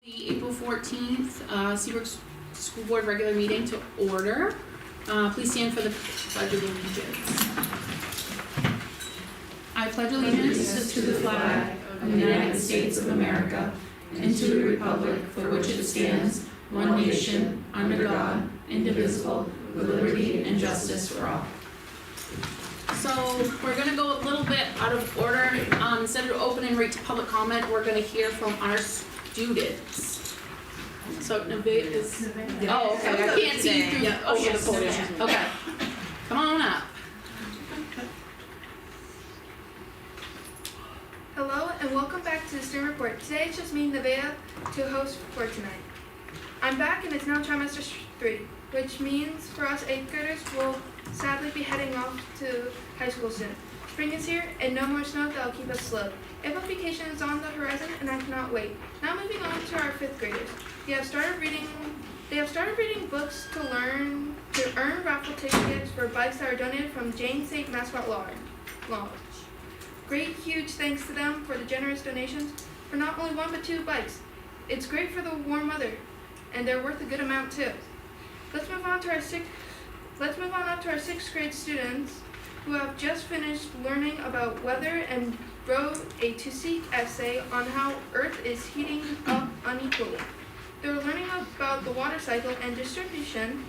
The April 14th Seabrook School Board regular meeting to order. Please stand for the Pledge of Allegiance. I pledge allegiance to the flag of the United States of America and to the republic for which it stands, one nation, under God, indivisible, with liberty and justice for all. So we're going to go a little bit out of order. Instead of opening right to public comment, we're going to hear from our students. So Nevaeh is. Oh, okay. I can't see you through the podium. Okay. Come on up. Hello and welcome back to the STEM Report. Today it's just me, Nevaeh, to host for tonight. I'm back and it's now trimester 3, which means for us 8th graders we'll sadly be heading off to high school soon. Spring is here and no more snow that'll keep us slow. April vacation is on the horizon and I cannot wait. Now moving on to our 5th graders. They have started reading books to earn raffle tickets for bikes that are donated from Jane St. Mascot Lodge. Great huge thanks to them for the generous donations for not only 1 but 2 bikes. It's great for the warm weather and they're worth a good amount too. Let's move on up to our 6th grade students who have just finished learning about weather and wrote a to-seek essay on how Earth is heating up unequally. They were learning about the water cycle and distribution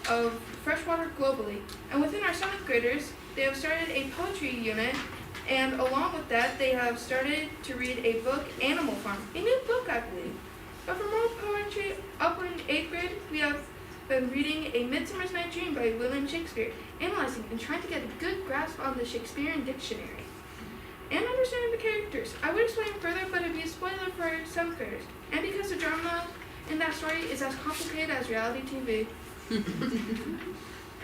of fresh water globally. And within our 7th graders, they have started a poetry unit, and along with that, they have started to read a book, Animal Farm, a new book, I believe. But for more poetry, up in 8th grade, we have been reading A Midsummer's Night's Dream by William Shakespeare, analyzing and trying to get a good grasp on the Shakespearean dictionary and understanding the characters. I would explain further, but it'd be a spoiler for 7th graders. And because the drama in that story is as complicated as reality TV.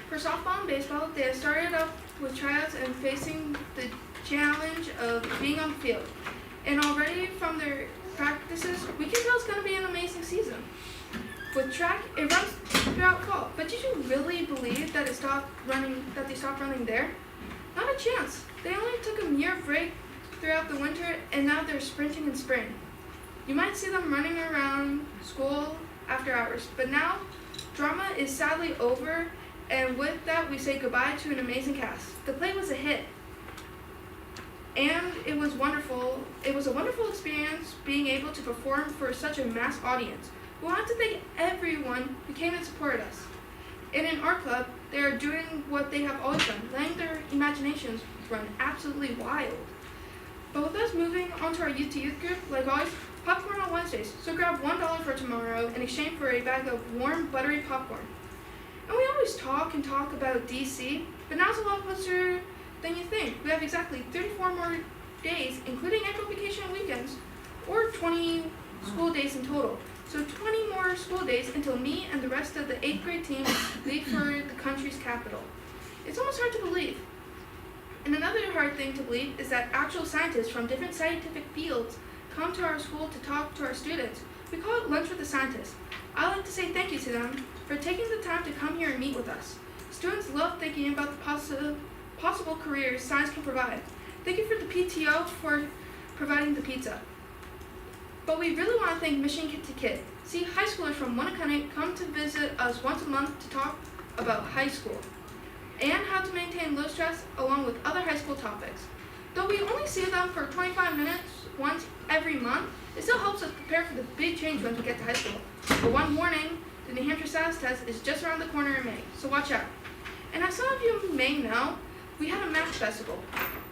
For softball and baseball, they have started up with tryouts and facing the challenge of being on the field. And already from their practices, we can tell it's going to be an amazing season. With track, it runs throughout fall. But did you really believe that they stopped running there? Not a chance. They only took a mere break throughout the winter, and now they're sprinting in spring. You might see them running around school after hours, but now drama is sadly over, and with that we say goodbye to an amazing cast. The play was a hit, and it was wonderful. It was a wonderful experience being able to perform for such a mass audience. We want to thank everyone who came and supported us. And in our club, they are doing what they have always done, letting their imaginations run absolutely wild. But with us moving on to our youth to youth group, like always, popcorn on Wednesdays. So grab $1 for tomorrow in exchange for a bag of warm, buttery popcorn. And we always talk about DC, but now it's a lot closer than you think. We have exactly 34 more days, including April vacation and weekends, or 20 school days in total. So 20 more school days until me and the rest of the 8th grade team leave for the country's capital. It's almost hard to believe. And another hard thing to believe is that actual scientists from different scientific fields come to our school to talk to our students. We call it Lunch with the Scientists. I'd like to say thank you to them for taking the time to come here and meet with us. Students love thinking about the possible careers science can provide. Thank you for the PTO for providing the pizza. But we really want to thank Mission Kid to Kid. See, high schoolers from Winnicott come to visit us once a month to talk about high school and how to maintain low stress along with other high school topics. Though we only see them for 25 minutes once every month, it still helps us prepare for the big change when we get to high school. But one warning, the New Hampshire Science Test is just around the corner in May, so watch out. And as some of you may know, we had a math festival.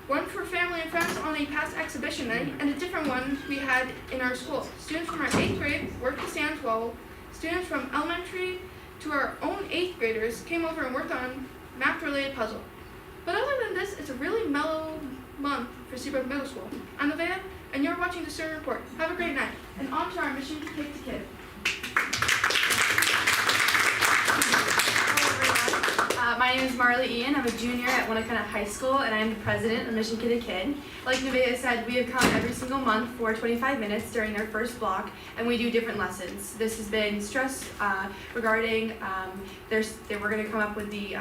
One for family and friends on a past exhibition night, and a different one we had in our school. Students from our 8th grade worked the stands while students from elementary to our own 8th graders came over and worked on math-related puzzle. But other than this, it's a really mellow month for Seabrook Middle School. I'm Nevaeh, and you're watching the STEM Report. Have a great night, and on to our mission to Kid to Kid. My My name is Marley Ian. I'm a junior at Winnacunnet High School, and I'm the president of Mission Kitted Kid. Like Nevaeh said, we have come every single month for 25 minutes during their first block, and we do different lessons. This has been stress regarding, we're going to come up with the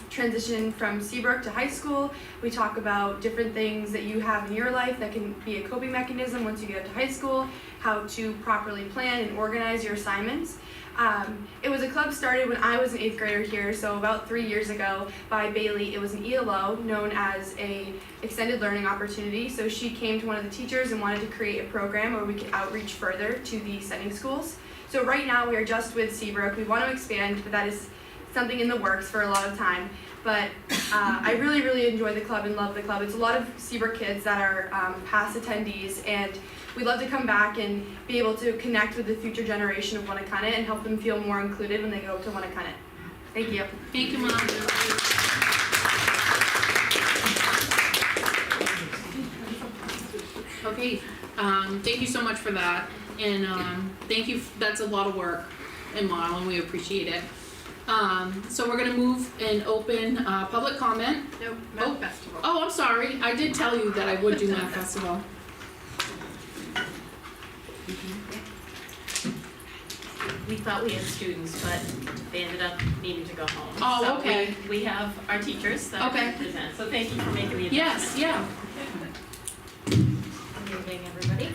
transition from Seabrook to high school. We talk about different things that you have in your life that can be a coping mechanism once you get up to high school, how to properly plan and organize your assignments. It was a club started when I was an 8th grader here, so about 3 years ago, by Bailey. It was an ELO known as a extended learning opportunity. So she came to one of the teachers and wanted to create a program where we could outreach further to the sending schools. So right now we are just with Seabrook. We want to expand, but that is something in the works for a lot of time. But I really, really enjoy the club and love the club. It's a lot of Seabrook kids that are past attendees, and we'd love to come back and be able to connect with the future generation of Winnacunnet and help them feel more included when they go to Winnacunnet. Thank you. Thank you, Mom. Okay, thank you so much for that, and thank you. That's a lot of work, and Model, and we appreciate it. So we're gonna move and open public comment. Nope, Math Festival. Oh, I'm sorry. I did tell you that I would do Math Festival. We thought we had students, but they ended up needing to go home. Oh, So okay. we have our teachers that Okay. are present, so thank you for making the adjustment. Yes, yeah. Good evening, everybody.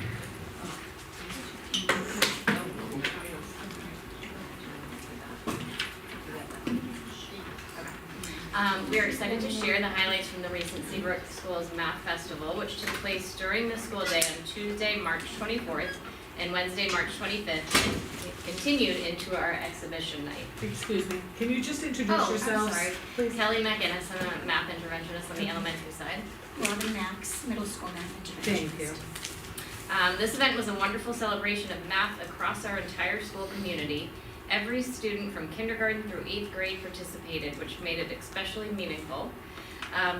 We are excited to share the highlights from the recent Seabrook Schools Math Festival, which took place during the school day on Tuesday, March 24th and Wednesday, March 25th, and continued into our exhibition night. Excuse me, can you just introduce yourselves? I'm sorry. Please. Kelly McInnes, I'm a math interventionist on the elementary side. Robin Max, middle school math interventionist. Thank you. This event was a wonderful celebration of math across our entire school community. Every student from kindergarten through 8th grade participated, which made it especially meaningful.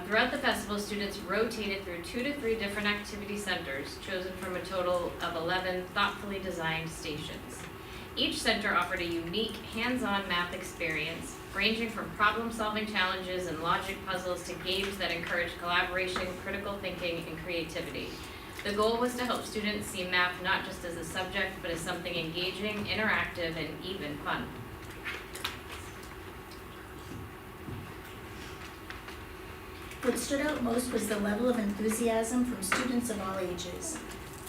Throughout the festival, students rotated through 2 to 3 different activity centers, chosen from a total of 11 thoughtfully designed stations. Each center offered a unique hands-on math experience, ranging from problem-solving challenges and logic puzzles to games that encourage collaboration, critical thinking, and creativity. The goal was to help students see math not just as a subject, but as something engaging, interactive, and even fun. What stood out most was the level of enthusiasm from students of all ages.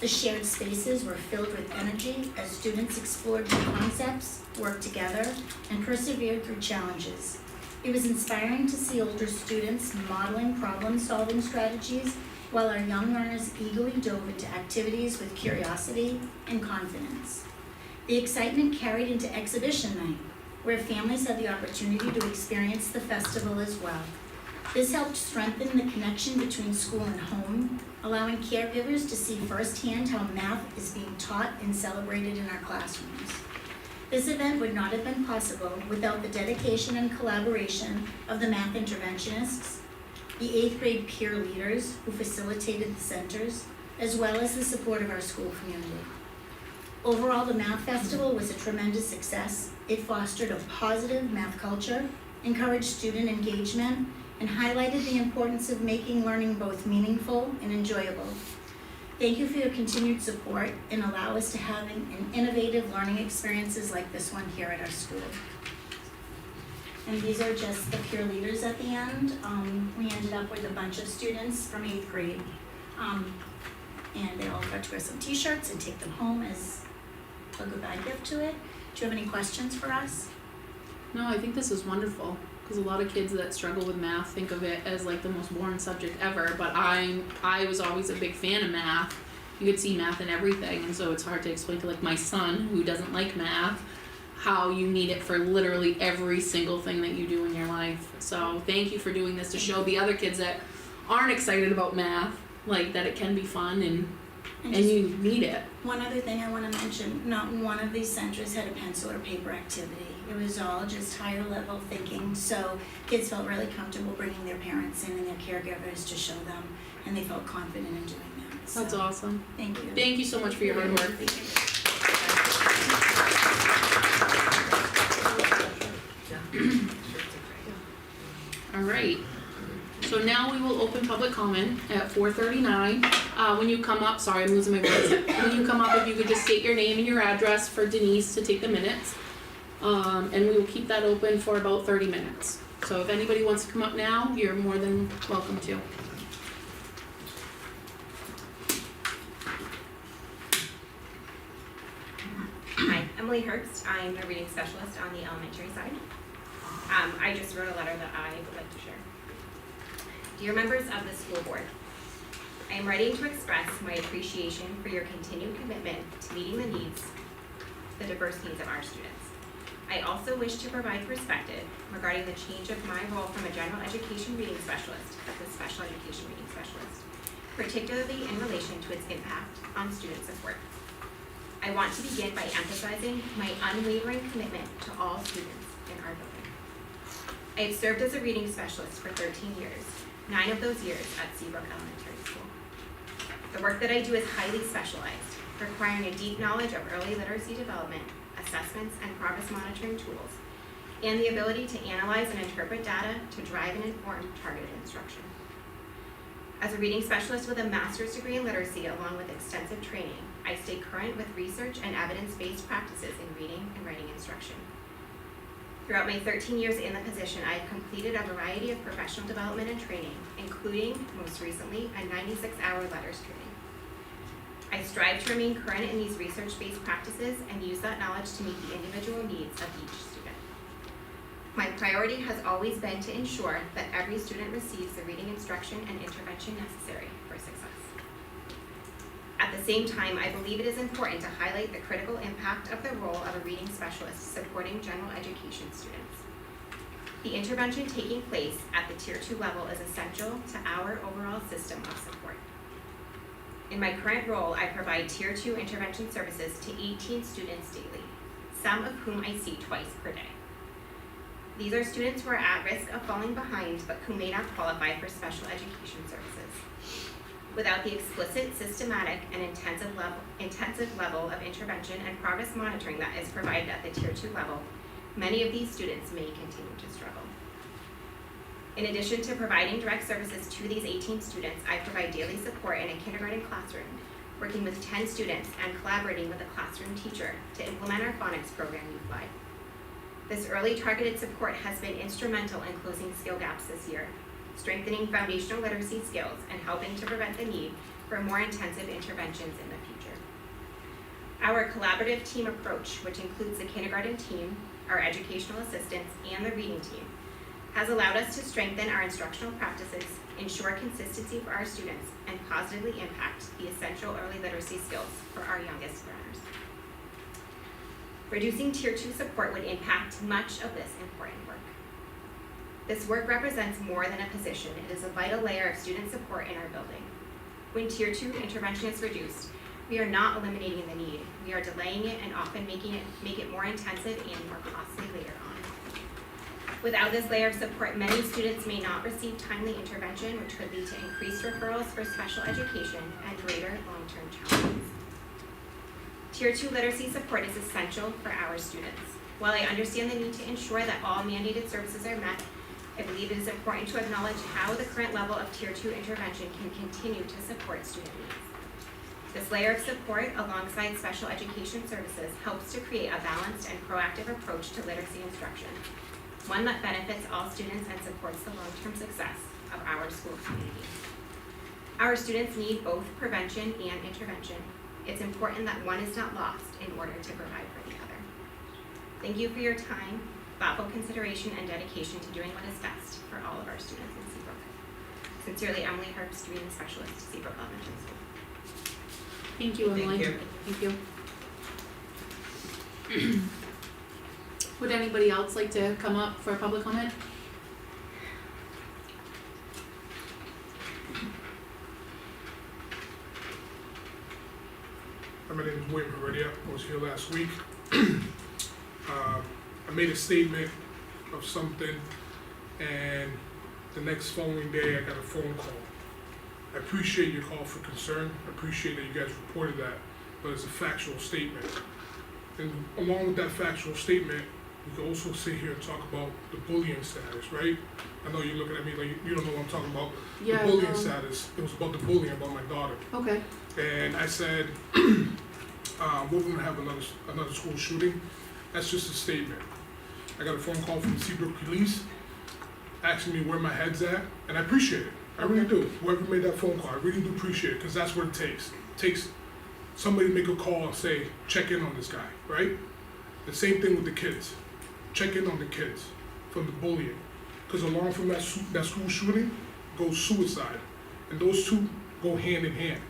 The shared spaces were filled with energy as students explored new concepts, worked together, and persevered through challenges. It was inspiring to see older students modeling problem-solving strategies while our young learners eagerly dove into activities with curiosity and confidence. The excitement carried into exhibition night, where families had the opportunity to experience the festival as well. This helped strengthen the connection between school and home, allowing caregivers to see firsthand how math is being taught and celebrated in our classrooms. This event would not have been possible without the dedication and collaboration of the math interventionists, the 8th grade peer leaders who facilitated the centers, as well as the support of our school community. Overall, the Math Festival was a tremendous success. It fostered a positive math culture, encouraged student engagement, and highlighted the importance of making learning both meaningful and enjoyable. Thank you for your continued support and allow us to have an innovative learning experiences like this one here at our school. And these are just the peer leaders at the end. We ended up with a bunch of students from 8th grade. And they all got to wear some t-shirts and take them home as a goodbye gift to it. Do you have any questions for us? No, I think this is wonderful, because a lot of kids that struggle with math think of it as like the most boring subject ever, but I was always a big fan of math. You could see math in everything, and so it's hard to explain to like my son, who doesn't like math, how you need it for literally every single thing that you do in your life. So thank you for doing this to show the other kids that aren't excited about math, like that it can be fun and you need it. One other thing I want to mention, not one of these centers had a pencil or paper activity. It was all just higher level thinking, so kids felt really comfortable bringing their parents in and their caregivers to show them, and they felt confident in doing that. So, That's awesome. thank you. Thank you so much for your hard work. Alright, so now we will open public comment at 4:39. When you come up, sorry, I'm losing my voice. When you come up, if you could just state your name and your address for Denise to take the minutes. And we will keep that open for about 30 minutes. So if anybody wants to come up now, you're more than welcome to. Hi, Emily Herbst. I'm a reading specialist on the elementary side. I just wrote a letter that I would like to share. Dear members of the school board, I am writing to express my appreciation for your continued commitment to meeting the diverse needs of our students. I also wish to provide perspective regarding the change of my role from a general education reading specialist to a special education reading specialist, particularly in relation to its impact on student support. I want to begin by emphasizing my unwavering commitment to all students in our building. I have served as a reading specialist for 13 years, 9 of those years at Seabrook Elementary School. The work that I do is highly specialized, requiring a deep knowledge of early literacy development, assessments, and progress monitoring tools, and the ability to analyze and interpret data to drive and inform targeted instruction. As a reading specialist with a master's degree in literacy along with extensive training, I stay current with research and evidence-based practices in reading and writing instruction. Throughout my 13 years in the position, I have completed a variety of professional development and training, including, most recently, a 96-hour letters training. I strive to remain current in these research-based practices and use that knowledge to meet the individual needs of each student. My priority has always been to ensure that every student receives the reading instruction and intervention necessary for success. At the same time, I believe it is important to highlight the critical impact of the role of a reading specialist supporting general education students. The intervention taking place at the Tier 2 level is essential to our overall system of support. In my current role, I provide Tier 2 intervention services to 18 students daily, some of whom I see twice per day. These are students who are at risk of falling behind but who may not qualify for special education services. Without the explicit, systematic, and intensive level of intervention and progress monitoring that is provided at the Tier 2 level, many of these students may continue to struggle. In addition to providing direct services to these 18 students, I provide daily support in a kindergarten classroom, working with 10 students and collaborating with a classroom teacher to implement our phonics program youth-wide. This early targeted support has been instrumental in closing skill gaps this year, strengthening foundational literacy skills, and helping to prevent the need for more intensive interventions in the future. Our collaborative team approach, which includes the kindergarten team, our educational assistants, and the reading team, has allowed us to strengthen our instructional practices, ensure consistency for our students, and positively impact the essential early literacy skills for our youngest learners. Reducing Tier 2 support would impact much of this important work. This work represents more than a position. It is a vital layer of student support in our building. When Tier 2 intervention is reduced, we are not eliminating the need. We are delaying it and often make it more intensive and more costly later on. Without this layer of support, many students may not receive timely intervention, which could lead to increased referrals for special education and greater long-term challenges. Tier 2 literacy support is essential for our students. While I understand the need to ensure that all mandated services are met, I believe it is important to acknowledge how the current level of Tier 2 intervention can continue to support student needs. This layer of support, alongside special education services, helps to create a balanced and proactive approach to literacy instruction, one that benefits all students and supports the long-term success of our school community. Our students need both prevention and intervention. It's important that one is not lost in order to provide for the other. Thank you for your time, thoughtful consideration, and dedication to doing what is best for all of our students in Seabrook. Sincerely, Emily Herbst, Reading Specialist, Seabrook Elementary School. Thank you, Emily. Thank you. Thank you. Would anybody else like to come up for a public comment? My name is William Heredia. I was here last week. I made a statement of something, and the next following day I got a phone call. I appreciate your call for concern. I appreciate that you guys reported that, but it's a factual statement. And along with that factual statement, we can also sit here and talk about the bullying status, right? I know you're looking at me like you don't know what I'm talking about. Yeah, The bullying no. status, it was about the bullying about my daughter. Okay, And I said, we're gonna have another school shooting. That's just a statement. I got a phone call from the Seabrook police asking me where my head's at, and I appreciate it. I really do. Whoever made that phone call, I really do appreciate it, because that's what it takes. It takes somebody to make a call and say, check in on this guy, right? The same thing with the kids. Check in on the kids from the bullying. Because along from that school shooting goes suicide. And those two go hand in hand.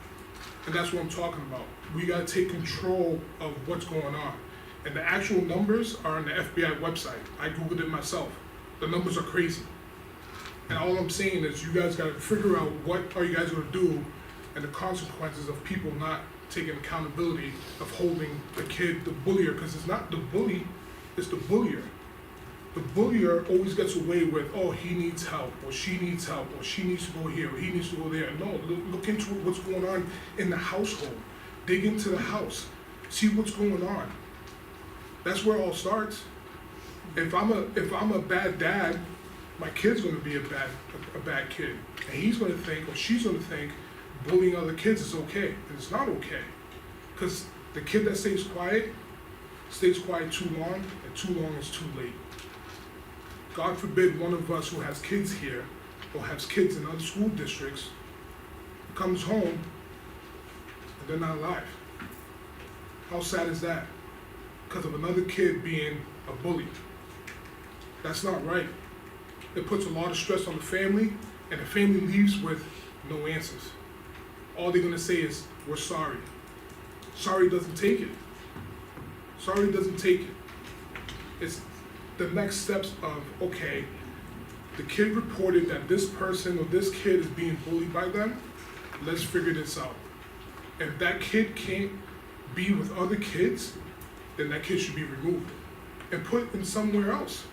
And that's what I'm talking about. We gotta take control of what's going on. And the actual numbers are on the FBI website. I Googled it myself. The numbers are crazy. And all I'm saying is you guys gotta figure out what are you guys gonna do and the consequences of people not taking accountability of holding the kid, the bullier, because it's not the bully, it's the bullier. The bullier always gets away with, oh, he needs help, or she needs help, or she needs to go here, or he needs to go there. No, look into what's going on in the household. Dig into the house. See what's going on. That's where it all starts. If I'm a bad dad, my kid's gonna be a bad kid. And he's gonna think, or she's gonna think, bullying other kids is okay. And it's not okay. Because the kid that stays quiet too long, and too long is too late. God forbid one of us who has kids here, or has kids in other school districts, comes home and they're not alive. How sad is that? Because of another kid being a bully. That's not right. It puts a lot of stress on the family, and the family leaves with no answers. All they're gonna say is, we're sorry. Sorry doesn't take it. Sorry doesn't take it. It's the next steps of, okay, the kid reported that this person or this kid is being bullied by them, let's figure this out. If that kid can't be with other kids, then that kid should be removed and put in somewhere else.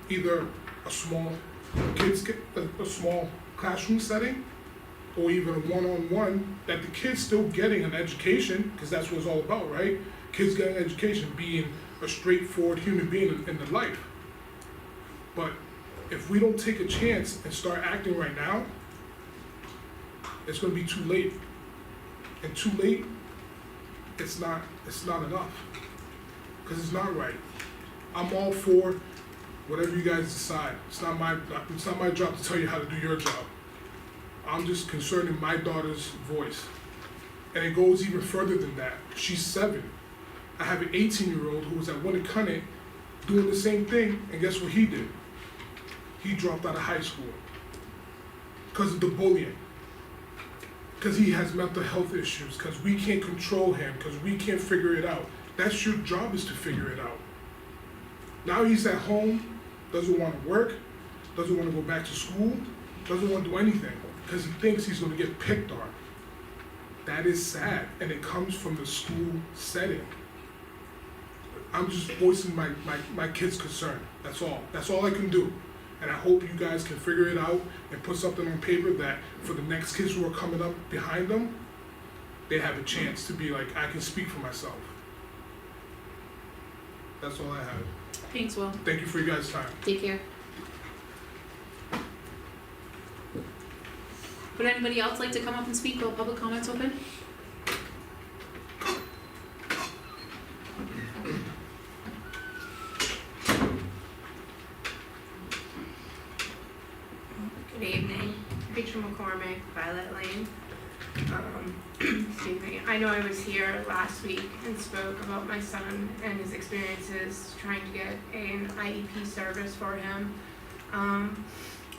Either a small classroom setting, or even a one-on-one that the kid's still getting an education, because that's what it's all about, right? Kids getting an education, being a straightforward human being in their life. But if we don't take a chance and start acting right now, it's gonna be too late. And too late, it's not enough. Because it's not right. I'm all for whatever you guys decide. It's not my job to tell you how to do your job. I'm just concerned in my daughter's voice. And it goes even further than that. She's 7. I have an 18-year-old who was at Winnicott doing the same thing, and guess what he did? He dropped out of high school because of the bullying. Because he has mental health issues, because we can't control him, because we can't figure it out. That's your job, is to figure it out. Now he's at home, doesn't want to work, doesn't want to go back to school, doesn't want to do anything, because he thinks he's going to get picked on. That is sad, and it comes from the school setting. I'm just voicing my kid's concern, that's all. That's all I can do. And I hope you guys can figure it out and put something on paper that for the next kids who are coming up behind them, they have a chance to be like, I can speak for myself. That's all I have. thanks, Will. Thank you for your guys' time. Take care. Would anybody else like to come up and speak while public comment's open? Good evening, Rachel McCormick, Violet Lane. Excuse me, I know I was here last week and spoke about my son and his experiences trying to get an IEP service for him.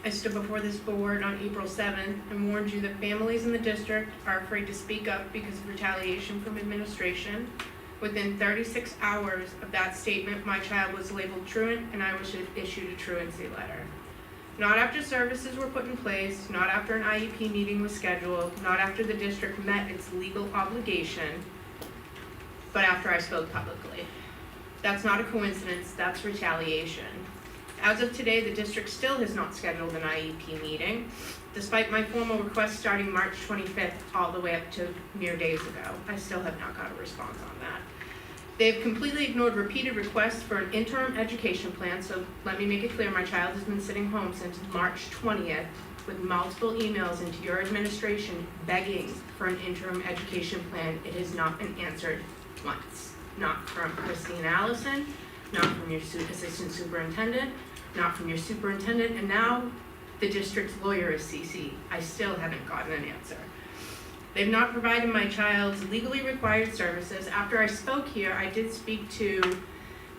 I stood before this board on April 7th and warned you that families in the district are afraid to speak up because of retaliation from administration. Within 36 hours of that statement, my child was labeled truant and I was issued a truancy letter. Not after services were put in place, not after an IEP meeting was scheduled, not after the district met its legal obligation, but after I spoke publicly. That's not a coincidence, that's retaliation. As of today, the district still has not scheduled an IEP meeting, despite my formal request starting March 25th all the way up to mere days ago. I still have not got a response on that. They've completely ignored repeated requests for an interim education plan, so let me make it clear, my child has been sitting home since March 20th with multiple emails into your administration begging for an interim education plan. It has not been answered once. Not from Christine Allison, not from your assistant superintendent, not from your superintendent, and now the district's lawyer is CC. I still haven't gotten an answer. They've not provided my child's legally required services. After I spoke here, I did speak to,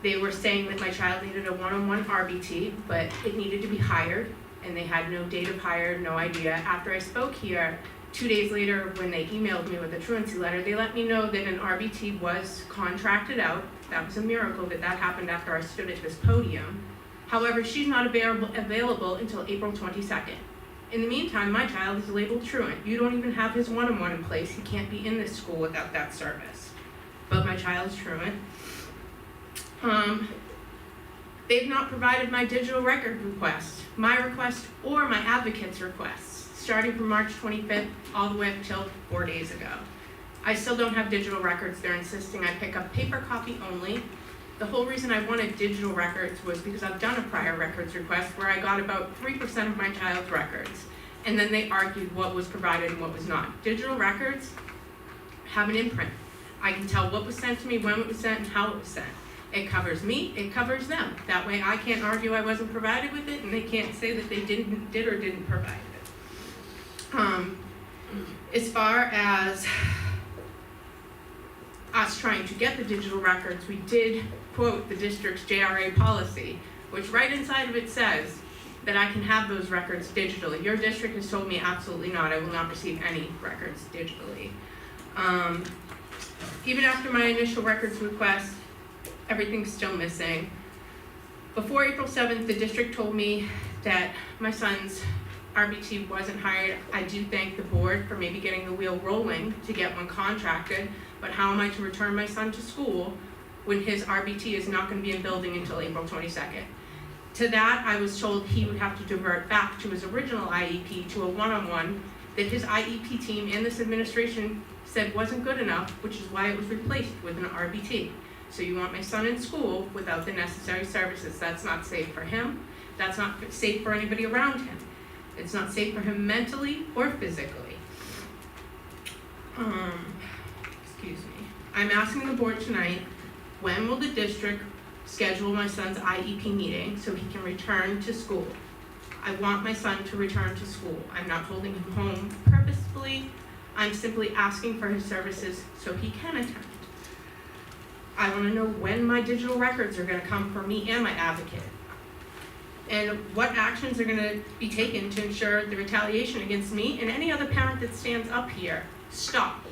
they were saying that my child needed a one-on-one RBT, but it needed to be hired, and they had no date of hire, no idea. After I spoke here, 2 days later, when they emailed me with a truancy letter, they let me know that an RBT was contracted out. That was a miracle that happened after I stood at this podium. However, she's not available until April 22nd. In the meantime, my child is labeled truant. You don't even have his one-on-one in place. He can't be in this school without that service. But my child's truant. They've not provided my digital record request, my request, or my advocate's requests, starting from March 25th all the way up till 4 days ago. I still don't have digital records. They're insisting I pick up paper copy only. The whole reason I wanted digital records was because I've done a prior records request where I got about 3% of my child's records, and then they argued what was provided and what was not. Digital records have an imprint. I can tell what was sent to me, when it was sent, and how it was sent. It covers me, it covers them. That way I can't argue I wasn't provided with it, and they can't say that they did or didn't provide it. As far as us trying to get the digital records, we did quote the district's JRA policy, which right inside of it says that I can have those records digitally. Your district has told me absolutely not. I will not receive any records digitally. Even after my initial records request, everything's still missing. Before April 7th, the district told me that my son's RBT wasn't hired. I do thank the board for maybe getting the wheel rolling to get one contracted, but how am I to return my son to school when his RBT is not going to be in building until April 22nd? To that, I was told he would have to divert back to his original IEP, to a one-on-one, that his IEP team and this administration said wasn't good enough, which is why it was replaced with an RBT. So you want my son in school without the necessary services. That's not safe for him. That's not safe for anybody around him. It's not safe for him mentally or physically. Excuse me. I'm asking the board tonight, when will the district schedule my son's IEP meeting so he can return to school? I want my son to return to school. I'm not holding him home purposefully. I'm simply asking for his services so he can attend. I want to know when my digital records are going to come for me and my advocate, and what actions are going to be taken to ensure the retaliation against me and any other parent that stands up here stop.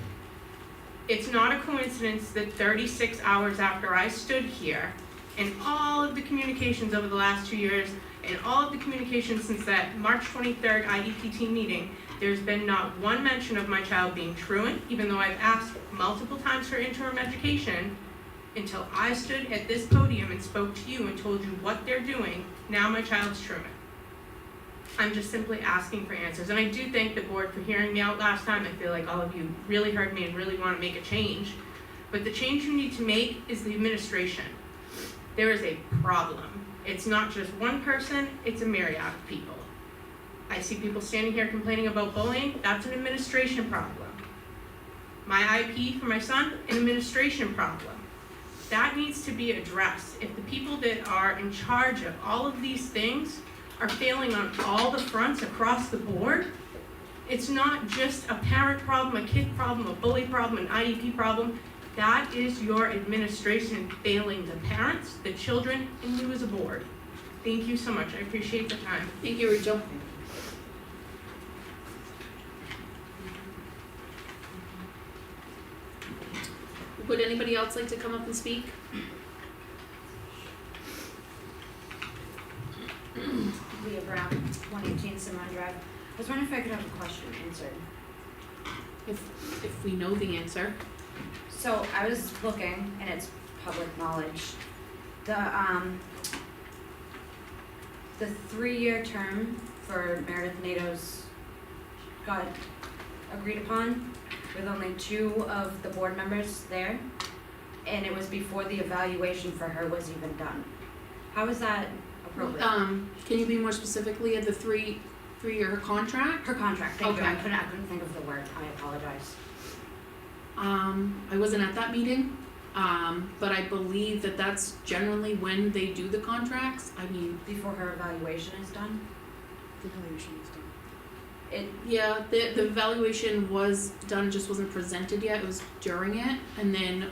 It's not a coincidence that 36 hours after I stood here, and all of the communications over the last 2 years, and all of the communications since that March 23rd IEP team meeting, there's been not one mention of my child being truant, even though I've asked multiple times for interim education, until I stood at this podium and spoke to you and told you what they're doing. Now my child's truant. I'm just simply asking for answers. And I do thank the board for hearing me out last time. I feel like all of you really heard me and really want to make a change. But the change you need to make is the administration. There is a problem. It's not just one person, it's a myriad of people. I see people standing here complaining about bullying. That's an administration problem. My IP for my son, an administration problem. That needs to be addressed. If the people that are in charge of all of these things are failing on all the fronts across the board, it's not just a parent problem, a kid problem, a bully problem, an IEP problem. That is your administration failing the parents, the children, and you as a board. Thank you so much. I appreciate the time. Thank you, Rachel. Would anybody else like to come up and speak? Leah Brown, 118 Cimarron Drive. I was wondering if I could have a question answered. If we know the answer. So I was looking, and it's public knowledge. The 3-year term for Meredith Nato's got agreed upon with only 2 of the board members there. and it was before the evaluation for her was even done. How is that appropriate? Can you be more specifically at the three-year contract? Her contract, thank you, I Okay. couldn't think of the word, I apologize. I wasn't at that meeting, but I believe that that's generally when they do the contracts. I mean, Before her evaluation is done? The evaluation is done. yeah, the evaluation was done, just wasn't presented yet, it was during it, and then,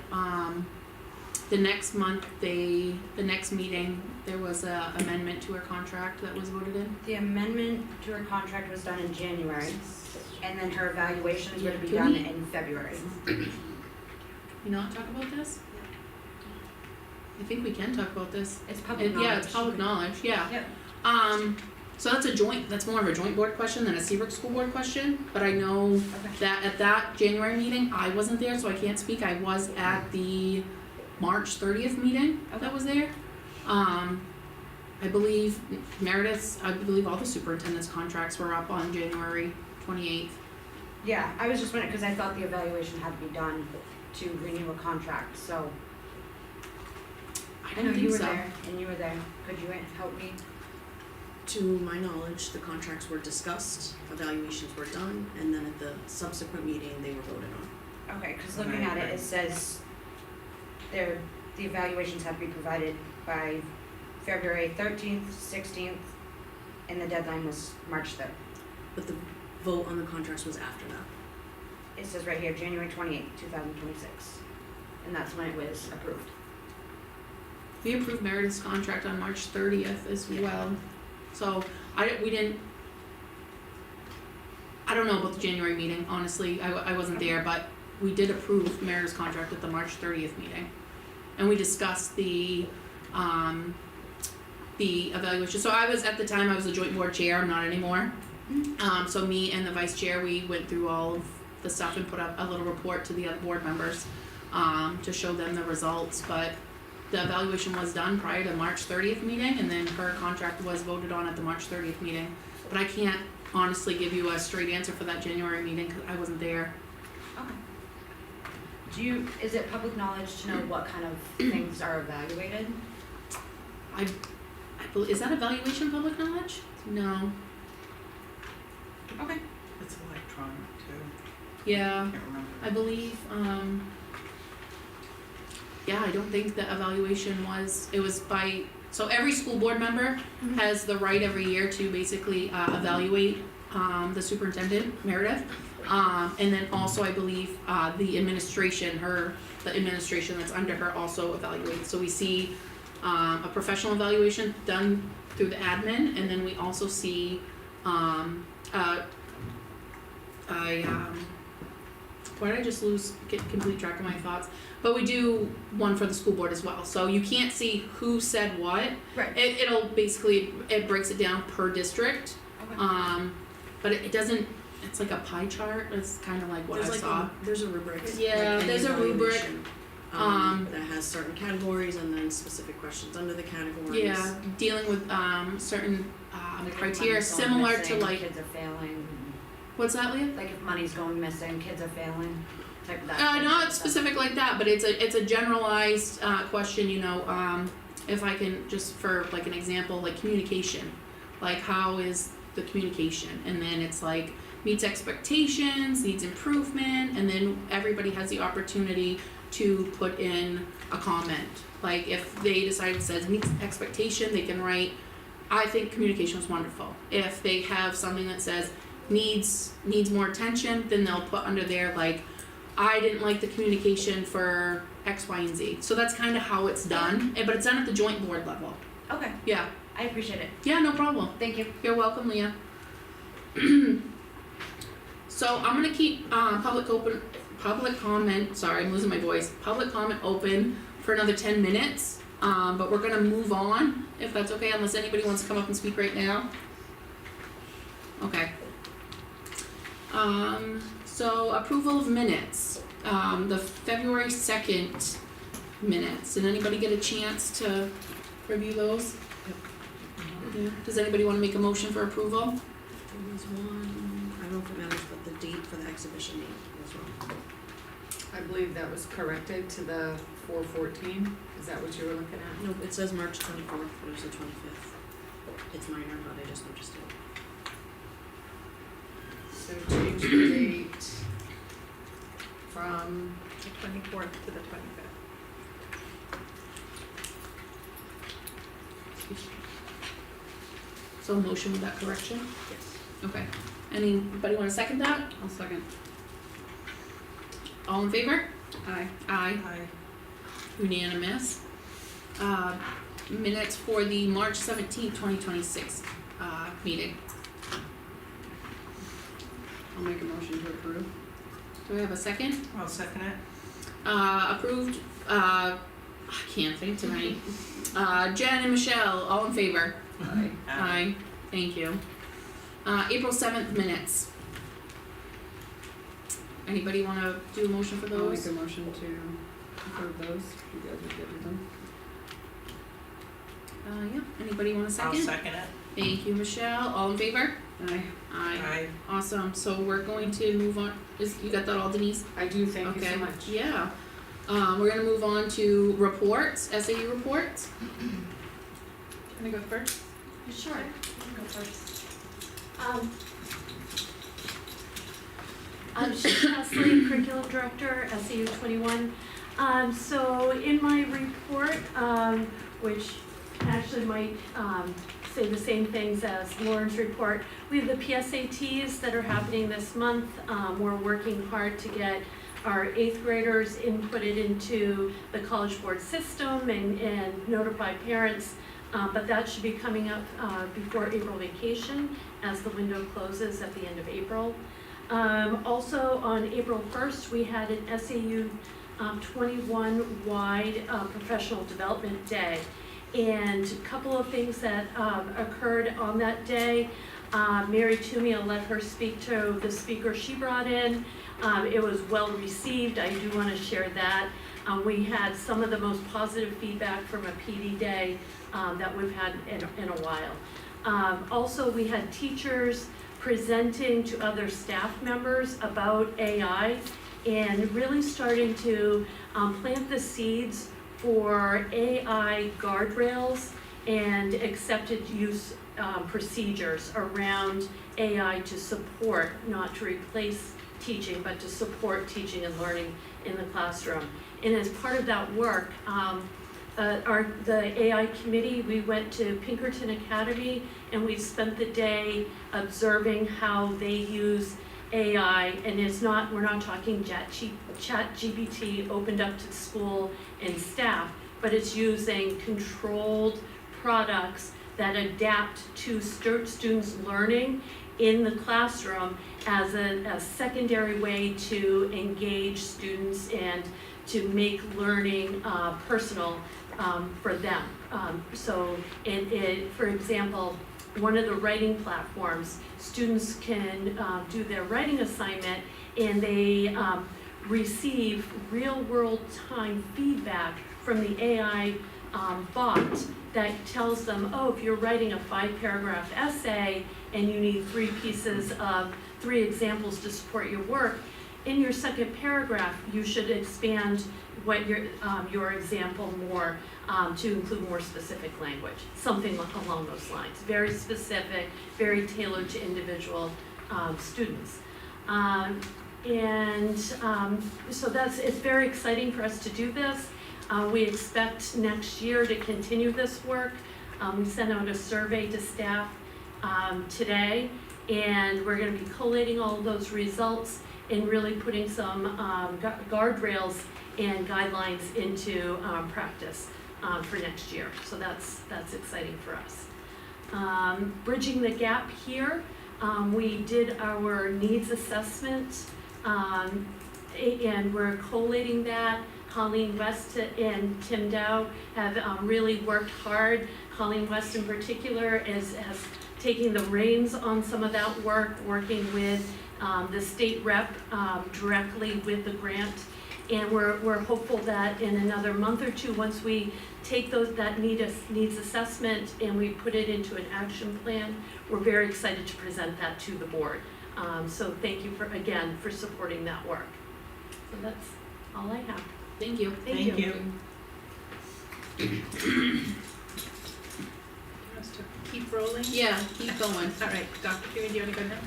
the next month, the next meeting, there was a amendment to her contract that was voted in. The amendment to her contract was done in January, and then her evaluation is gonna be Can done we- in February. You not talk about this? I think we can talk about this. It's public knowledge. Yeah, it's public knowledge, yeah. Yep. So that's more of a joint board question than a Seabrook school board question, but I know Okay. that at that January meeting, I wasn't there, so I can't speak, I was at the March 30th meeting that was there. I believe I believe all the superintendent's contracts were up on January 28th. Yeah, I was just wondering, cause I thought the evaluation had to be done to renew a contract, so. I know don't you think were so. there, and you were there, could you help me? To my knowledge, the contracts were discussed, evaluations were done, and then at the subsequent meeting, they were voted on. Okay, cause looking at it, it says the evaluations have to be provided by February 13th, 16th, and the deadline was March 3rd. But the vote on the contracts was after that. It says right here, January 28th, 2026, and that's when it was approved. We approved Meredith's contract on March 30th as well. So I don't know about the January meeting, honestly, I wasn't there, but we did approve Meredith's contract at the March 30th meeting. And we discussed the evaluation, so at the time, I was the joint board chair, I'm not anymore. So me and the vice chair, we went through all of the stuff and put up a little report to the other board members, to show them the results, but the evaluation was done prior to March 30th meeting, and then her contract was voted on at the March 30th meeting. But I can't honestly give you a straight answer for that January meeting, cause I wasn't there. Okay. Is it public knowledge to know what kind of things are evaluated? Is that evaluation public knowledge? No. Okay. It's electronic too, Yeah, can't remember. I believe, yeah, I don't think the evaluation was by, so every school board member has the right every year to basically, evaluate, the superintendent, Meredith. And then also I believe, the administration that's under her also evaluates. So we see, a professional evaluation done through the admin, and then we also see, why did I just get complete track of my thoughts? But we do one for the school board as well, so you can't see who said what. Right. It'll basically, it breaks it down per district. Okay. But it doesn't, it's like a pie chart, it's kinda like what I saw. There's a rubric. Yeah, like any there's a rubric. evaluation, that has certain categories and then specific questions under the categories. Yeah, dealing with, certain, Like if criteria money's going similar to missing, like, kids are failing, what's that, Leah? like if money's going missing, kids are failing, type of that. type Not of stuff. specific like that, but it's a generalized, question, you know, if I can, just for like an example, like communication. Like how is the communication? And then it's like meets expectations, needs improvement, and then everybody has the opportunity to put in a comment. Like if they decide it says meets expectation, they can write, I think communication was wonderful. If they have something that says needs more attention, then they'll put under there like, I didn't like the communication for X, Y, and Z. So that's kind of how it's done, but it's done at the joint board level. Okay, Yeah, I appreciate it, yeah, no problem. thank you. You're welcome, Leah. So I'm gonna keep public comment open for another 10 minutes. But we're gonna move on, if that's okay, unless anybody wants to come up and speak right now. Okay. So approval of minutes, the February 2nd minutes. Did anybody get a chance to review those? Yeah. Does anybody wanna make a motion for approval? There was one, I don't know if it matters, but the date for the exhibition meeting as well. I believe that was corrected to the 4/14, is that what you were looking at? Nope, it says March 24th, but it was the 25th. It's minor, but I just noticed it. So change the date from The 24th to the 25th. So a motion with that correction? Yes. Okay, anybody wanna second that? I'll second. All in favor? Aye. Aye. Aye. Unanimous. Minutes for the March 17th, 2026, meeting. I'll make a motion to approve. Do I have a second? I'll second it. Approved, I can't think tonight. Jen and Michelle, all in favor? Aye. Aye, thank you. April 7th minutes. Anybody wanna do a motion for I'll make those? a motion to approve those, you guys are good with them. Yeah, anybody want a I'll second? second it. Thank you, Michelle, all in favor? Aye. Aye. Awesome, so we're going to move on, you got that all, Denise? I do, thank you Okay. so much. Yeah. We're gonna move on to reports, SAU reports. Can I go first? Sure, you can go first. I'm Shannon Hesley, Curriculum Director, SAU 21. So in my report, which actually might say the same things as Lauren's report, we have the PSATs that are happening this month. We're working hard to get our 8th graders inputted into the College Board system and notify parents. But that should be coming up before April vacation as the window closes at the end of April. Also on April 1st, we had an SAU 21-wide professional development day. And a couple of things that occurred on that day. Mary Toomey, I'll let her speak to the speaker she brought in. It was well received, I do want to share that. We had some of the most positive feedback from a PD day that we've had in a while. Also, we had teachers presenting to other staff members about AI and really starting to plant the seeds for AI guardrails and accepted use procedures around AI to support, not to replace teaching, but to support teaching and learning in the classroom. And as part of that work, the AI committee, we went to Pinkerton Academy and we spent the day observing how they use AI, and we're not talking ChatGPT opened up to school and staff, but it's using controlled products that adapt to students' learning in the classroom as a secondary way to engage students and to make learning personal for them. So for example, one of the writing platforms, students can do their writing assignment and they receive real-world time feedback from the AI bot that tells them, oh, if you're writing a 5-paragraph essay and you need 3 examples to support your work, in your second paragraph, you should expand what your example more to include more specific language, something along those lines. Very specific, very tailored to individual students. So it's very exciting for us to do this. We expect next year to continue this work. We sent out a survey to staff today, and we're going to be collating all of those results and really putting some guardrails and guidelines into practice for next year. So that's exciting for us. Bridging the gap here, we did our needs assessment, and we're collating that. Colleen West and Tim Dow have really worked hard. Colleen West in particular has taken the reins on some of that work, working with the state rep directly with the grant. And we're hopeful that in another month or two, once we take that needs assessment and we put it into an action plan, we're very excited to present that to the board. So thank you again for supporting that work. So all I have. Thank you. Thank you. Keep rolling? Yeah, keep going. All right, Dr. Huey, do you wanna go now?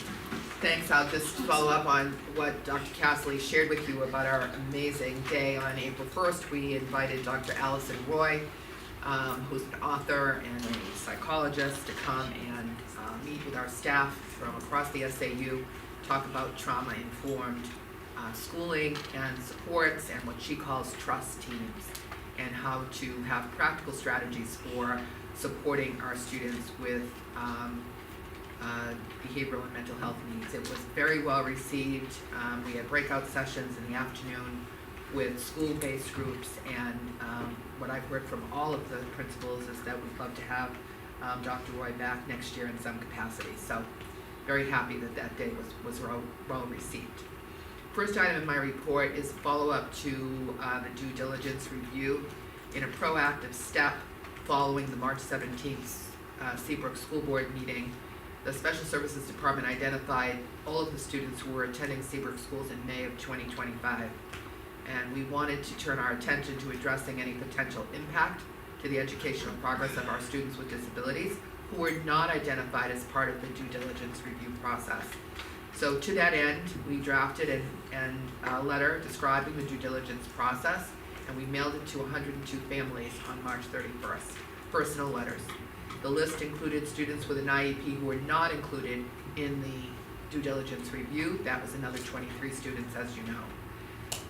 Thanks, I'll just follow up on what Dr. Castley shared with you about our amazing day on April 1st. We invited Dr. Allison Roy, who's an author and a psychologist, to come and meet with our staff from across the SAU, talk about trauma-informed schooling and supports and what she calls trust teams, and how to have practical strategies for supporting our students with behavioral and mental health needs. It was very well received. We had breakout sessions in the afternoon with school-based groups, and what I've heard from all of the principals is that we'd love to have Dr. Roy back next year in some capacity. So very happy that that day was well received. First item in my report is a follow-up to the due diligence review. In a proactive step following the March 17th Seabrook School Board meeting, the Special Services Department identified all of the students who were attending Seabrook schools in May of 2025. And we wanted to turn our attention to addressing any potential impact to the educational progress of our students with disabilities who were not identified as part of the due diligence review process. So to that end, we drafted a letter describing the due diligence process, and we mailed it to 102 families on March 31st, personal letters. The list included students with an IEP who were not included in the due diligence review. That was another 23 students, as you know.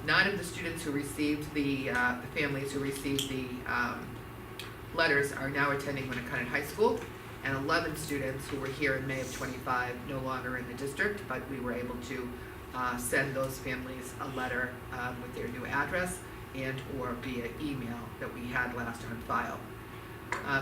9 of the students who received the families who received the letters are now attending Winnicott High School, and 11 students who were here in May of 25 no longer in the district, but we were able to send those families a letter with their new address and or via email that we had last on file.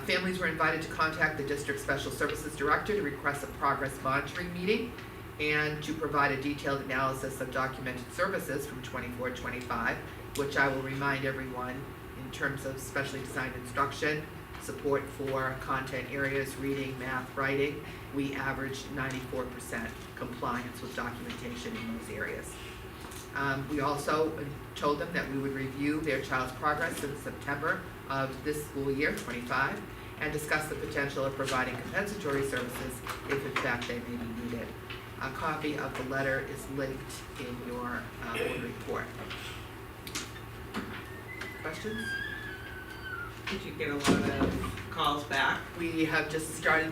Families were invited to contact the district special services director to request a progress monitoring meeting and to provide a detailed analysis of documented services from 24-25, which I will remind everyone in terms of specially designed instruction, support for content areas, reading, math, writing. We averaged 94% compliance with documentation in those areas. We also told them that we would review their child's progress in September of this school year, 25, and discuss the potential of providing compensatory services if in fact they may be needed. A copy of the letter is linked in your board report. Questions? Did you get a lot of calls back? We have just started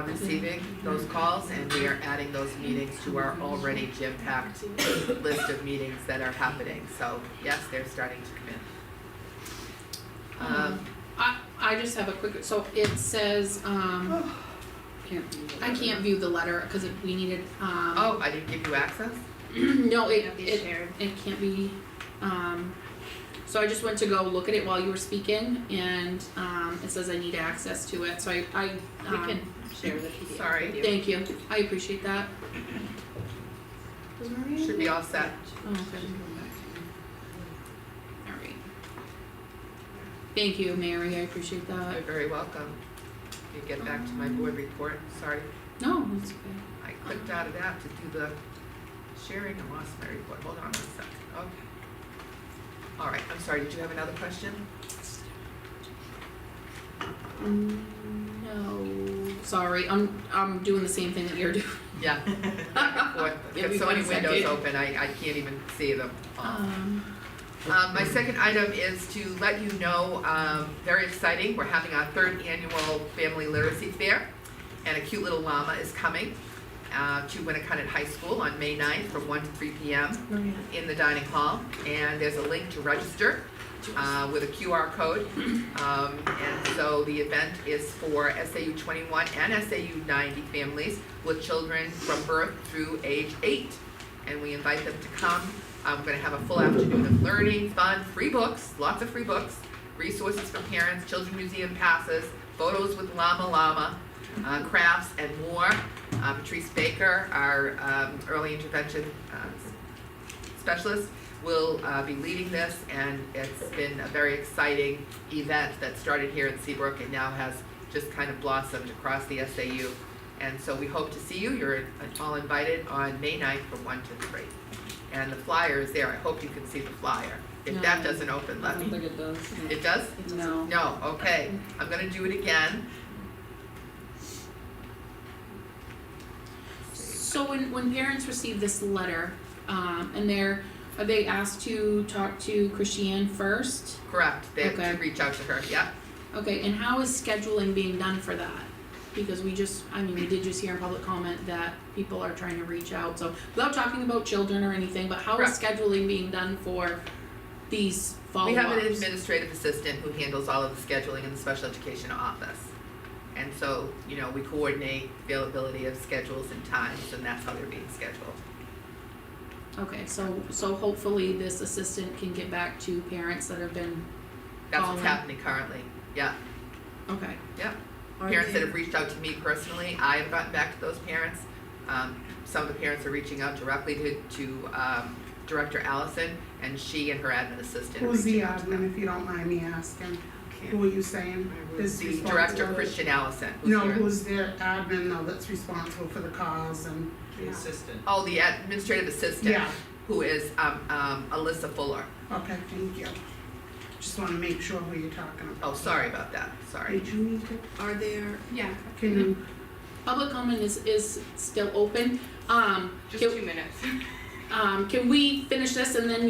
receiving those calls, and we are adding those meetings to our already jam-packed list of meetings that are happening. So yes, they're starting to come in. I just have a quick, so it says, I can't view the letter because we needed, Oh, I didn't give you access? no, Can't be shared. it can't be, so I just went to go look at it while you were speaking, and, it says I need access to it, so We can share the PDF. Sorry. with you. thank you, I appreciate that. Does Maria? Should be all set. Oh, okay. Alright. Thank you, Mary, I appreciate You're that. very welcome. You get back to my board report. Sorry, No, it's okay. I clicked out of that to do the sharing and lost my report. Hold on 1 second. Okay. All right, I'm sorry, did you have another question? No, sorry, I'm doing the same thing that you're doing. Yeah. Back and forth. I've Give got me so one many windows second. open, I can't even see them all. My second item is to let you know, very exciting, we're having our 3rd annual Family Literacy Fair, and a cute little llama is coming to Winnicott High School on May 9th from 1 to 3 p.m. in the dining hall, and there's a link to register with a QR code, and so the event is for SAU 21 and SAU 90 families with children from birth through age 8, and we invite them to come. We're going to have a full afternoon of learning, fun, free books, lots of free books, resources for parents, children's museum passes, photos with llama, crafts, and more. Patrice Baker, our early intervention specialist, will be leading this, and it's been a very exciting event that started here in Seabrook and now has just kind of blossomed across the SAU. And so we hope to see you. You're all invited on May 9th from 1 to 3. And the flyer is there. I hope you can see the flyer. If that doesn't open, let me. it does. It does? No. No, okay, I'm gonna do it again. So when parents receive this letter, and are they asked to talk to Christiane first? Correct, they have Okay. to reach out to her, yeah. Okay, and how is scheduling being done for that? Because we did just hear in public comment that people are trying to reach out, so without talking about children or anything, but how is scheduling being done for these follow-ups? We have an administrative assistant who handles all of the scheduling in the special education office. And so, you know, we coordinate availability of schedules and times, and that's how they're being scheduled. Okay, so hopefully this assistant can get back to parents that have been That's what's calling. happening currently, yeah. Okay, Are Parents that there- have reached out to me personally, I have gotten back to those parents. Some of the parents are reaching out directly to Director Allison, and she and her admin assistant are Who's the reaching out to them. admin, if you don't mind me asking? Who are you saying is The responsible? Director Christian Allison, who's No, here. who's their admin though that's responsible for the calls and? The assistant. Oh, the administrative assistant, Yeah, who is Alyssa Fuller. okay, thank you. Just wanna make sure who you're talking about. Oh, sorry about that, sorry. Did you need to, Are there, yeah. can you, Public comment is still open. Just Can- 2 minutes. Can we finish this and then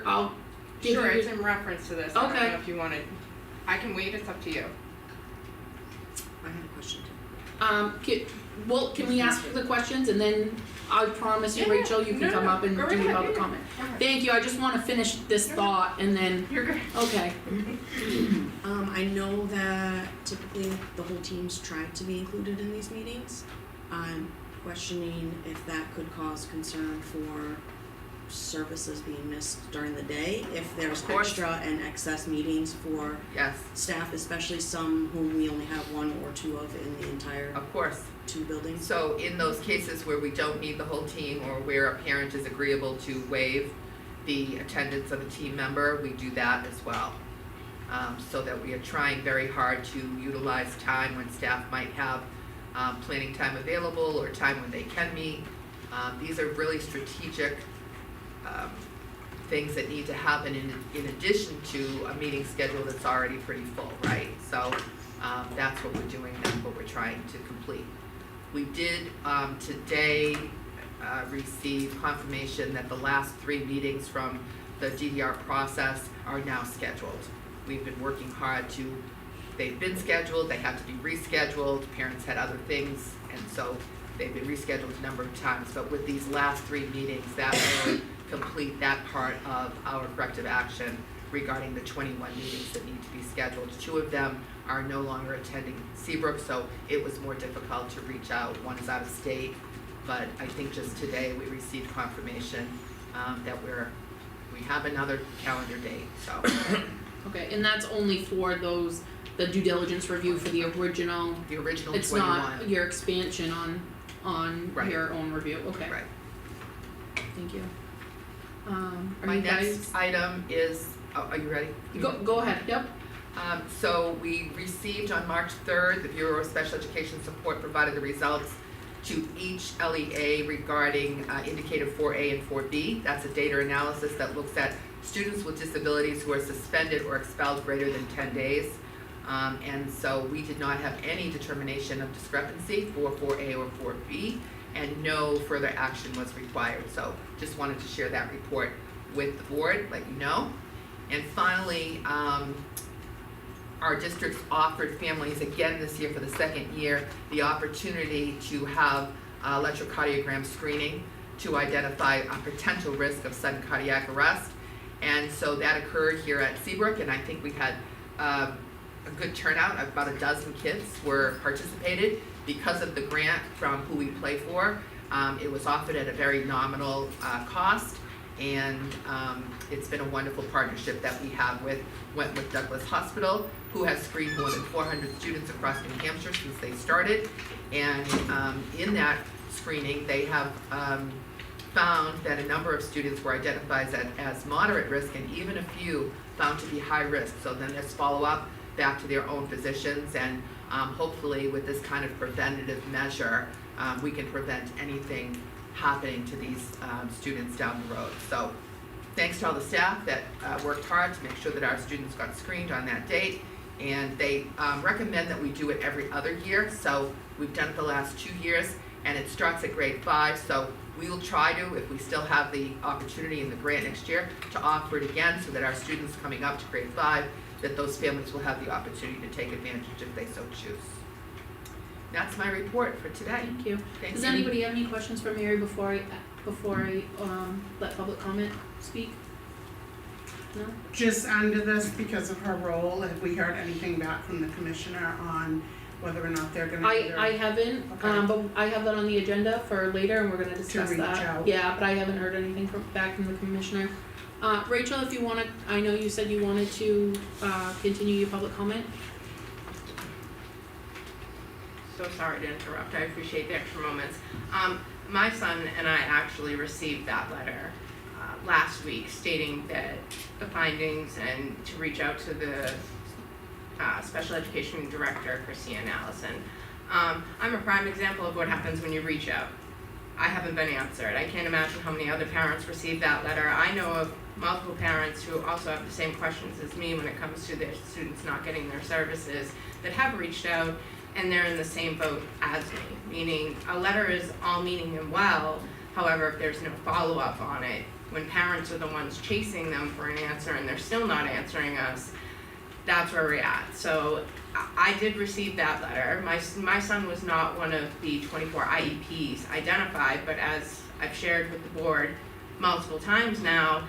I'll give Sure, you it's in reference to this. I don't Okay. know if you wanted. I can wait, it's up to you. I have a question too. Can we ask the questions and then I promise you, Yeah, Rachel, you can no, come no, up and go do your ahead, public yeah, comment. go ahead. Thank you, I just wanna finish this thought and then, You're good. okay. I know that typically the whole teams try to be included in these meetings. I'm questioning if that could cause concern for services being missed during the day, if there's Of course. extra and excess meetings for Yes, staff, especially some whom we only have one or two of in the entire of course. 2 buildings. So in those cases where we don't need the whole team or where a parent is agreeable to waive the attendance of a team member, we do that as well. So that we are trying very hard to utilize time when staff might have planning time available or time when they can meet. These are really strategic things that need to happen in addition to a meeting schedule that's already pretty full, right? So that's what we're doing, that's what we're trying to complete. We did today receive confirmation that the last 3 meetings from the DDR process are now scheduled. We've been working hard they've been scheduled, they had to be rescheduled, parents had other things, and so they've been rescheduled a number of times. But with these last 3 meetings, that will complete that part of our corrective action regarding the 21 meetings that need to be scheduled. 2 of them are no longer attending Seabrook, so it was more difficult to reach out. One is out of state, but I think just today we received confirmation that we have another calendar date, so. Okay, and that's only for the due diligence review for the original, The original 21. it's not your expansion on Right. your own review, okay. Right. Thank you. Are My you next guys, item is, are you ready? go ahead, yep. So we received on March 3rd, the Bureau of Special Education Support provided the results to each LEA regarding indicator 4A and 4B. That's a data analysis that looks at students with disabilities who are suspended or expelled greater than 10 days. And so we did not have any determination of discrepancy for 4A or 4B, and no further action was required. So just wanted to share that report with the board, let you know. And finally, our district's offered families again this year for the 2nd year the opportunity to have electrocardiogram screening to identify a potential risk of sudden cardiac arrest. And so that occurred here at Seabrook, and I think we had a good turnout. About a dozen kids participated because of the grant from Who We Play For. It was offered at a very nominal cost, and it's been a wonderful partnership that we have with Wentworth Douglas Hospital, who has screened more than 400 students across New Hampshire since they started. And in that screening, they have found that a number of students were identified as moderate risk, and even a few found to be high risk. So then there's follow-up back to their own physicians, and hopefully with this kind of preventative measure, we can prevent anything happening to these students down the road. So thanks to all the staff that worked hard to make sure that our students got screened on that date. And they recommend that we do it every other year, so we've done it the last 2 years, and it starts at grade 5, so we will try to, if we still have the opportunity in the grant next year, to offer it again so that our students coming up to grade 5, that those families will have the opportunity to take advantage if they so choose. That's my report for today. Thank you. Thank Does you. anybody have any questions for Mary before I let public comment speak? No? Just under this, because of her role, have we heard anything back from the commissioner on whether or not they're gonna either? I haven't, Okay. but I have that on the agenda for later and we're gonna discuss reach that. out. Yeah, but I haven't heard anything back from the commissioner. Rachel, if you wanna, I know you said you wanted to, continue your public comment. So sorry to interrupt, I appreciate the extra moments. My son and I actually received that letter last week stating that the findings and to reach out to the special education director, Christiane Allison. I'm a prime example of what happens when you reach out. I haven't been answered. I can't imagine how many other parents received that letter. I know of multiple parents who also have the same questions as me when it comes to their students not getting their services that have reached out, and they're in the same boat as me, meaning a letter is all meaning and well, however, if there's no follow-up on it, when parents are the ones chasing them for an answer and they're still not answering us, that's where we're at. So I did receive that letter. My son was not one of the 24 IEPs identified, but as I've shared with the board multiple times now,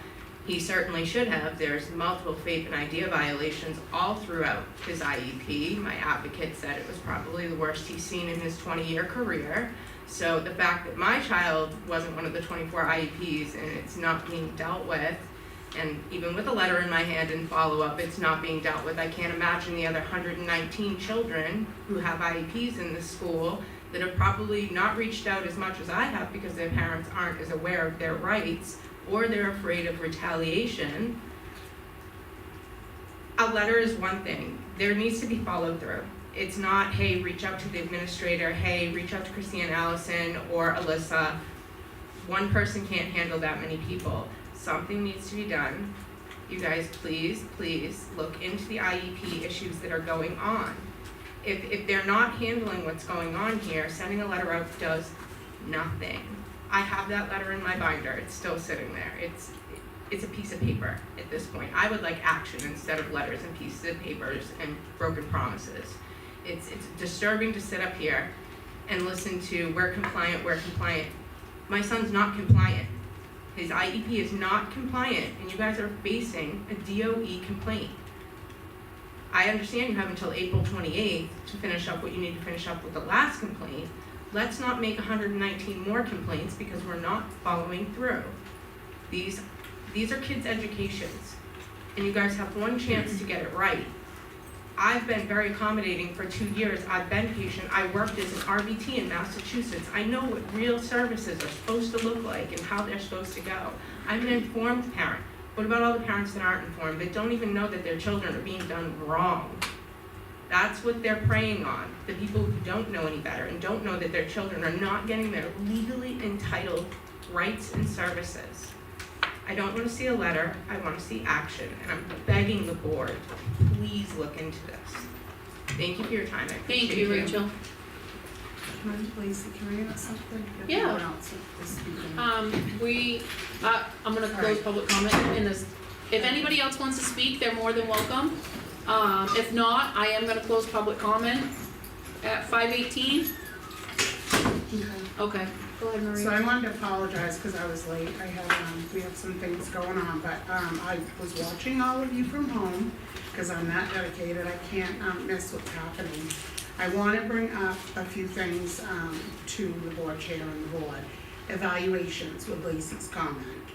he certainly should have. There's multiple FAPE and IDEA violations all throughout his IEP. My advocate said it was probably the worst he's seen in his 20-year career. So the fact that my child wasn't one of the 24 IEPs and it's not being dealt with, and even with a letter in my hand and follow-up, it's not being dealt with. I can't imagine the other 119 children who have IEPs in this school that have probably not reached out as much as I have because their parents aren't as aware of their rights or they're afraid of retaliation. A letter is one thing. There needs to be follow through. It's not, hey, reach out to the administrator, hey, reach out to Christiane Allison or Alyssa. One person can't handle that many people. Something needs to be done. You guys, please look into the IEP issues that are going on. If they're not handling what's going on here, sending a letter out does nothing. I have that letter in my binder. It's still sitting there. It's a piece of paper at this point. I would like action instead of letters and pieces of papers and broken promises. It's disturbing to sit up here and listen to we're compliant. My son's not compliant. His IEP is not compliant, and you guys are facing a DOE complaint. I understand you have until April 28th to finish up what you need to finish up with the last complaint. Let's not make 119 more complaints because we're not following through. These are kids' educations, and you guys have one chance to get it right. I've been very accommodating for 2 years. I've been patient. I worked as an RBT in Massachusetts. I know what real services are supposed to look like and how they're supposed to go. I'm an informed parent. What about all the parents that aren't informed, that don't even know that their children are being done wrong? That's what they're preying on, the people who don't know any better and don't know that their children are not getting their legally entitled rights and services. I don't want to see a letter, I want to see action, and I'm begging the board, please look into this. Thank you for your time, I appreciate Thank you, Rachel. Lacey, can I ask something? If Yeah. no one else is speaking. I'm gonna close public comment in this. If anybody else wants to speak, they're more than welcome. If not, I am gonna close public comment at 5:18. Okay, go ahead, Maria. So I wanted to apologize because I was late. We had some things going on, but I was watching all of you from home because I'm that dedicated. I can't miss what's happening. I want to bring up a few things to the board chair and the board. Evaluations with Lacey's comment.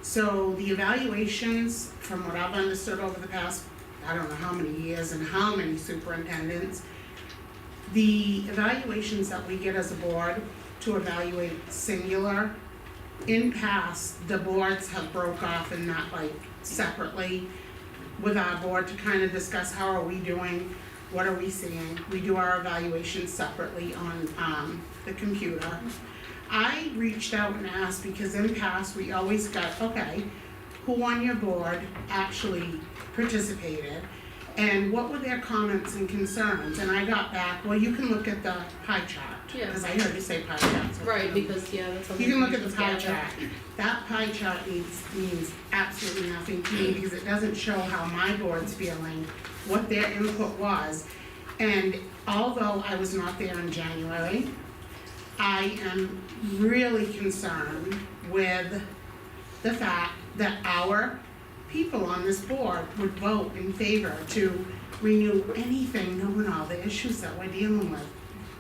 So the evaluations, from what I've understood over the past, I don't know how many years and how many superintendents, the evaluations that we get as a board to evaluate singular, in past, the boards have broke off and met like separately with our board to kind of discuss how are we doing, what are we seeing. We do our evaluations separately on the computer. I reached out and asked because in past we always got, okay, who on your board actually participated, and what were their comments and concerns, and I got back, well, you can look at the pie chart. Yeah. Cause I heard you say pie chart. so- Right, because, yeah, that's how. You can look at the pie information's chart. That pie chart means absolutely nothing to me because it doesn't show how my board's feeling, what their input was. And although I was not there in January, I am really concerned with the fact that our people on this board would vote in favor to renew anything knowing all the issues that we're dealing with.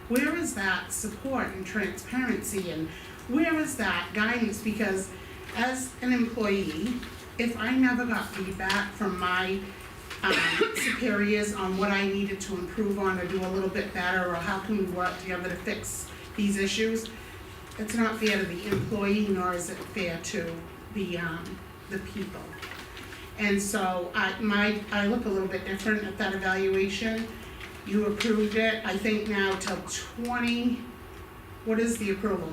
Where is that support and transparency, and where is that guidance? Because as an employee, if I never got feedback from my superiors on what I needed to improve on or do a little bit better, or how can we work together to fix these issues, it's not fair to the employee, nor is it fair to the people. And so I look a little bit different at that evaluation. You approved it, I think now till 20, what is the approval,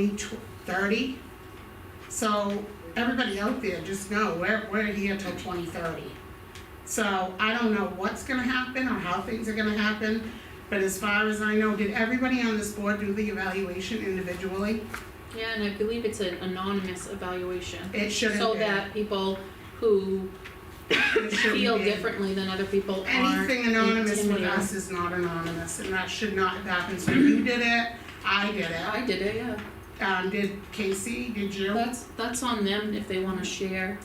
2030? So everybody out there, just know, we're here till 2030. So I don't know what's gonna happen or how things are gonna happen, but as far as I know, did everybody on this board do the evaluation individually? Yeah, and I believe it's an anonymous evaluation. It should have So been. that people who It should feel be. differently than other people aren't Anything anonymous with intimidated. us is not anonymous, and that should not have happened. So you did it, I did it. I did it, yeah. Did Casey, did you? That's on them if they wanna share.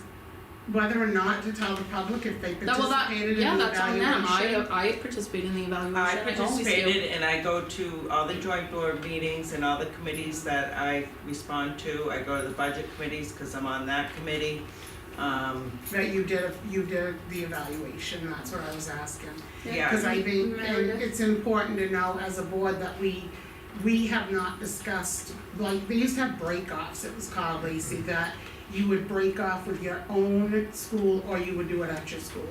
Whether or not to tell the public if they participated in the Yeah, evaluation? that's on them. I participated in the evaluation. I always do. participated and I go to all the joint board meetings and all the committees that I respond to. I go to the budget committees because I'm on that committee. That you did the evaluation, that's what I was asking. Yeah. Cause I think, and Meredith. it's important to know as a board that we have not discussed, like, they used to have break-offs, it was called, Lacey, that you would break off with your own school or you would do it at your school.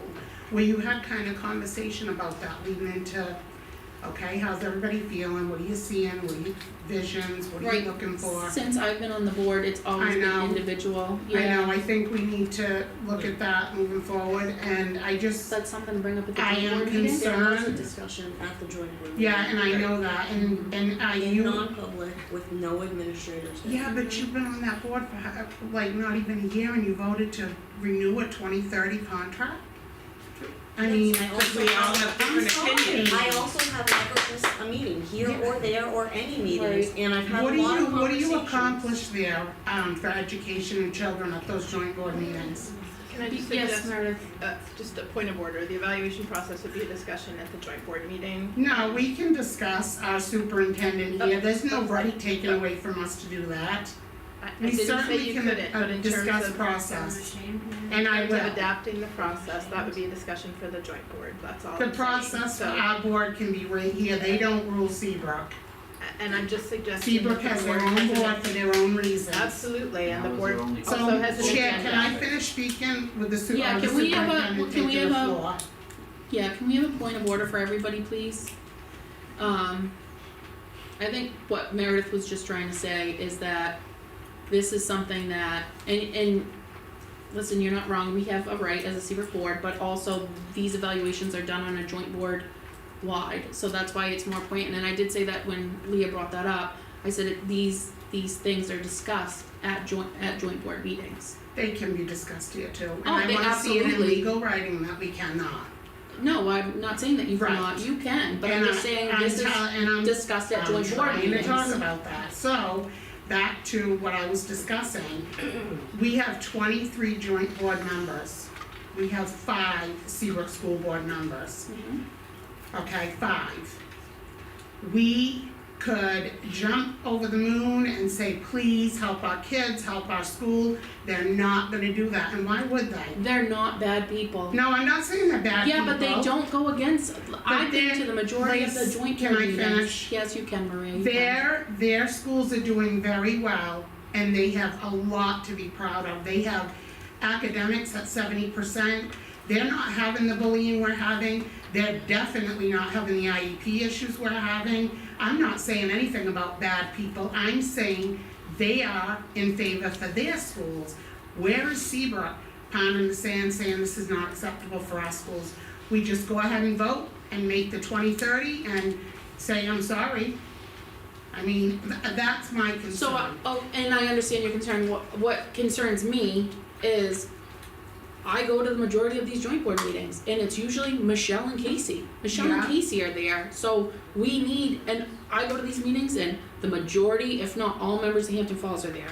Where you had kind of conversation about that leading into, okay, how's everybody feeling, what are you seeing, what are your visions, what are you Right. looking for? Since I've been on the board, it's always I been know. individual. I Yeah. know, I think we need to look at that moving forward, and I just, That's something to bring up at the I joint am board meeting. concerned. There was a discussion at the joint board meeting. yeah, and I know that, and In you. non-public with no administrators there. Yeah, but you've been on that board for like not even a year and you voted to renew a 2030 contract? I mean, I also We all have I'm different sorry. opinions. I also have never missed a meeting, here or there, or any meetings, Right. and I've had a What do lot of what do you conversations. accomplish there, for education and children at those joint board meetings? Can I just Yes, suggest, Meredith. just a point of order, the evaluation process would be a discussion at the joint board meeting. No, we can discuss our superintendent here, there's no right taken away from us to do that. I We didn't say certainly you can, couldn't, but in terms discuss of, process, and I in terms of will. adapting the process, that would be a discussion for the joint board, that's all The I'm saying. process for So- our board can be right here, they don't rule Seabrook. And I'm just suggesting Seabrook that has the their board own has an- board for their own reasons. Absolutely, and the board also So, has an Chair, agenda. can I finish speaking with the Yeah, the can we have a- superintendent can we taking the have a- floor? Yeah, can we have a point of order for everybody, please? I think what Meredith was just trying to say is that this is something that, and listen, you're not wrong, we have a right as a Seabrook board, but also these evaluations are done on a joint board wide, so that's why it's more poignant, and I did say that when Leah brought that up, I said these things are discussed at joint board meetings. They can be discussed here too, and Oh, I they wanna see it in absolutely- legal writing that we cannot. No, I'm not saying that you Right. cannot, you can, but I'm And just saying I'm this is and I'm discussed at joint board trying meetings. to talk about that, so, back to what I was discussing, we have 23 joint board members. We have 5 Seabrook School Board members. Mhm. Okay, 5. We could jump over the moon and say, please help our kids, help our school. They're not gonna do that, and why would they? They're not bad people. No, I'm not saying they're bad people. Yeah, but they don't go against, I've been to the majority of the Lace, joint can board I meetings. finish? Yes, you can, Maria, you can. Their schools are doing very well, and they have a lot to be proud of. They have academics at 70%. They're not having the bullying we're having. They're definitely not having the IEP issues we're having. I'm not saying anything about bad people. I'm saying they are in favor for their schools. Where is Seabrook pounding the sand saying this is not acceptable for our schools? We just go ahead and vote and make the 2030 and say, I'm sorry. I mean, that's my concern. So, and I understand your concern. What concerns me is I go to the majority of these joint board meetings, and it's usually Michelle and Casey. Michelle and Casey are there, so we need, and I go to these meetings, and the majority, if not all members of Hampton Falls are there.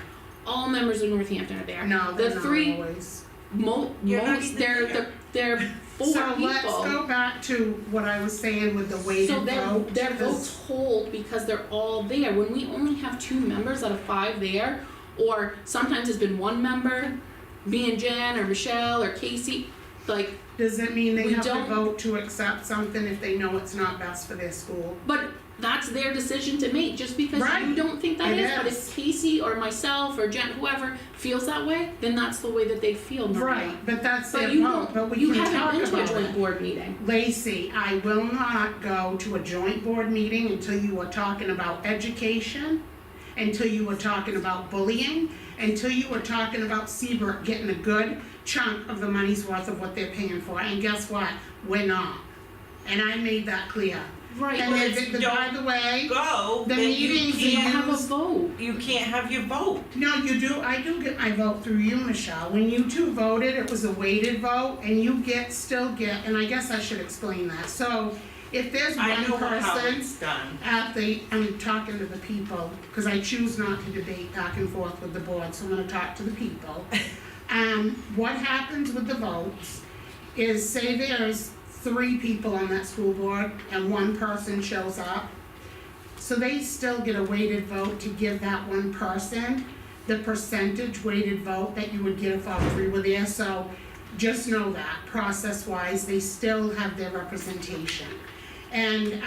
All members of Northampton are there. No, they're The not three, always. You're not most, even they're four So people. let's go back to what I was saying with the weighted So vote. their votes hold because they're all there. When we only have 2 members out of 5 there, or sometimes it's been 1 member, me and Jen, or Michelle, or Casey, like, Does it mean they we have to don't- vote to accept something if they know it's not best for their school? but that's their decision to make, just because you Right. don't think that It is, but is. if Casey or myself or Jen, whoever feels that way, then that's the way that they feel, Maria. Right, but that's their But you vote, but we you can haven't talk been to a about joint it. board meeting. Lacey, I will not go to a joint board meeting until you are talking about education, until you are talking about bullying, until you are talking about Seabrook getting a good chunk of the money's worth of what they're paying for, and guess what? We're not. And I made that clear. Right, And but then, if you by the way, Go, the then you meetings you can't have a used- vote. You can't have your vote. No, you do, I do get my vote through you, Michelle. When you two voted, it was a weighted vote, and you still get, and I guess I should explain that. So, if there's I one know how person it's done. I'm talking to the people, because I choose not to debate back and forth with the board, so I'm gonna talk to the people. What happens with the votes is, say there's 3 people on that school board, and 1 person shows up. So they still get a weighted vote to give that 1 person the percentage weighted vote that you would get if all 3 were there, so just know that, process-wise, they still have their representation. And,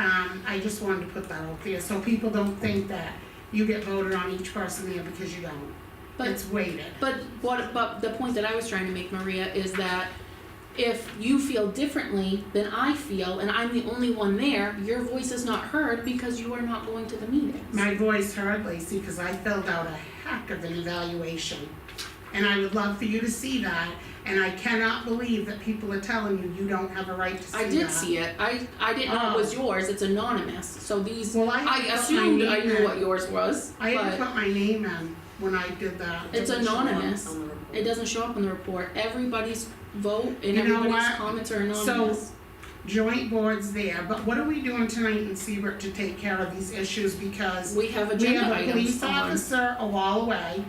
I just wanted to put that out there, so people don't think that you get voted on each person there because you don't. But- It's weighted. But the point that I was trying to make, Maria, is that if you feel differently than I feel, and I'm the only one there, your voice is not heard because you are not going to the meetings. My voice heard, Lacey, because I filled out a heck of an evaluation. And I would love for you to see that, and I cannot believe that people are telling you you don't have a right to see that. I did see it. I didn't know it was yours. It's anonymous. So these, Well, I I had to put my assumed I name knew in. what yours was, I had to but put my name in when I did that. it's It didn't show up anonymous. on the report. It doesn't show up in the report. Everybody's vote and You know everybody's what? comments are anonymous. Joint boards there, but what are we doing tonight in Seabrook to take care of these issues, because We have we agenda have a items police on. officer a wall away,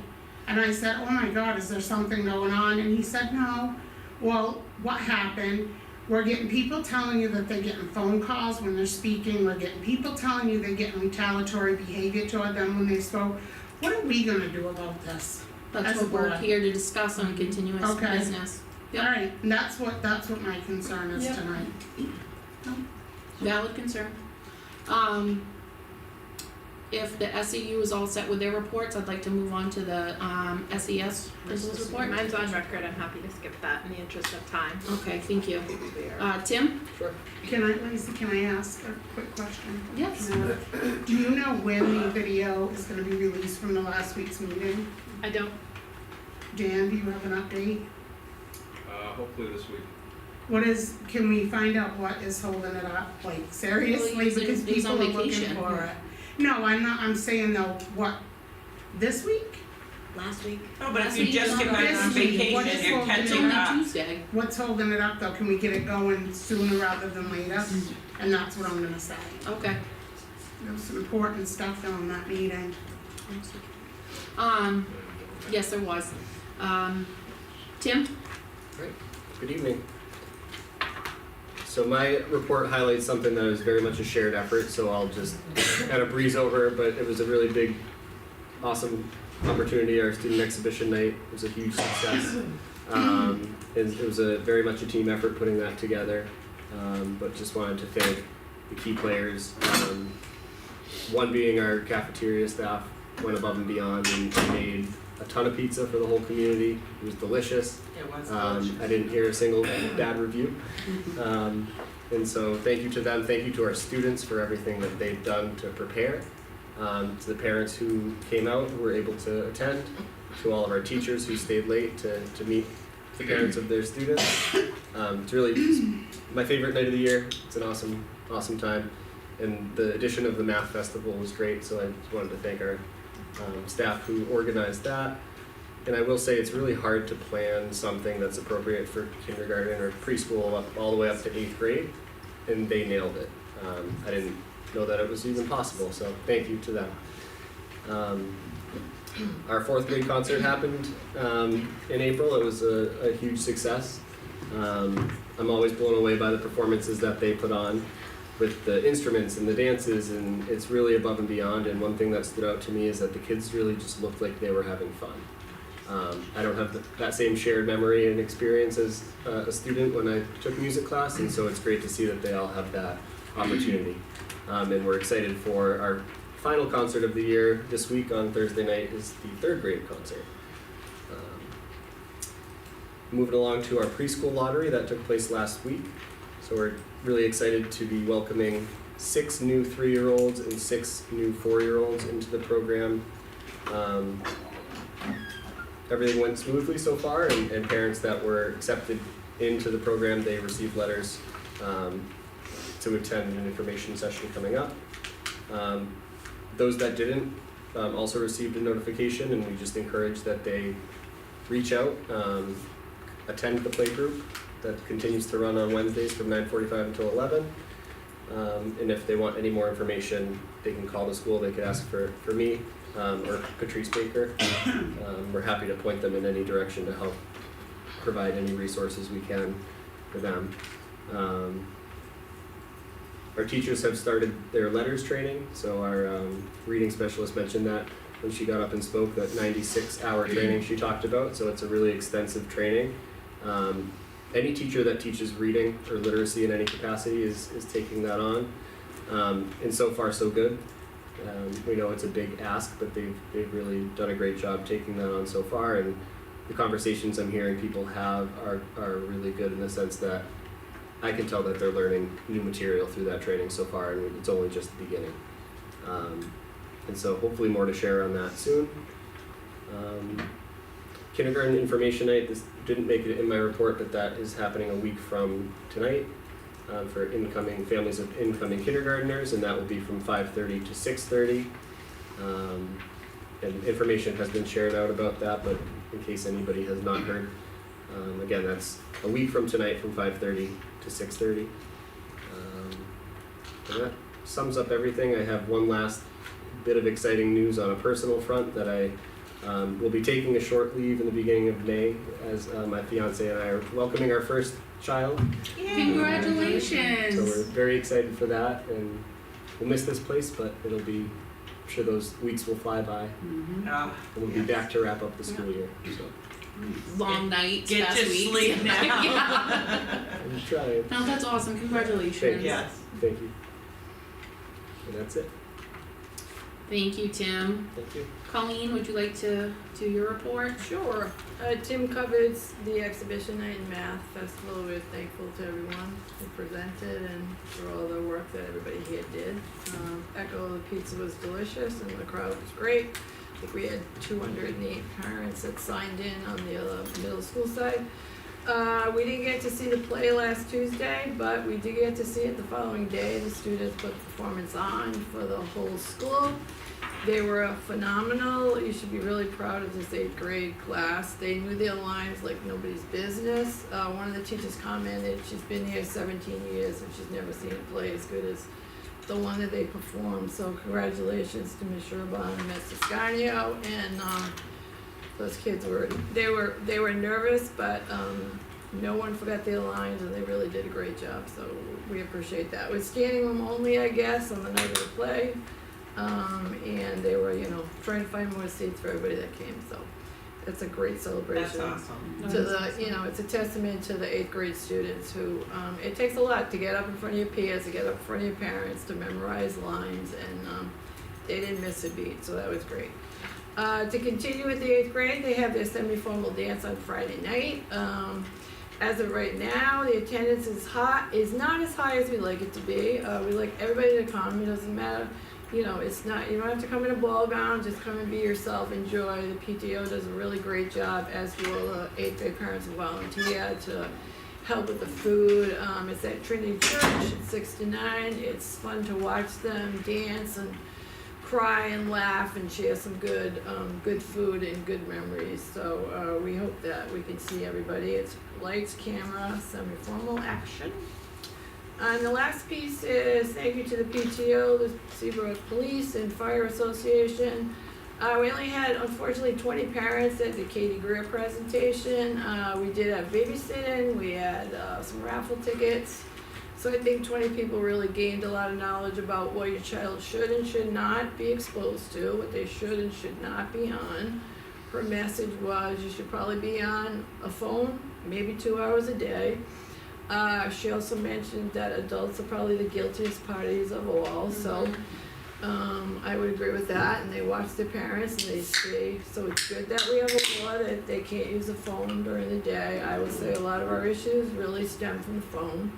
and I said, oh my God, is there something going on? And he said, no. Well, what happened? We're getting people telling you that they're getting phone calls when they're speaking, we're getting people telling you they're getting retaliatory behavior toward them when they spoke. What are we gonna do about this? That's as a what we're board? here to discuss on continuous Okay. business. Yep. Alright, and that's what my concern is Yep. tonight. Valid concern. If the SEU is all set with their reports, I'd like to move on to the SES business report. Mine's on record, I'm happy to skip that in the interest of time. Okay, thank you. Tim? Lacey, can I ask a quick question? Yes. Do you know when the video is gonna be released from the last week's meeting? I don't, Dan, do you have an update? Hopefully this week. Can we find out what is holding it up, like seriously, Well, he's because he's people on are looking vacation. for it? No, I'm saying though, what, this week? Last week? No, but if Last you week just was get on back this on week. What is vacation, you're holding it It's catching only up. Tuesday. What's holding it up though? Can we get it going sooner rather than later? And that's what I'm gonna say. Okay. There was some important stuff on that meeting. Yes, there was. Tim? Good evening. So my report highlights something that was very much a shared effort, so I'll just kind of breeze over, but it was a really big, awesome opportunity. Our student exhibition night was a huge success. And it was very much a team effort putting that together, but just wanted to thank the key players. One being our cafeteria staff went above and beyond and made a ton of pizza for the whole community. It was delicious. It was delicious. I didn't hear a single bad review. And so thank you to them, thank you to our students for everything that they've done to prepare. to the parents who came out, who were able to attend, to all of our teachers who stayed late to meet the parents of their students. It's really my favorite night of the year. It's an awesome time. And the addition of the math festival was great, so I just wanted to thank our staff who organized that. And I will say it's really hard to plan something that's appropriate for kindergarten or preschool all the way up to 8th grade, and they nailed it. I didn't know that it was even possible, so thank you to them. Our 4th grade concert happened in April. It was a huge success. I'm always blown away by the performances that they put on with the instruments and the dances, and it's really above and beyond. And one thing that stood out to me is that the kids really just looked like they were having fun. I don't have that same shared memory and experience as a student when I took music class, and so it's great to see that they all have that opportunity. And we're excited for our final concert of the year this week on Thursday night is the 3rd grade concert. Moving along to our preschool lottery that took place last week. So we're really excited to be welcoming 6 new 3-year-olds and 6 new 4-year-olds into the program. Everything went smoothly so far, and parents that were accepted into the program, they received letters to attend an information session coming up. Those that didn't also received a notification, and we just encourage that they reach out, attend the play group that continues to run on Wednesdays from 9:45 until 11. And if they want any more information, they can call the school. They could ask for me or Patrice Baker. We're happy to point them in any direction to help provide any resources we can for them. Our teachers have started their letters training, so our reading specialist mentioned that when she got up and spoke, that 96-hour training she talked about, so it's a really extensive training. Any teacher that teaches reading or literacy in any capacity is taking that on, and so far so good. We know it's a big ask, but they've really done a great job taking that on so far, and the conversations I'm hearing people have are really good in the sense that I can tell that they're learning new material through that training so far, and it's only just the beginning. And so hopefully more to share on that soon. Kindergarten information night, this didn't make it in my report, but that is happening a week from tonight for incoming families of incoming kindergartners, and that will be from 5:30 to 6:30. And information has been shared out about that, but in case anybody has not heard, again, that's a week from tonight from 5:30 to 6:30. And that sums up everything. I have one last bit of exciting news on a personal front that I will be taking a short leave in the beginning of May as my fiance and I are welcoming our first child. Congratulations! So we're very excited for that, and we'll miss this place, but it'll be, I'm sure those weeks will fly by. Mm-hmm. And we'll be back to wrap up the school year. So. Long nights, Get fast to weeks. sleep now. Yeah. I'm trying. No, that's awesome. Congratulations. Thank you. Yes. Thank you. And that's it. Thank you, Tim. Thank you. Colleen, would you like to do your report? Sure. Tim covered the exhibition night and math festival. We're thankful to everyone who presented and for all the work that everybody here did. Echo, the pizza was delicious and the crowd was great. I think we had 208 parents that signed in on the middle school side. We didn't get to see the play last Tuesday, but we did get to see it the following day. The students put the performance on for the whole school. They were phenomenal. You should be really proud of this 8th grade class. They knew their lines like nobody's business. One of the teachers commented she's been here 17 years and she's never seen a play as good as the one that they performed. So congratulations to Ms. Sherban and Ms. Toscanio. And those kids were nervous, but no one forgot their lines and they really did a great job. So we appreciate that. It was standing room only, I guess, on the night of the play. And they were, trying to find more seats for everybody that came, so it's a great celebration. That's awesome. To the, it's a testament to the 8th grade students who, it takes a lot to get up in front of your peers, to get up in front of your parents, to memorize lines, and they didn't miss a beat, so that was great. To continue with the 8th grade, they have their semi-formal dance on Friday night. As of right now, the attendance is not as high as we like it to be. We like everybody to come. It doesn't matter you know, it's not, you don't have to come in a ball gown, just come and be yourself, enjoy. The PTO does a really great job, as do all the 8th grade parents who volunteer to help with the food. It's at Trinity Church, it's 6 to 9. It's fun to watch them dance and cry and laugh and share some good food and good memories. So we hope that we can see everybody. It's lights, camera, semi-formal action. And the last piece is thank you to the PTO, the Seabrook Police and Fire Association. We only had, unfortunately, 20 parents at the Katie Greer presentation. We did have babysitting, we had some raffle tickets. So I think 20 people really gained a lot of knowledge about what your child should and should not be exposed to, what they should and should not be on. Her message was you should probably be on a phone, maybe 2 hours a day. She also mentioned that adults are probably the guiltiest parties of all, so I would agree with that, and they watch their parents and they see, so it's good that we have a law that they can't use a phone during the day. I would say a lot of our issues really stem from the phone.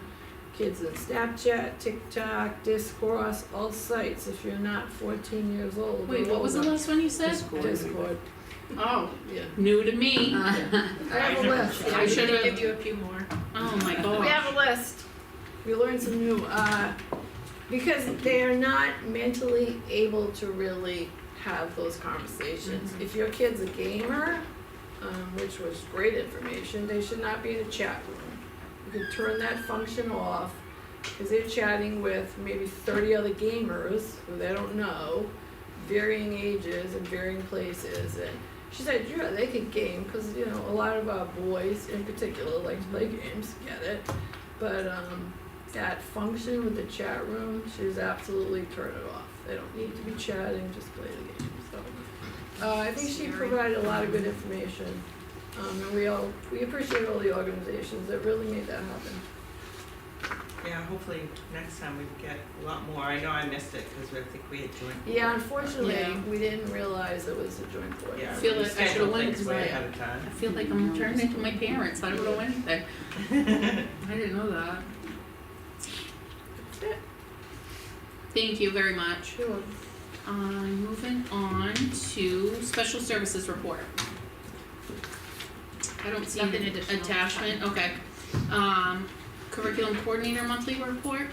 Kids in Snapchat, TikTok, Discourse, all sites if you're not 14 years old. Wait, what was the last one you said? Discord. Oh, Yeah. new to me. I have a list. I should have. Give you a few more. Oh my gosh. We have a list. We learned some new, because they are not mentally able to really have those conversations. If your kid's a gamer, which was great information, they should not be in a chat room. You can turn that function off, because they're chatting with maybe 30 other gamers who they don't know, varying ages and varying places, and she said, yeah, they can game, because, you know, a lot of our boys in particular like to play games, get it, but that function with the chat room, she's absolutely turned it off. They don't need to be chatting, just play the game, so. I think she provided a lot of good information, and we appreciate all the organizations that really made that happen. Yeah, hopefully next time we get a lot more. I know I missed it because I think we had joint. Yeah, unfortunately, Yeah. we didn't realize it was a joint board. Yeah, I feel we like I should've scheduled went things way tonight. ahead of time. I feel like I'm turning into my parents. I don't know anything. I didn't know that. That's it. Thank you very much. Sure. Moving on to special services report. I don't see Nothing an additional. attachment, okay. Curriculum coordinator monthly report.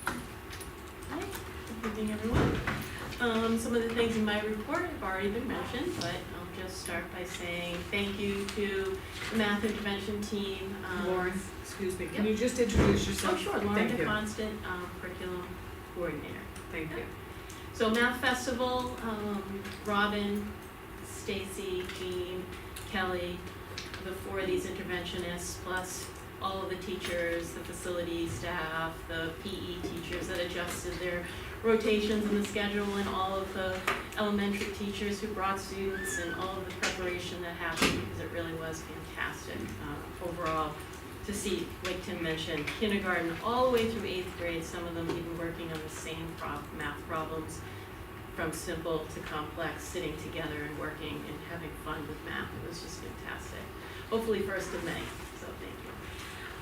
Hi, good evening everyone. Some of the things in my report have already been mentioned, but I'll just start by saying thank you to the math intervention team. Lauren, excuse me, can Yep. you just introduce yourself? Oh, sure, Lauren Thank you. DeConstant, curriculum coordinator. Thank you. So Math Festival, Robin, Stacy, Jean, Kelly, the four of these interventionists, plus all of the teachers, the facility staff, the PE teachers that adjusted their rotations in the schedule, and all of the elementary teachers who brought students, and all of the preparation that happened, because it really was fantastic overall to see, like Tim mentioned, kindergarten all the way through 8th grade, some of them even working on the same math problems, from simple to complex, sitting together and working and having fun with math. It was just fantastic. Hopefully 1st of May, so thank you.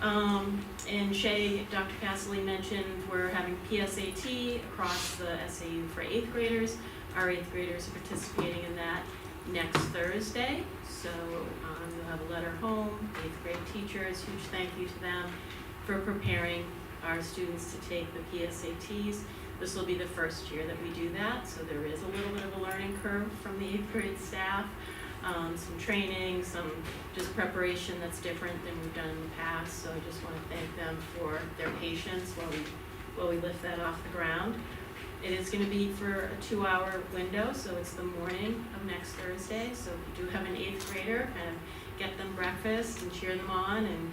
And Shay, Dr. Casserly mentioned we're having PSAT across the SAU for 8th graders. Our 8th graders are participating in that next Thursday. So you'll have a letter home, 8th grade teachers, huge thank you to them for preparing our students to take the PSATs. This will be the first year that we do that, so there is a little bit of a learning curve from the 8th grade staff. Some training, some just preparation that's different than we've done in the past, so I just want to thank them for their patience while we lift that off the ground. It is going to be for a 2-hour window, so it's the morning of next Thursday, so if you do have an 8th grader, kind of get them breakfast and cheer them on, and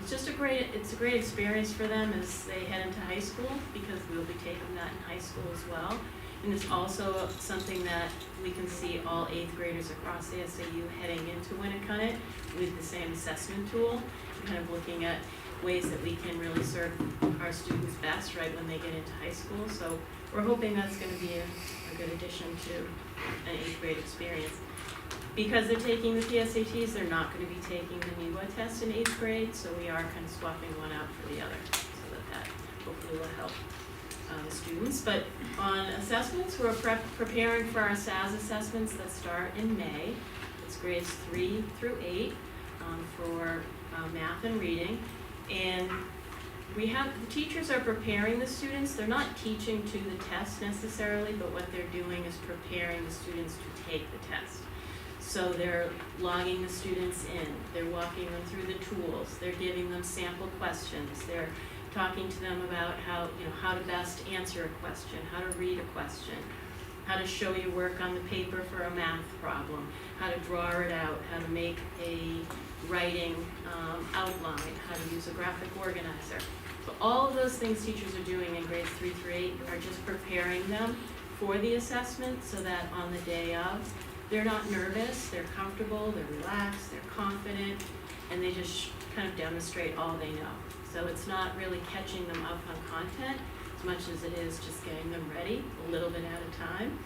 it's a great experience for them as they head into high school, because we'll be taking that in high school as well. And it's also something that we can see all 8th graders across the SAU heading into Winnicott with the same assessment tool, kind of looking at ways that we can really serve our students best right when they get into high school. So we're hoping that's going to be a good addition to an 8th grade experience. Because they're taking the PSATs, they're not going to be taking the NEWA test in 8th grade, so we are kind of swapping one out for the other, so that hopefully will help. the students. But on assessments, we're preparing for our SAS assessments that start in May. It's grades 3 through 8 for math and reading. And the teachers are preparing the students. They're not teaching to the test necessarily, but what they're doing is preparing the students to take the test. So they're logging the students in, they're walking them through the tools, they're giving them sample questions, they're talking to them about how to best answer a question, how to read a question, how to show your work on the paper for a math problem, how to draw it out, how to make a writing outline, how to use a graphic organizer. So all of those things teachers are doing in grades 3 through 8 are just preparing them for the assessment so that on the day of, they're not nervous, they're comfortable, they're relaxed, they're confident, and they just kind of demonstrate all they know. So it's not really catching them up on content as much as it is just getting them ready a little bit at a time.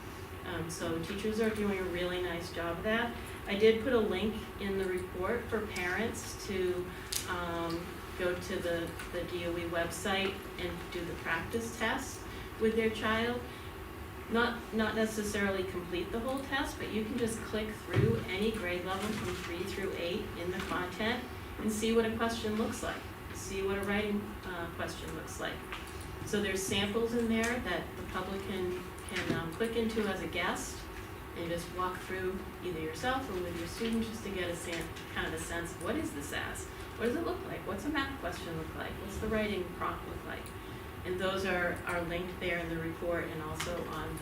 So teachers are doing a really nice job of that. I did put a link in the report for parents to go to the DOE website and do the practice test with their child. Not necessarily complete the whole test, but you can just click through any grade level from 3 through 8 in the content and see what a question looks like, see what a writing question looks like. So there's samples in there that the public can click into as a guest and just walk through either yourself or with your students just to get a kind of a sense of what is this as? What does it look like? What's a math question look like? What's the writing prompt look like? And those are linked there in the report and also on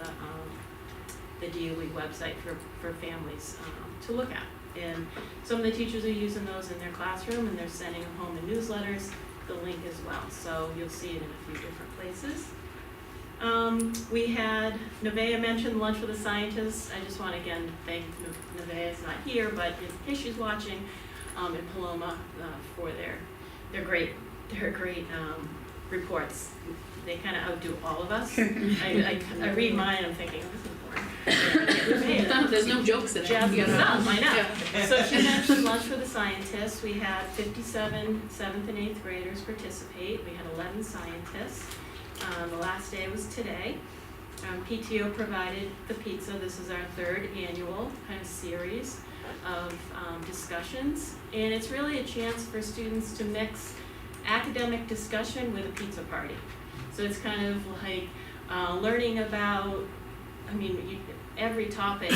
the DOE website for families to look at. And some of the teachers are using those in their classroom and they're sending them home in newsletters, the link as well. So you'll see it in a few different places. We had, Nevaeh mentioned Lunch with the Scientists. I just want to again thank Nevaeh, is not here, but in case she's watching, in Paloma for their great reports. They kind of outdo all of us. I read mine and I'm thinking, oh, this is boring. There's no jokes in it. Jazz it up, I know. So she mentioned Lunch for the Scientists. We had 57 7th and 8th graders participate. We had 11 scientists. The last day was today. PTO provided the pizza. This is our 3rd annual kind of series of discussions. And it's really a chance for students to mix academic discussion with a pizza party. So it's kind of like learning about, every topic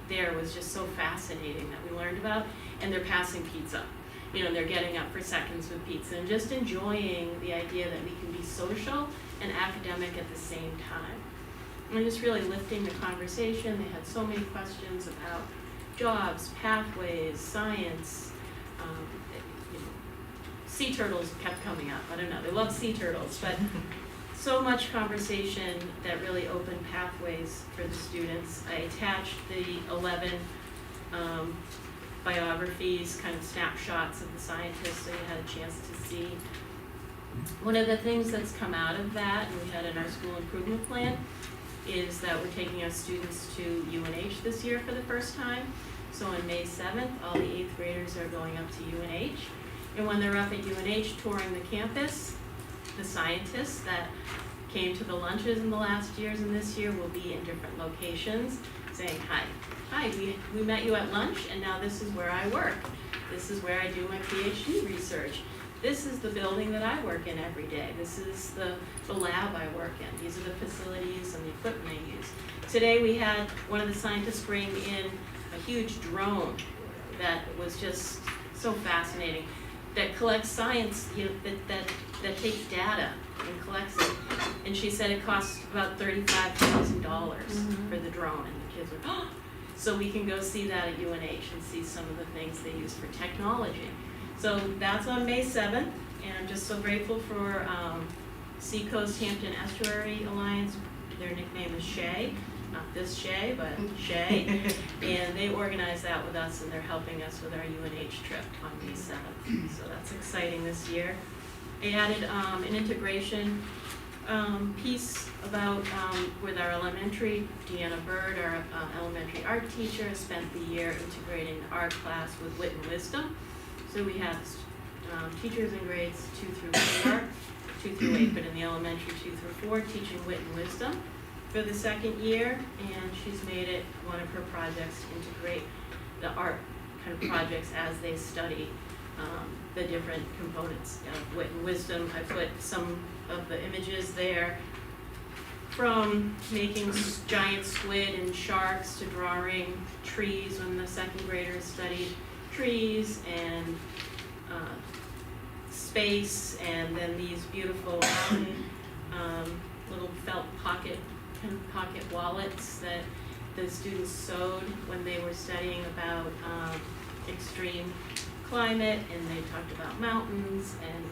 there was just so fascinating that we learned about, and they're passing pizza. They're getting up for seconds with pizza and just enjoying the idea that we can be social and academic at the same time. And just really lifting the conversation. They had so many questions about jobs, pathways, science. Sea turtles kept coming up. I don't know, they love sea turtles, but so much conversation that really opened pathways for the students. I attached the 11 biographies, kind of snapshots of the scientists, so you had a chance to see. One of the things that's come out of that, and we had in our school improvement plan, is that we're taking our students to UNH this year for the first time. So on May 7th, all the 8th graders are going up to UNH. And when they're up at UNH touring the campus, the scientists that came to the lunches in the last years and this year will be in different locations saying, hi, we met you at lunch and now this is where I work. This is where I do my PhD research. This is the building that I work in every day. This is the lab I work in. These are the facilities and the equipment I use. Today we had one of the scientists bring in a huge drone that was just so fascinating, that collects science, that takes data and collects it. And she said it costs about $35,000 for the drone, and the kids were, oh! So we can go see that at UNH and see some of the things they use for technology. So that's on May 7th, and I'm just so grateful for Seacoast Hampton Estuary Alliance. Their nickname is Shay. Not this Shay, but Shay. And they organized that with us, and they're helping us with our UNH trip on May 7th. So that's exciting this year. I added an integration piece about with our elementary. Deanna Bird, our elementary art teacher, spent the year integrating the art class with wit and wisdom. So we have teachers in grades 2 through 4 2 through 8, but in the elementary 2 through 4, teaching wit and wisdom for the second year, and she's made it one of her projects to integrate the art kind of projects as they study the different components of wit and wisdom. I put some of the images there, from making giant squid and sharks to drawing trees when the second graders studied trees and space, and then these beautiful mountain little felt pocket wallets that the students sewed when they were studying about extreme climate, and they talked about mountains, and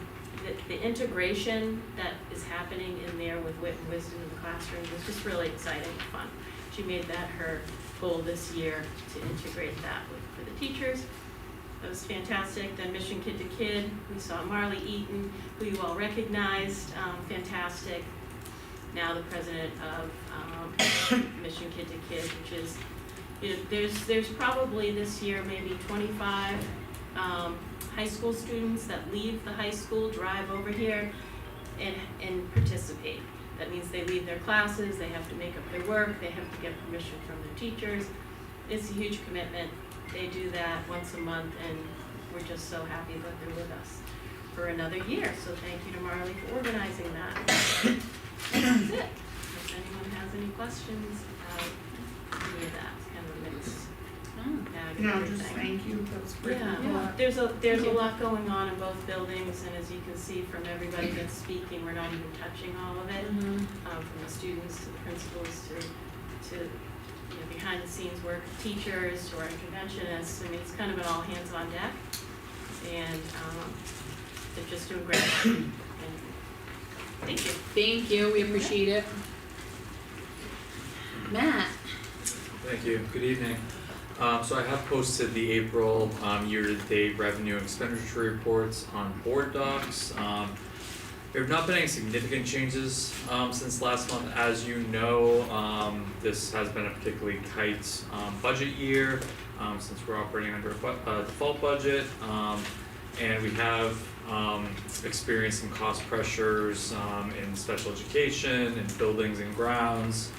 the integration that is happening in there with wit and wisdom in the classroom was just really exciting and fun. She made that her goal this year, to integrate that for the teachers. That was fantastic. Then Mission Kid to Kid, we saw Marley Eaton, who you all recognized, fantastic. Now the president of Mission Kid to Kid, which is, you know, there's probably this year maybe 25 high school students that leave the high school, drive over here, and participate. That means they leave their classes, they have to make up their work, they have to get permission from their teachers. It's a huge commitment. They do that once a month, and we're just so happy that they're with us for another year. So thank you to Marley for organizing that. And that's it. If anyone has any questions about any of that, it's kind of a mix. No, just thank you, that's great. Yeah, there's a lot going on in both buildings, and as you can see from everybody that's speaking, we're not even touching all of it. From the students to the principals to you know, behind the scenes work, teachers to our interventionists. I mean, it's kind of an all hands on deck, and they're just doing great. And thank you. Thank you, we appreciate it. Matt? Thank you. Good evening. So I have posted the April year-to-date revenue and expenditure reports on board docs. There have not been any significant changes since last month. As you know, this has been a particularly tight budget year since we're operating under a default budget, and we have experienced some cost pressures in special education and buildings and grounds.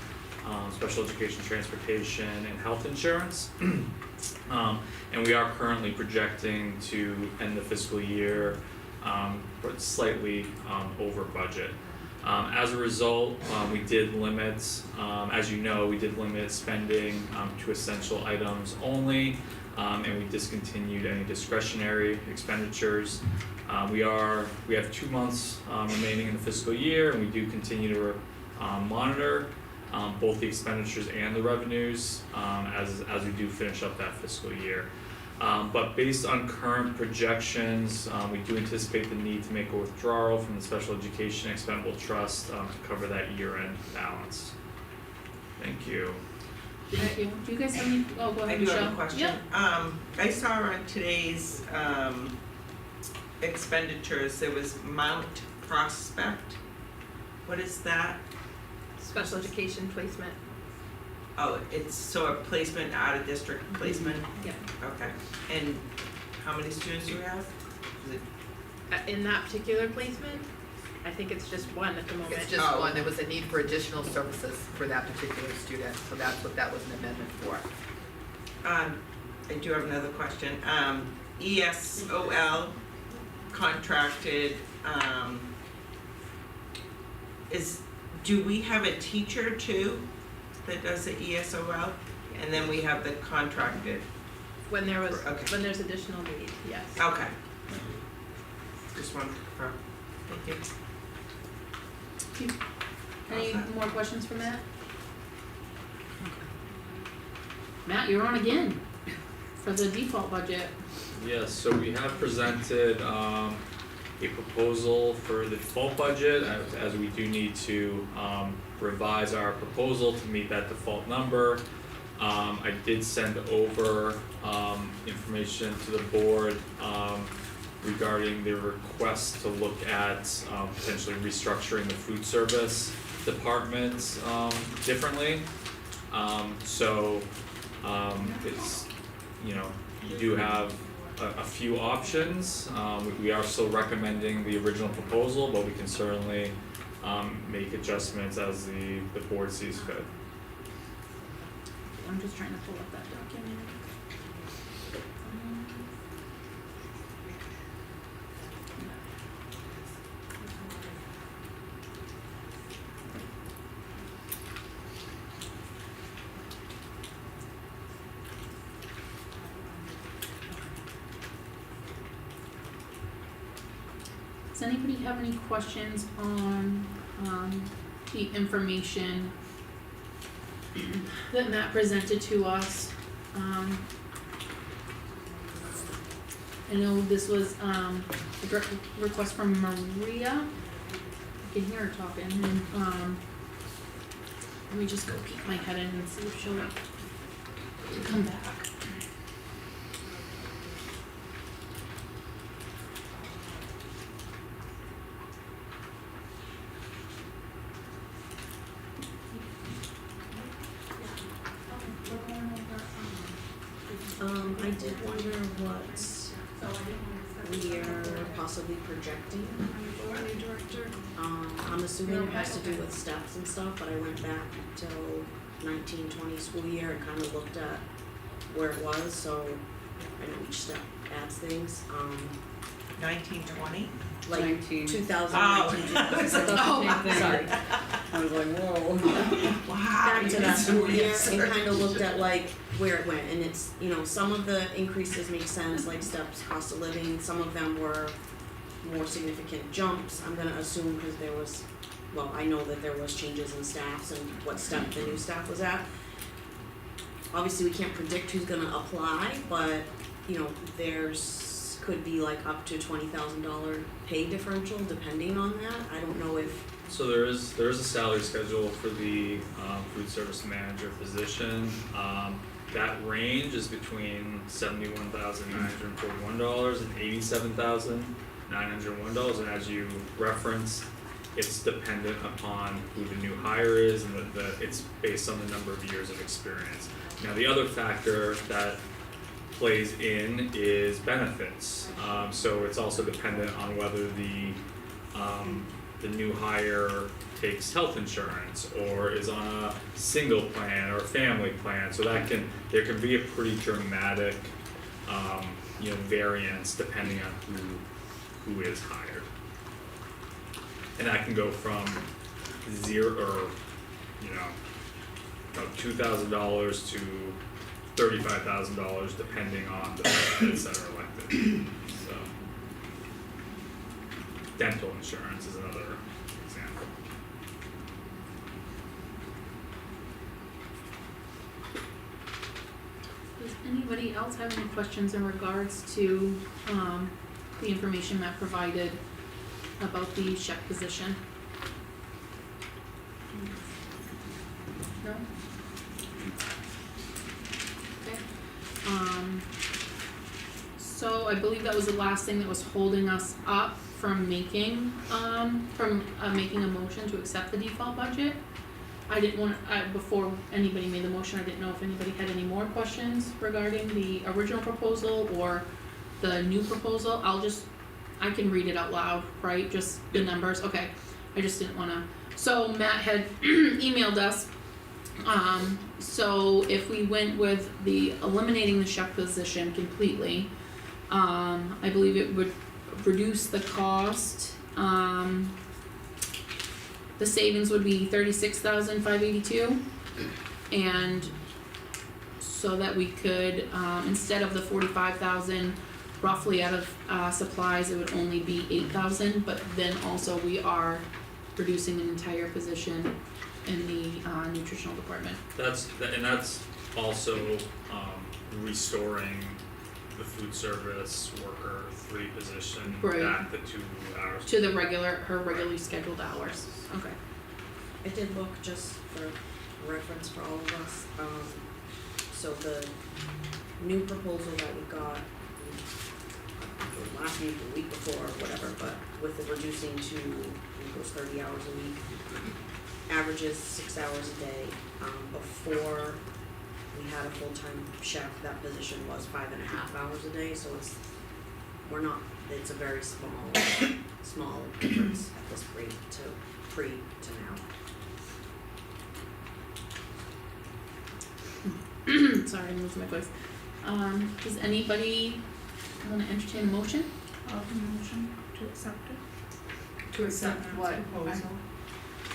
Special education, transportation, and health insurance. And we are currently projecting to end the fiscal year slightly over budget. As a result, we did limit, as you know, we did limit spending to essential items only, and we discontinued any discretionary expenditures. We have 2 months remaining in the fiscal year, and we do continue to monitor both the expenditures and the revenues as we do finish up that fiscal year. But based on current projections, we do anticipate the need to make a withdrawal from the Special Education Expendable Trust to cover that year-end balance. Thank you. Thank you. Do you guys have any, oh, go ahead, I do Michelle. have a question. Yep. I saw on today's expenditures, there was Mount Prospect. What is that? Special education placement. Oh, it's so a placement, out of district placement? Yeah. Okay, and how many students do we have? Is it, In that particular placement, I think it's just one at the moment. It's just one, there was a need for additional services for that particular student, so that's what that was an amendment for. I do have another question. ESOL contracted, do we have a teacher too that does the ESOL? And then we have the contracted? When there was, okay. when there's additional need, yes. Okay. Just wanted to confirm. Thank you. Any more questions for Matt? Matt, you're on again for the default budget. Yes, so we have presented a proposal for the default budget, as we do need to revise our proposal to meet that default number. I did send over information to the board regarding the request to look at potentially restructuring the food service department differently. It's, you know, you do have a few options. We are still recommending the original proposal, but we can certainly make adjustments as the board sees fit. I'm just trying to pull up that document. Does anybody have any questions on the information that Matt presented to us? I know this was a direct request from Maria. I can hear her talking, and let me just go peek my head in and see if she'll come back. I did wonder what we are possibly projecting for a new director. I'm assuming it has to do with steps and stuff, but I went back till 19-20 school year and kind of looked at where it was, so I know each step adds things. 1920? Like 2019. Oh. Sorry. I was like, whoa. Back to that school year and kind of looked at like where it went, and it's, you know, some of the increases make sense, like steps, cost of living, some of them were more significant jumps, I'm gonna assume, because there was, well, I know that there was changes in staffs and what step the new staff was at. Obviously, we can't predict who's gonna apply, but, you know, there's, could be like up to $20,000 pay differential depending on that, I don't know if. So there is a salary schedule for the food service manager position. That range is between $71,941 and $87,901, and as you referenced, it's dependent upon who the new hire is, and it's based on the number of years of experience. Now, the other factor that plays in is benefits. So it's also dependent on whether the new hire takes health insurance or is on a single plan or a family plan. So there can be a pretty dramatic variance depending on who is hired. And that can go from zero or about $2,000 to $35,000 depending on the benefits that are elected. So dental insurance is another example. Does anybody else have any questions in regards to the information Matt provided about the chef position? No? Okay. So I believe that was the last thing that was holding us up from making a motion to accept the default budget. I didn't want, before anybody made the motion, I didn't know if anybody had any more questions regarding the original proposal or the new proposal. I can read it out loud, right, just the numbers, okay, I just didn't wanna, so Matt had emailed us, so if we went with the eliminating the chef position completely, I believe it would reduce the cost, the savings would be $36,582, and so that we could, instead of the $45,000 roughly out of supplies, it would only be $8,000, but then also we are reducing an entire position in the nutritional department. That's also restoring the food service worker 3 position Right. back the 2 hours. To her regularly scheduled hours, okay. I did look just for reference for all of us, so the new proposal that we got last week, the week before, whatever, but with the reducing to, I think it was 30 hours a week, averages 6 hours a day, before we had a full-time chef, that position was 5.5 hours a day, so it's a very small difference at this rate to now. Sorry, I'm losing my voice. Does anybody wanna entertain a motion? Motion to accept it. To accept what? Proposal.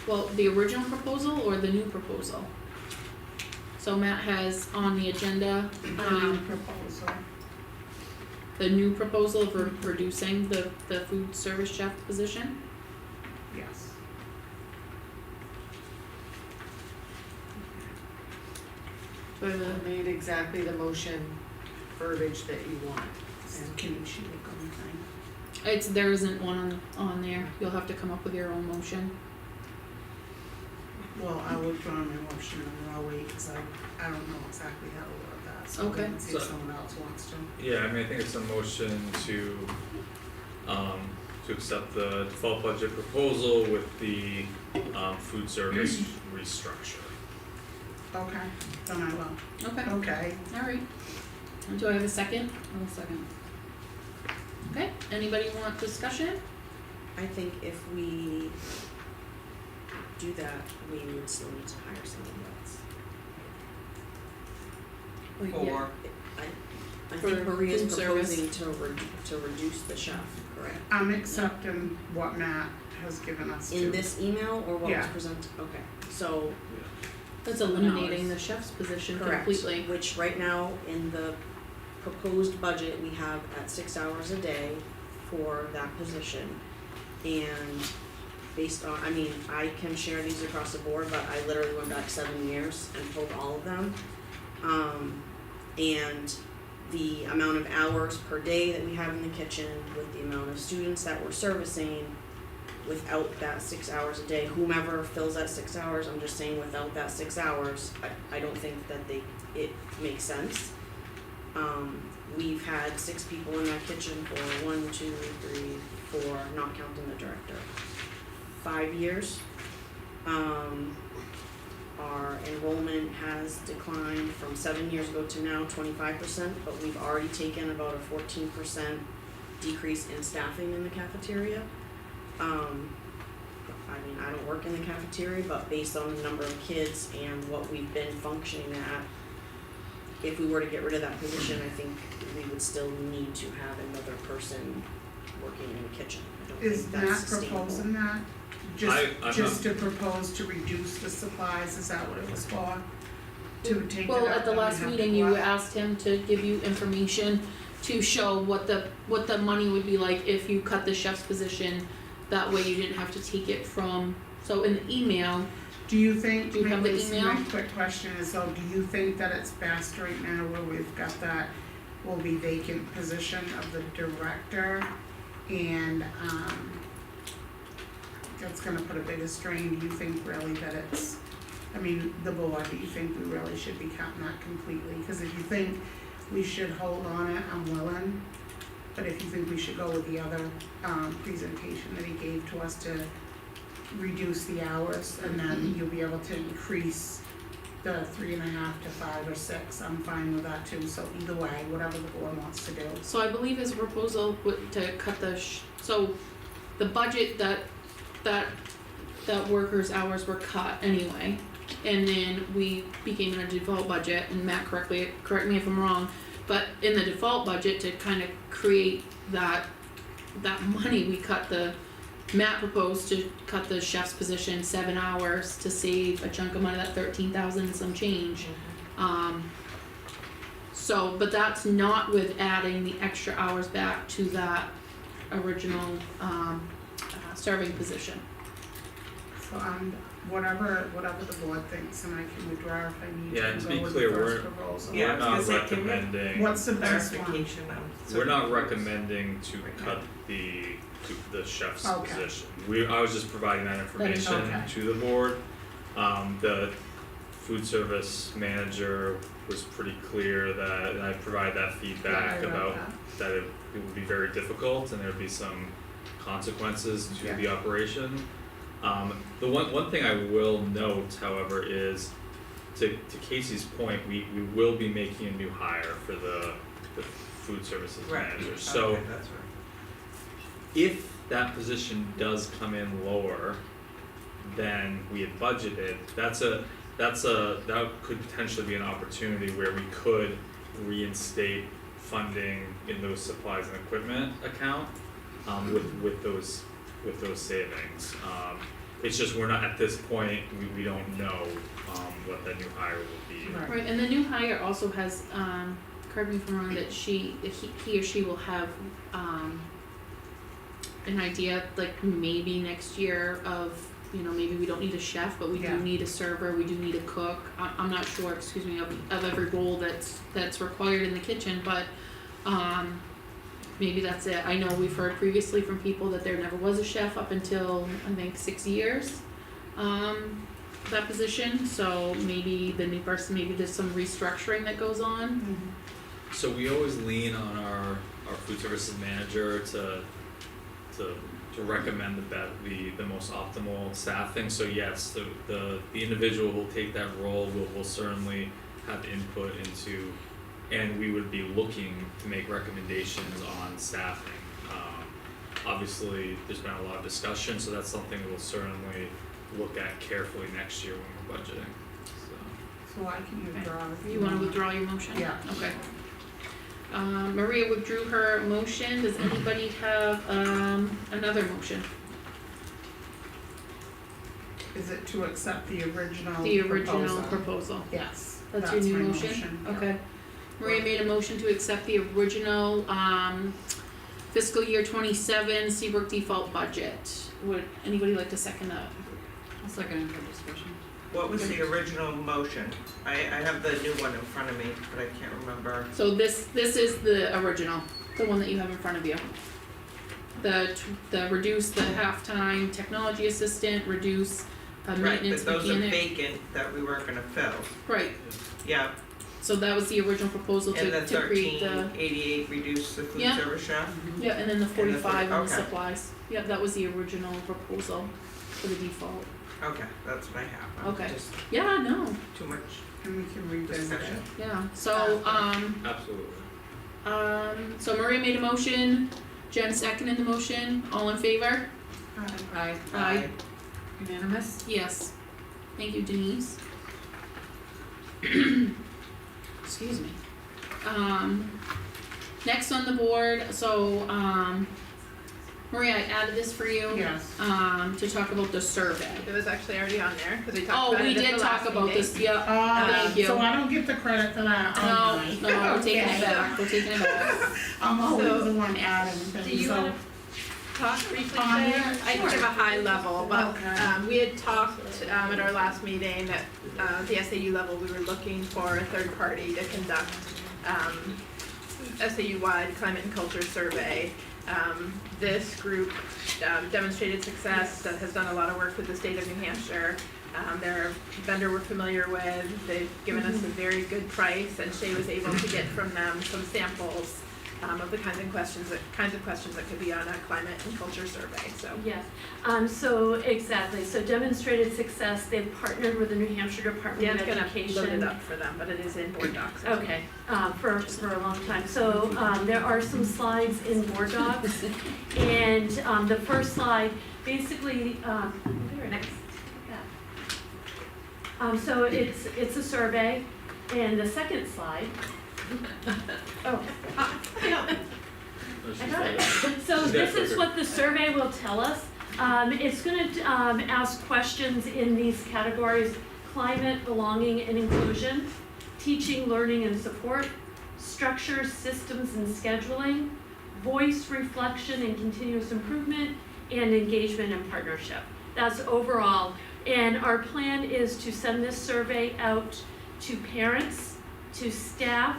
Well, the original proposal or the new proposal? So Matt has on the agenda, Proposal. the new proposal for reducing the food service chef position. Yes. Do I have a- I made exactly the motion verbiage that you want. And can you shoot it on the thing? there isn't one on there, you'll have to come up with your own motion. Well, I'll withdraw my motion and I'll wait, cause I don't know exactly how to word that, so Okay. let's see if So- someone else wants to. Yeah, I mean, I think it's a motion to accept the default budget proposal with the food service restructure. Okay, then I will. Okay, Okay. alright. Do I have a second? I'll second. Okay, anybody want discussion? I think if we do that, we would still need to hire someone else. For, I For think Maria's food service. proposing to reduce the chef, correct? I'm accepting what Matt has given us to. In this email or what was Yeah. presented? Okay, so That's eliminating the chef's position correct, completely. which right now in the proposed budget, we have at 6 hours a day for that position. And based on, I mean, I can share these across the board, but I literally went back 7 years and pulled all of them. And the amount of hours per day that we have in the kitchen with the amount of students that we're servicing without that 6 hours a day, whomever fills that 6 hours, I'm just saying without that 6 hours, I don't think that it makes sense. We've had 6 people in that kitchen for 1, 2, 3, 4, not counting the director, 5 years. Our enrollment has declined from 7 years ago to now 25%, but we've already taken about a 14% decrease in staffing in the cafeteria. I mean, I don't work in the cafeteria, but based on the number of kids and what we've been functioning at, if we were to get rid of that position, I think we would still need to have another person working in the kitchen. I don't Is think that's Matt sustainable. proposing that? I'm Just to propose to reduce the supplies, is that what it was for? To take it out? Well, at the and we last have to meeting, go you out? asked him to give you information to show what the money would be like if you cut the chef's position. That way you didn't have to take it from, so in the email, Do you think, Do you have the Lacey, email? my quick question is though, do you think that it's best right now where we've got that will be vacant position of the director and that's gonna put a bigger strain, do you think really that it's, I mean, the board, do you think we really should be cutting that completely? Cause if you think we should hold on it, I'm willing, but if you think we should go with the other presentation that he gave to us to reduce the hours and then you'll be able to increase the 3.5 to 5 or 6, I'm fine with that too, so either way, whatever the board wants to do. so I believe his proposal to cut so the budget that workers' hours were cut anyway. And then we became in a default budget, and Matt correct me if I'm wrong, but in the default budget to kind of create that money, Matt proposed to cut the chef's position 7 hours to save a chunk of money, that 13,000 and some change. So, but that's not with adding the extra hours back to that original serving position. So whatever the board thinks, and I can withdraw if I need Yeah, to and to go be with clear, the first we're- proposal. Yeah, I We're was not gonna say, can we- recommending, What's the best one? clarification on we're certain not things. recommending to cut the chef's Okay. position. I was just providing that information Okay. to the board. The food service manager was pretty clear that, and I provide that feedback Yeah, I read about that. that it would be very difficult and there'd be some consequences to Yeah. the operation. The one thing I will note, however, is to Casey's point, we will be making a new hire for the food services manager, so Okay, that's right. if that position does come in lower than we had budgeted, that could potentially be an opportunity where we could reinstate funding in those supplies and equipment account, with those savings. It's just we're not, at this point, we don't know, what that new hire will be. Right, and the new hire also has, correct me if I'm wrong, that he or she will have, an idea, like maybe next year of, maybe we don't need a chef, but we do need a server, we do need a cook. I'm not sure, excuse me, of every role that's required in the kitchen, but, maybe that's it. I know we've heard previously from people that there never was a chef up until, I think, 6 years, that position, so maybe the new person, maybe there's some restructuring that goes on. So we always lean on our food services manager to recommend the most optimal staffing. So yes, the individual who will take that role will certainly have input into, and we would be looking to make recommendations on staffing. Obviously, there's been a lot of discussion, so that's something we'll certainly look at carefully next year when we're budgeting. So I can withdraw if You wanna withdraw your motion? Yeah. Okay. Maria withdrew her motion. Does anybody have, another motion? Is it to accept the original The original proposal? Yes, That's your new my motion? yeah. Okay. Maria made a motion to accept the original, fiscal year 27 Seabrook default budget. Would anybody like to second that? I'll second it for discussion. What was the original motion? I have the new one in front of me, but I can't remember. So this is the original, the one that you have in front of you. The reduce the halftime technology assistant, reduce maintenance Right, but those are mechanic. vacant that we weren't gonna fill. Right, Yeah, so that was the original proposal and the to create the, 1388 reduce the food Yeah. service chef. yeah, and then the 45 on the okay. supplies. Yeah, that was the original proposal for the default. Okay, that's what I have. I'm Okay. Just Yeah, no, too much And we can revisit it. discussion. yeah, so, Absolutely. so Maria made a motion, Jen seconded the motion, all in favor? Aye. Aye. Unanimous? Yes. Thank you, Denise. Excuse me. Next on the board, so, Maria, I added this for you. Yes. To talk about the survey. It was actually already on there, cause we talked Oh, about we it at did the talk last about meeting. this, yeah, thank you. So I don't get the credit for that. No, Okay. no, we're taking it Okay. back, we're taking it back. I'm always So, the one adding things, Do you so. wanna talk briefly, Tanya? Shay? I can give a high level, but Okay. we had talked at our last meeting that at the SAU level, we were looking for a third party to conduct SAU-wide climate and culture survey. This group demonstrated success, has done a lot of work with the state of New Hampshire. They're a vendor we're familiar with, they've given us a very good price, and Shay was able to get from them some samples of the kinds of questions that could be on a climate and culture survey, so. Yes, so exactly, so demonstrated success, they've partnered with the New Hampshire Department Dan's of gonna Education. load it up for them, but it is in board docs. as well. Okay, for a long time. So, there are some slides in board docs. And, the first slide, basically, there, next. So it's a survey, and the second slide. Oh, I got it. So this is what the survey will tell us. It's gonna, ask questions in these categories: climate, belonging and inclusion, teaching, learning and support, structure, systems and scheduling, voice, reflection and continuous improvement, and engagement and partnership. That's overall. And our plan is to send this survey out to parents, to staff,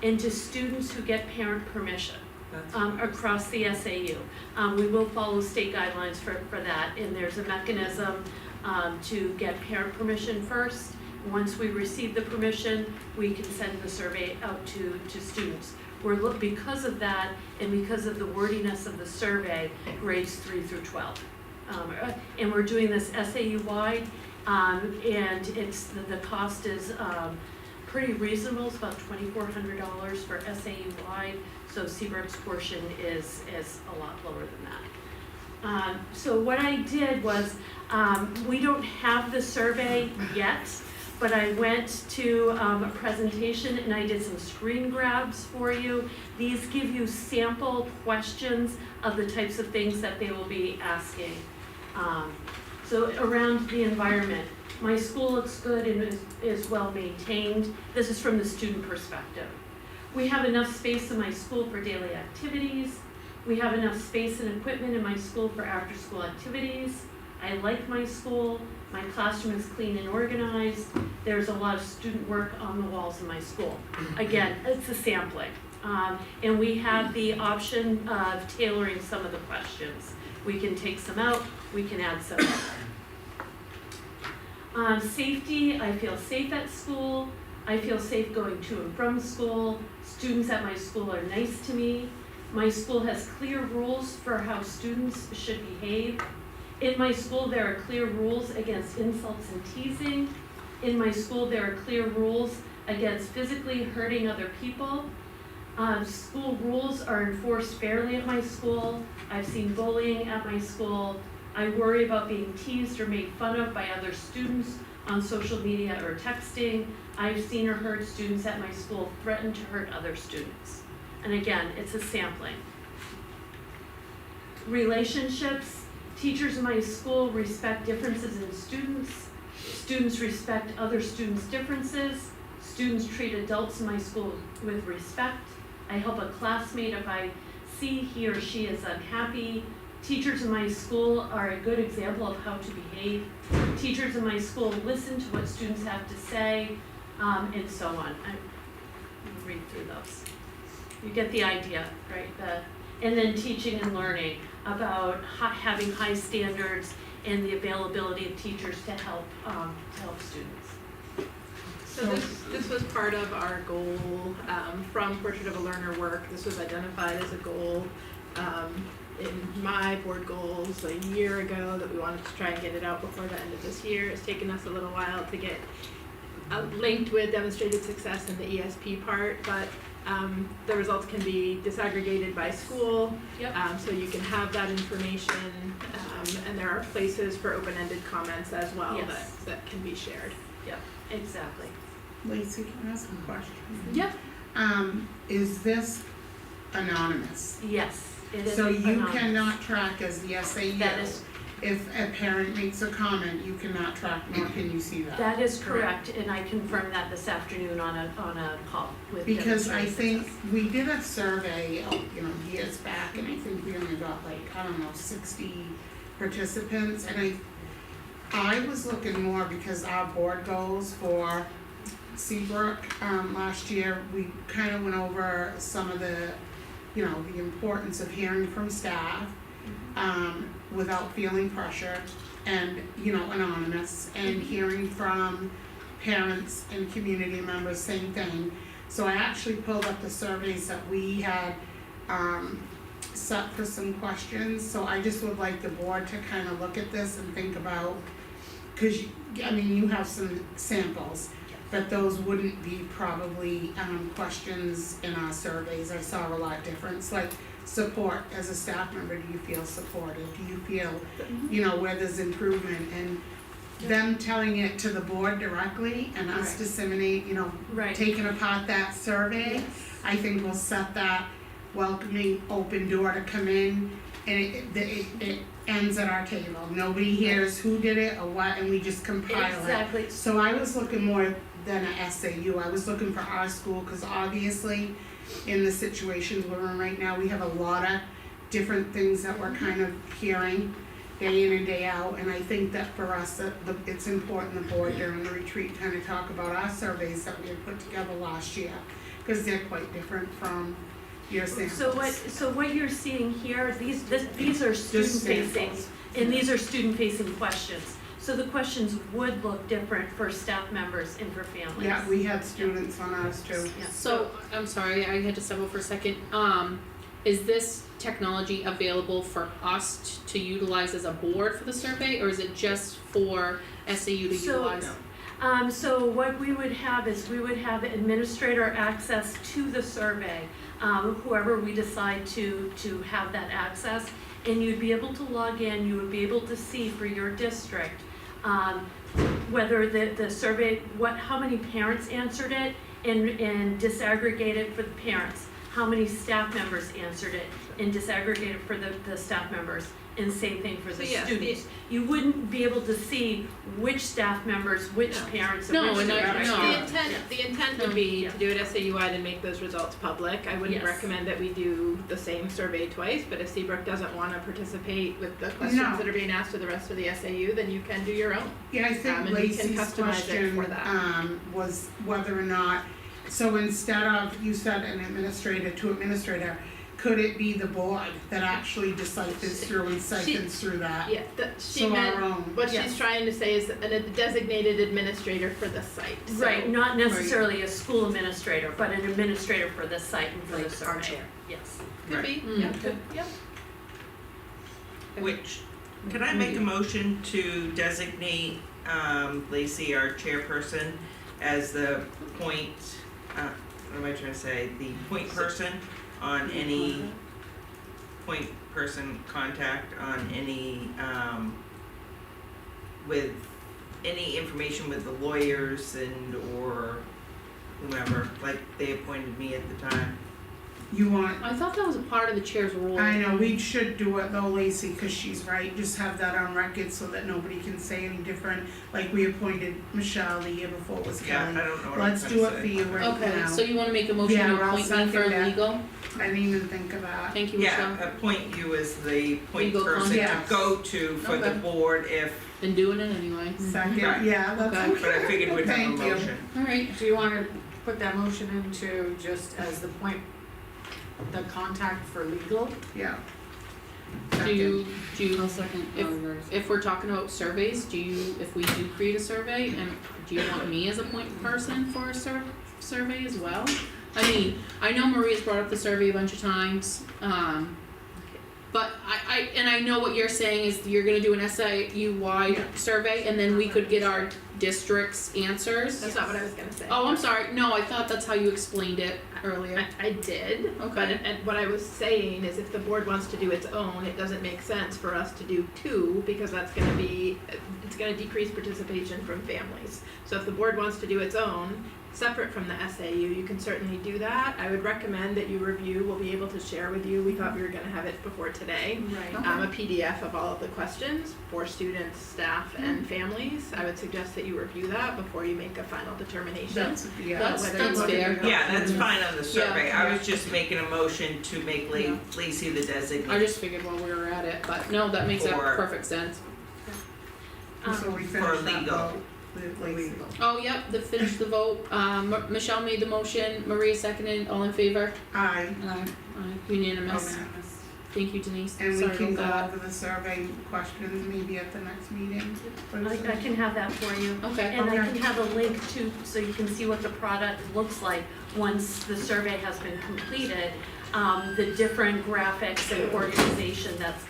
and to students who get parent permission across the SAU. We will follow state guidelines for that, and there's a mechanism to get parent permission first. Once we receive the permission, we can send the survey out to students. Because of that, and because of the wordiness of the survey, grades 3 through 12. And we're doing this SAU-wide, And the cost is, pretty reasonable, it's about $2,400 for SAU wide, so Seabrook's portion is a lot lower than that. So what I did was, we don't have the survey yet, but I went to a presentation and I did some screen grabs for you. These give you sample questions of the types of things that they will be asking. So around the environment, my school looks good and is well maintained. This is from the student perspective. We have enough space in my school for daily activities. We have enough space and equipment in my school for after-school activities. I like my school. My classroom is clean and organized. There's a lot of student work on the walls in my school. Again, it's a sampling. And we have the option of tailoring some of the questions. We can take some out, we can add some in. Safety, I feel safe at school. I feel safe going to and from school. Students at my school are nice to me. My school has clear rules for how students should behave. In my school, there are clear rules against insults and teasing. In my school, there are clear rules against physically hurting other people. School rules are enforced fairly at my school. I've seen bullying at my school. I worry about being teased or made fun of by other students on social media or texting. I've seen or heard students at my school threaten to hurt other students. And again, it's a sampling. Relationships. Teachers in my school respect differences in students. Students respect other students' differences. Students treat adults in my school with respect. I help a classmate if I see he or she is unhappy. Teachers in my school are a good example of how to behave. Teachers in my school listen to what students have to say, and so on. I'll read through those. You get the idea, right? And then teaching and learning about having high standards and the availability of teachers to help students. So this was part of our goal from Portrait of a Learner work. This was identified as a goal in my board goals a year ago that we wanted to try and get it out before the end of this year. It's taken us a little while to get linked with demonstrated success in the ESP part, but the results can be disaggregated by school, so you can have that information, and there are places for open-ended comments as well that can be shared. Yep, exactly. Lacey, can I ask a question? Yeah. Is this anonymous? Yes, it is So you anonymous. cannot track as the SAU. That is. If a parent makes a comment, you cannot track, nor can you see that. That is correct, and I confirmed that this afternoon on a call with Because I think Success. we did a survey, years back, and I think we only got 60 participants, and I was looking more because our board goals for Seabrook, last year, we kind of went over some of the, the importance of hearing from staff, without feeling pressured, and, anonymous, and hearing from parents and community members, same thing. So I actually pulled up the surveys that we had, set for some questions, so I just would like the board to kind of look at this and think about, cause you have some samples, but those wouldn't be probably, questions in our surveys. I saw a lot difference, like support as a staff member. Do you feel supported? Do you feel, where there's improvement, and them telling it to the board directly and us disseminate, taking apart that survey, I think will set that welcoming open door to come in, and it ends at our table. Nobody hears who did it or what, and we just compile Exactly. it. So I was looking more than a SAU. I was looking for our school, because obviously in the situations we're in right now, we have a lot of different things that we're kind of hearing day in and day out, and I think that for us, it's important the board during the retreat kind of talk about our surveys that we had put together last year, because they're quite different from your samples. So what you're seeing here, these are student facing, and these are student facing questions. So the questions would look different for staff members and for families. Yeah, we had students on ours too. Yeah. So, I'm sorry, I had to step up for a second. Is this technology available for us to utilize as a board for the survey, or is it just for SAU to So- utilize? So what we would have is we would have administrator access to the survey, whoever we decide to have that access. And you'd be able to log in, you would be able to see for your district, whether the survey, how many parents answered it and disaggregate it for the parents. How many staff members answered it and disaggregate it for the staff members. And same thing for the So, yes, students. You wouldn't be able to see which staff members, which parents, and No, which and I- students. no. The intent would be to do it SAU-wide and make those results public. I wouldn't Yes. recommend that we do the same survey twice, but if Seabrook doesn't wanna participate with the questions No. that are being asked to the rest of the SAU, then you can do your own. Yeah, I think and we can Lacey's customize it for question, that. was whether or not, so instead of, you said an administrator to administrator, could it be the board that actually deciphers through and siphons through that? Yeah, she So meant, our own. what she's Yes. trying to say is a designated administrator for the site, so. Right, not necessarily a school administrator, but an administrator for the site and for the Like our survey. chair. Yes. Could be, Mm. yeah, could, yep. Which, can I make a motion to designate, Lacey, our chairperson, as the point, what am I trying to say, the point person on any, point person contact on any, with any information with the lawyers and, or whomever, like they appointed me at the time. You want, I thought that was a part of the chair's role. I know, we should do it though, Lacey, cause she's right, just have that on record so that nobody can say any different, like we appointed Michelle the year before it was Yeah, Kelly. I don't know what I'm Let's trying do to it say. for you right now. Okay, so you wanna make a motion Yeah, to I'll appoint me second for that. legal? I didn't even think of that. Thank you, Michelle. Yeah, appoint you as the point Legal person to contact. go to for the Okay. board if, Been doing it anyway. Second, Right. yeah, that's Okay. okay. but I figured we'd have a Thank you. motion. Alright, Do you wanna put that motion into just as the point, the contact for legal? Yeah. do you, I'll second if, yours. if we're talking about surveys, if we do create a survey, and do you want me as a point person for a survey as well? I mean, I know Maria's brought up the survey a bunch of times, but I know what you're saying is you're gonna do an SIU-wide survey, and then we could get our district's answers. That's not what I was gonna say. Oh, I'm sorry, no, I thought that's how you explained it earlier. I did, but Okay. and what I was saying is if the board wants to do its own, it doesn't make sense for us to do two, because that's gonna be, it's gonna decrease participation from families. So if the board wants to do its own, separate from the SAU, you can certainly do that. I would recommend that you review, we'll be able to share with you, we thought we were gonna have it before today. Right. A PDF of all of the questions for students, staff, and families. I would suggest that you review that before you make a final determination. That's, yeah. That's- Whether you that's want to fair. do it. Yeah, that's fine on the survey, Yeah. I was just making a motion to make Yeah. Lacey the designee. I just figured while we were at it, but no, that makes For- perfect sense. So we For finished that legal. vote with Lacey. Oh, yep, finish the vote, Michelle made the motion, Maria seconded, all in favor? Aye. Aye, unanimous, thank you Denise, And we sorry can go about over the survey questions maybe at the next meeting. I can have that for you. that. Okay, And I can have a link to, so you can see what the product looks like once the survey has been completed. The different graphics and organization that's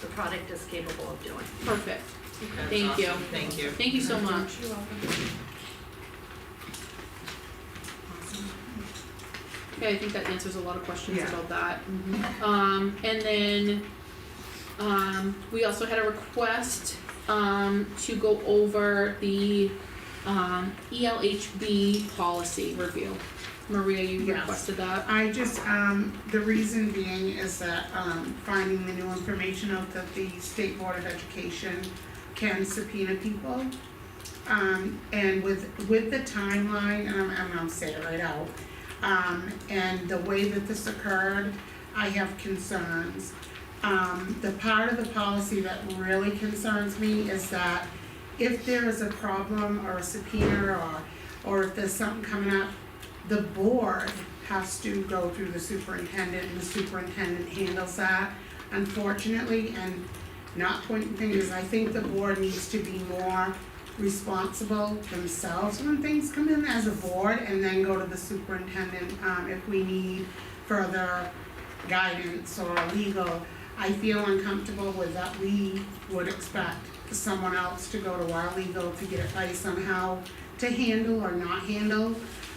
the product is capable of doing. perfect, That's thank you. awesome. Thank you. Thank you so much. You're welcome. Okay, I think that answers a lot of questions Yeah. about that. And then, we also had a request, to go over the, ELHB policy review. Maria, you Yes. requested that? I just, the reason being is that, finding the new information out that the State Board of Education can subpoena people. And with the timeline, and I'm gonna say it right out, and the way that this occurred, I have concerns. The part of the policy that really concerns me is that if there is a problem or a subpoena or if there's something coming up, the board has to go through the superintendent and the superintendent handles that. Unfortunately, and not pointing fingers, I think the board needs to be more responsible themselves when things come in as a board and then go to the superintendent, if we need further guidance or legal. I feel uncomfortable with that we would expect someone else to go to our legal to get advice on how to handle or not handle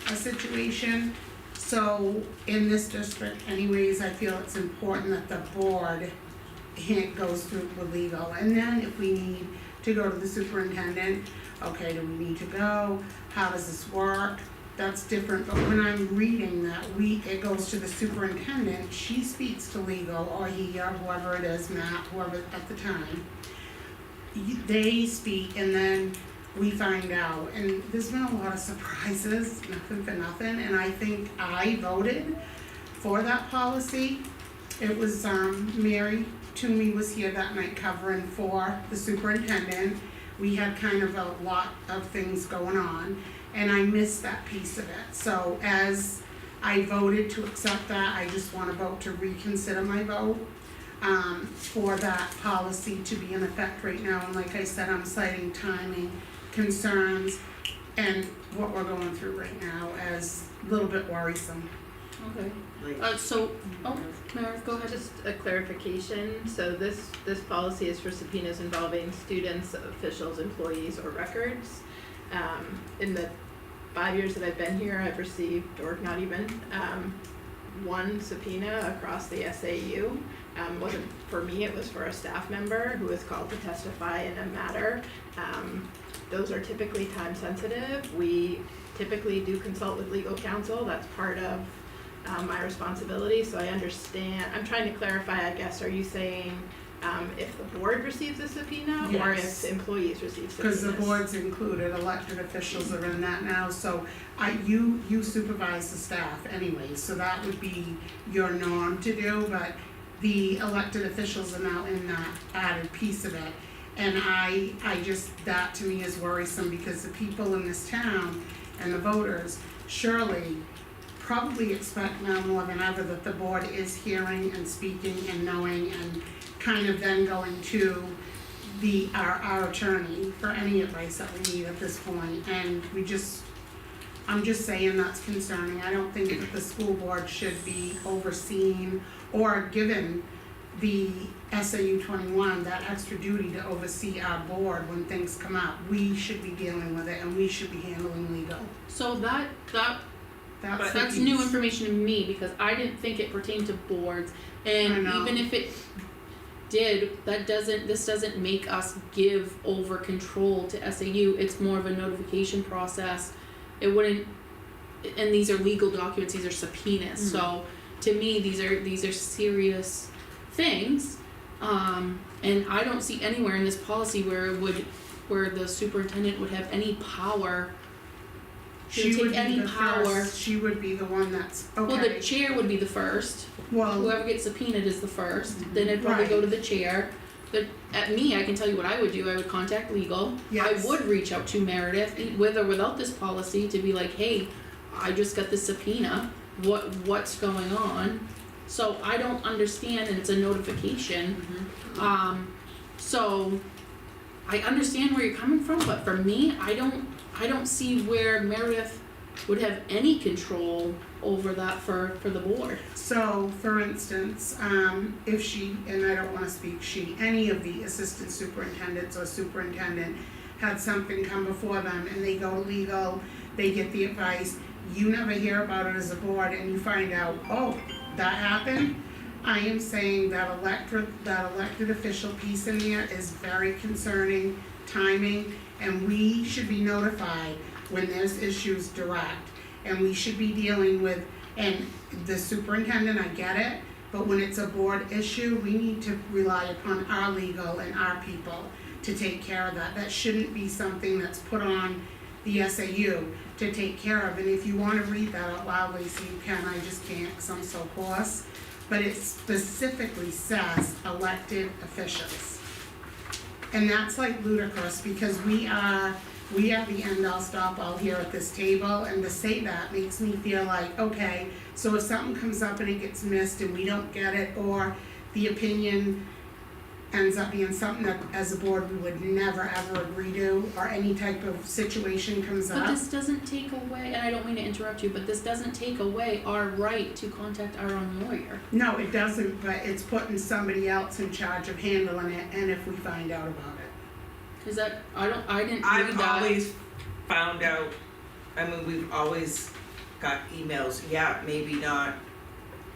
a situation. So in this district anyways, I feel it's important that the board goes through with legal. And then if we need to go to the superintendent, okay, do we need to go? How does this work? That's different, but when I'm reading that it goes to the superintendent, she speaks to legal, or he, or whoever it is, Matt, whoever at the time. They speak and then we find out, and there's been a lot of surprises, nothing for nothing, and I think I voted for that policy. It was, Mary Toomey was here that night covering for the superintendent. We had kind of a lot of things going on, and I missed that piece of it. So as I voted to accept that, I just wanna vote to reconsider my vote for that policy to be in effect right now. And like I said, I'm citing timing, concerns, and what we're going through right now as a little bit worrisome. Okay. Meredith, go ahead. Just a clarification, so this policy is for subpoenas involving students, officials, employees, or records. In the 5 years that I've been here, I've received, or not even, one subpoena across the SAU. It wasn't for me, it was for a staff member who was called to testify in a matter. Those are typically time sensitive. We typically do consult with legal counsel, that's part of my responsibility, so I understand. I'm trying to clarify, I guess, are you saying if the board receives a subpoena or Yes. if employees receive subpoenas? Cause the board's included, elected officials are in that now, so you supervise the staff anyway, so that would be your norm to do, but the elected officials are now in that added piece of it. And I just, that to me is worrisome, because the people in this town and the voters surely probably expect now more than ever that the board is hearing and speaking and knowing and kind of then going to our attorney for any advice that we need at this point. And I'm just saying that's concerning. I don't think that the school board should be overseen or given the SAU 21 that extra duty to oversee our board when things come up. We should be dealing with it and we should be handling legal. So that's the new piece. information to me, because I didn't think it pertained to boards, and I know. even if it did, this doesn't make us give over control to SAU, it's more of a notification process. It wouldn't, and these are legal documents, these are subpoenas, so to me, these are serious things, and I don't see anywhere in this policy where the superintendent would have any power She would be any the power. first, she would be the one that's, okay. Well, the chair would be the first. Well, Whoever gets subpoenaed is the first. Then it'd probably go to the chair. At me, I can tell you what I would do. I would contact legal. Yes. I would reach out to Meredith, with or without this policy, to be like, hey, I just got this subpoena. What's going on? So I don't understand, and it's a notification. So I understand where you're coming from, but for me, I don't see where Meredith would have any control over that for the board. So, for instance, if she, and I don't wanna speak any of the assistant superintendents or superintendent had something come before them and they go to legal, they get the advice, you never hear about it as a board and you find out, oh, that happened, I am saying that elected official piece in there is very concerning, timing, and we should be notified when there's issues direct. And we should be dealing with, and the superintendent, I get it, but when it's a board issue, we need to rely upon our legal and our people to take care of that. That shouldn't be something that's put on the SAU to take care of. And if you wanna read that out loud, Lacey, you can, I just can't because I'm so hoarse. But it specifically says elected officials. And that's like ludicrous, because we are the end all stop all here at this table, and to say that makes me feel like, okay, so if something comes up and it gets missed and we don't get it, or the opinion ends up being something that as a board we would never ever agree to, or any type of situation comes But up. this doesn't take away, and I don't mean to interrupt you, but this doesn't take away our right to contact our own lawyer. No, it doesn't, but it's putting somebody else in charge of handling it, and if we find out about it. Is that, I didn't read I've that. always found out, I mean, we've always got emails, yeah, maybe not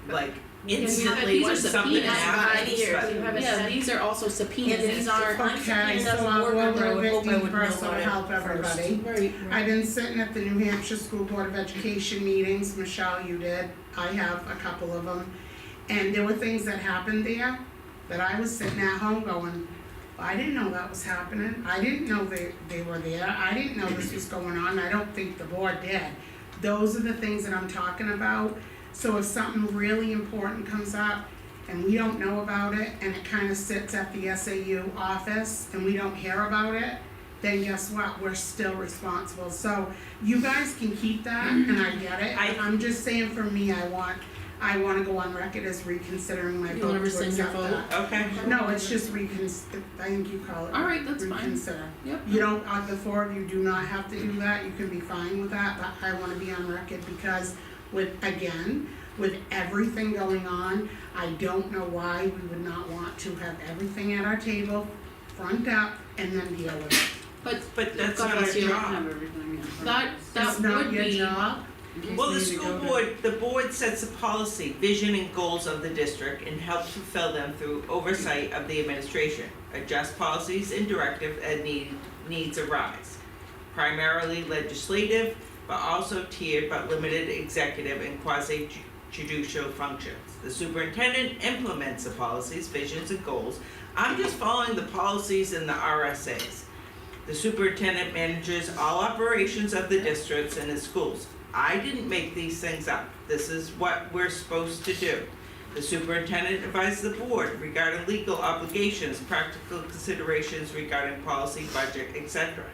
like instantly these are when something subpoenas, happens, but. Yeah, these are also subpoenas, these aren't. Okay, so I'll go a little bit deeper so to help everybody. Right. I've been sitting at the New Hampshire School Board of Education meetings, Michelle, you did, I have a couple of them. And there were things that happened there that I was sitting at home going, I didn't know that was happening, I didn't know they were there, I didn't know this was going on, I don't think the board did. Those are the things that I'm talking about, so if something really important comes up and we don't know about it and it kinda sits at the SAU office and we don't hear about it, then guess what, we're still responsible. So you guys can keep that and I get it, I'm just saying for me, I wanna go on record as reconsidering my You vote wanna to rescind your accept vote? that. Okay. No, it's just I think you call it. Alright, that's fine. Reconsider. Yep. You don't, the four of you do not have to do that, you can be fine with that, but I wanna be on record because with everything going on, I don't know why we would not want to have everything at our table, front up, and then deal with it. But that's God not our bless you. job. That It's would not your be, job. Well, the board sets a policy, vision and goals of the district and helps fulfill them through oversight of the administration. Adjust policies and directives as needs arise. Primarily legislative, but also tiered but limited executive and quasi-judicial functions. The superintendent implements the policies, visions, and goals. I'm just following the policies and the RSAs. The superintendent manages all operations of the districts and the schools. I didn't make these things up. This is what we're supposed to do. The superintendent advises the board regarding legal obligations, practical considerations regarding policy, budget, etc.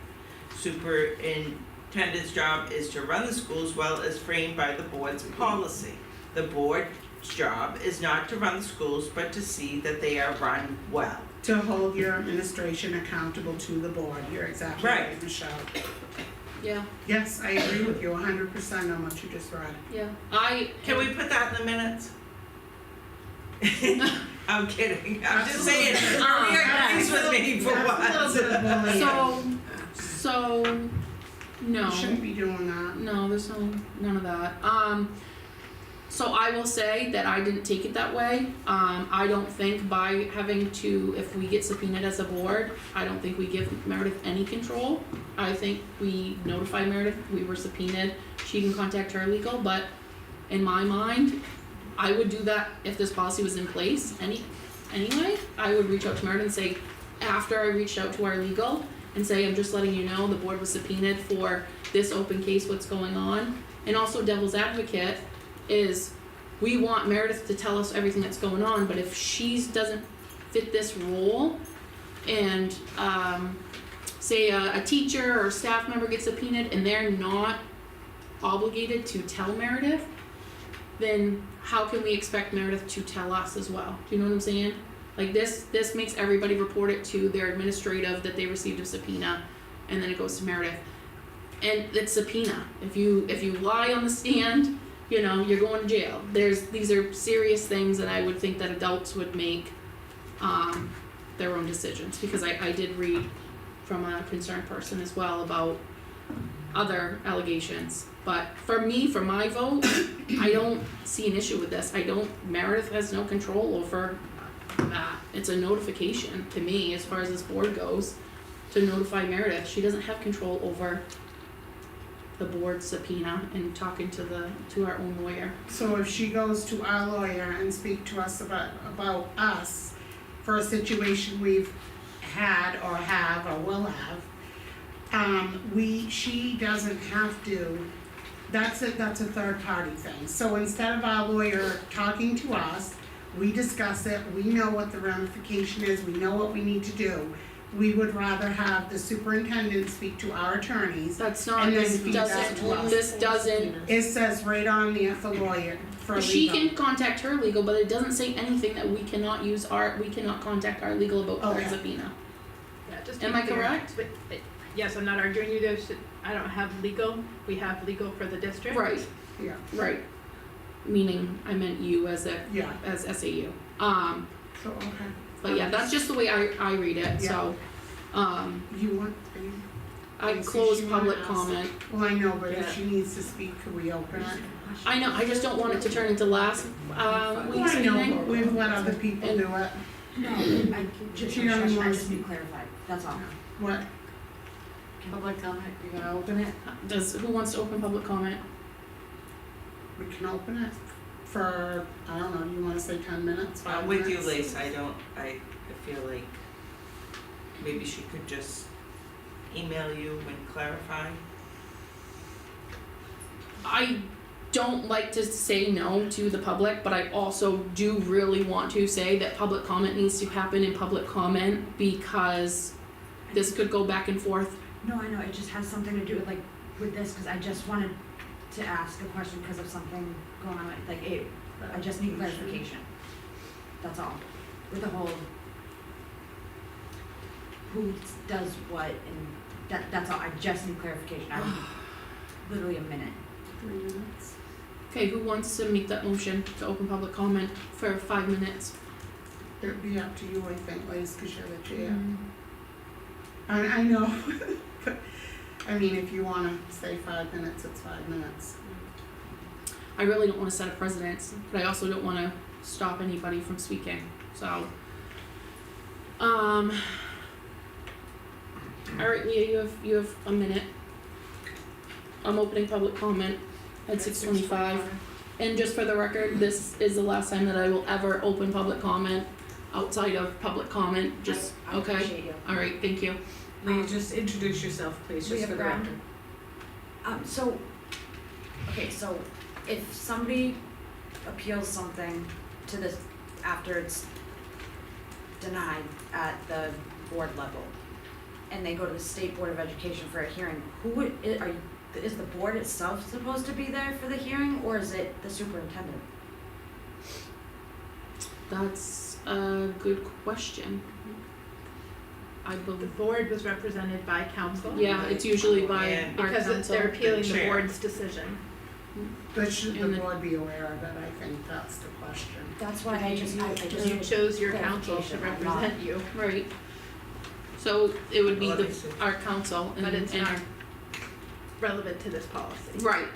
Superintendent's job is to run the schools well as framed by the board's policy. The board's job is not to run the schools, but to see that they are run well. To hold your administration accountable to the board, you're exactly right, Michelle. yeah, Yes, I agree with you 100% on what you just read. yeah, Can we put that in the minutes? I'm kidding, I'm just saying, are we agrees with me for once? So, no. You shouldn't be doing that. No, there's none of that. So I will say that I didn't take it that way. I don't think by having to, if we get subpoenaed as a board, I don't think we give Meredith any control. I think we notify Meredith, we were subpoenaed, she can contact her legal, but in my mind, I would do that if this policy was in place anyway. I would reach out to Meredith and say, after I reached out to our legal, and say, I'm just letting you know, the board was subpoenaed for this open case, what's going on. And also devil's advocate is, we want Meredith to tell us everything that's going on, but if she doesn't fit this role, and say a teacher or staff member gets subpoenaed and they're not obligated to tell Meredith, then how can we expect Meredith to tell us as well? Do you know what I'm saying? Like this makes everybody report it to their administrative that they received a subpoena, and then it goes to Meredith. And it's subpoena. If you lie on the stand, you know, you're going to jail. These are serious things, and I would think that adults would make their own decisions, because I did read from a concerned person as well about other allegations. But for me, for my vote, I don't see an issue with this. Meredith has no control over that. It's a notification to me, as far as this board goes, to notify Meredith. She doesn't have control over the board subpoena and talking to our own lawyer. So if she goes to our lawyer and speak to us about us for a situation we've had or have or will have, she doesn't have to, that's a third party thing. So instead of our lawyer talking to us, we discuss it, we know what the ramification is, we know what we need to do. We would rather have the superintendent speak to our attorneys. That's not, and then this feed that to us. doesn't. It says right on there for lawyer, for legal. She can contact her legal, but it doesn't say anything that we cannot contact our legal about our subpoena. Yeah, just Am I correct? But, yes, I'm not arguing you, I don't have legal, we have legal for the district. Right. Yeah. Right. Meaning, I meant you as as SAU. So, okay. But yeah, that's just the way I read it, so. You want, I Lacey, closed she wanna public ask. comment. well, I know, but Yeah. if she needs to speak, could we open it? I know, I just don't want it to turn into last, Well, week's I know, meeting. but we've let other people do it. No, I just, She only I wants- just need clarified, that's all. What? Public comment, you're gonna open it? Who wants to open public comment? We can open it for, I don't know, you wanna say 10 minutes, 5 I'm minutes? with you, Lace, I feel like maybe she could just email you and clarify. I don't like to say no to the public, but I also do really want to say that public comment needs to happen in public comment because this could go back and forth. No, I know, it just has something to do with like, with this, cause I just wanted to ask a question because of something going on, like I just need clarification. That's all, with the whole, who does what, and that's all, I just need clarification, I need literally a minute. 3 minutes. Okay, who wants to make that motion to open public comment for 5 minutes? It'd be up to you, I think, Liz, cause you're the chair. I know, but, I mean, if you wanna say 5 minutes, it's 5 minutes. I really don't wanna set a precedence, but I also don't wanna stop anybody from speaking, so. Alright, Leah, you have a minute. I'm opening public comment at 6:25. And just for the record, this is the last time that I will ever open public comment outside of public comment, just, I okay? appreciate you. Alright, thank you. Leah, just introduce yourself, please, just Leah for the Brown. record. So if somebody appeals something to this after it's denied at the board level, and they go to the State Board of Education for a hearing, is the board itself supposed to be there for the hearing, or is it the superintendent? That's a good question. I The believe, board was represented by council. yeah, it's usually by And- our Because council. they're appealing the chair. board's decision. But should And the the- board be aware of it, I think that's the question. That's why I just Because you chose your council to clarification, I'm not- represent you, Right. So it would be Well, the, let me see. our council and, but it's and not our, relevant to this policy. right,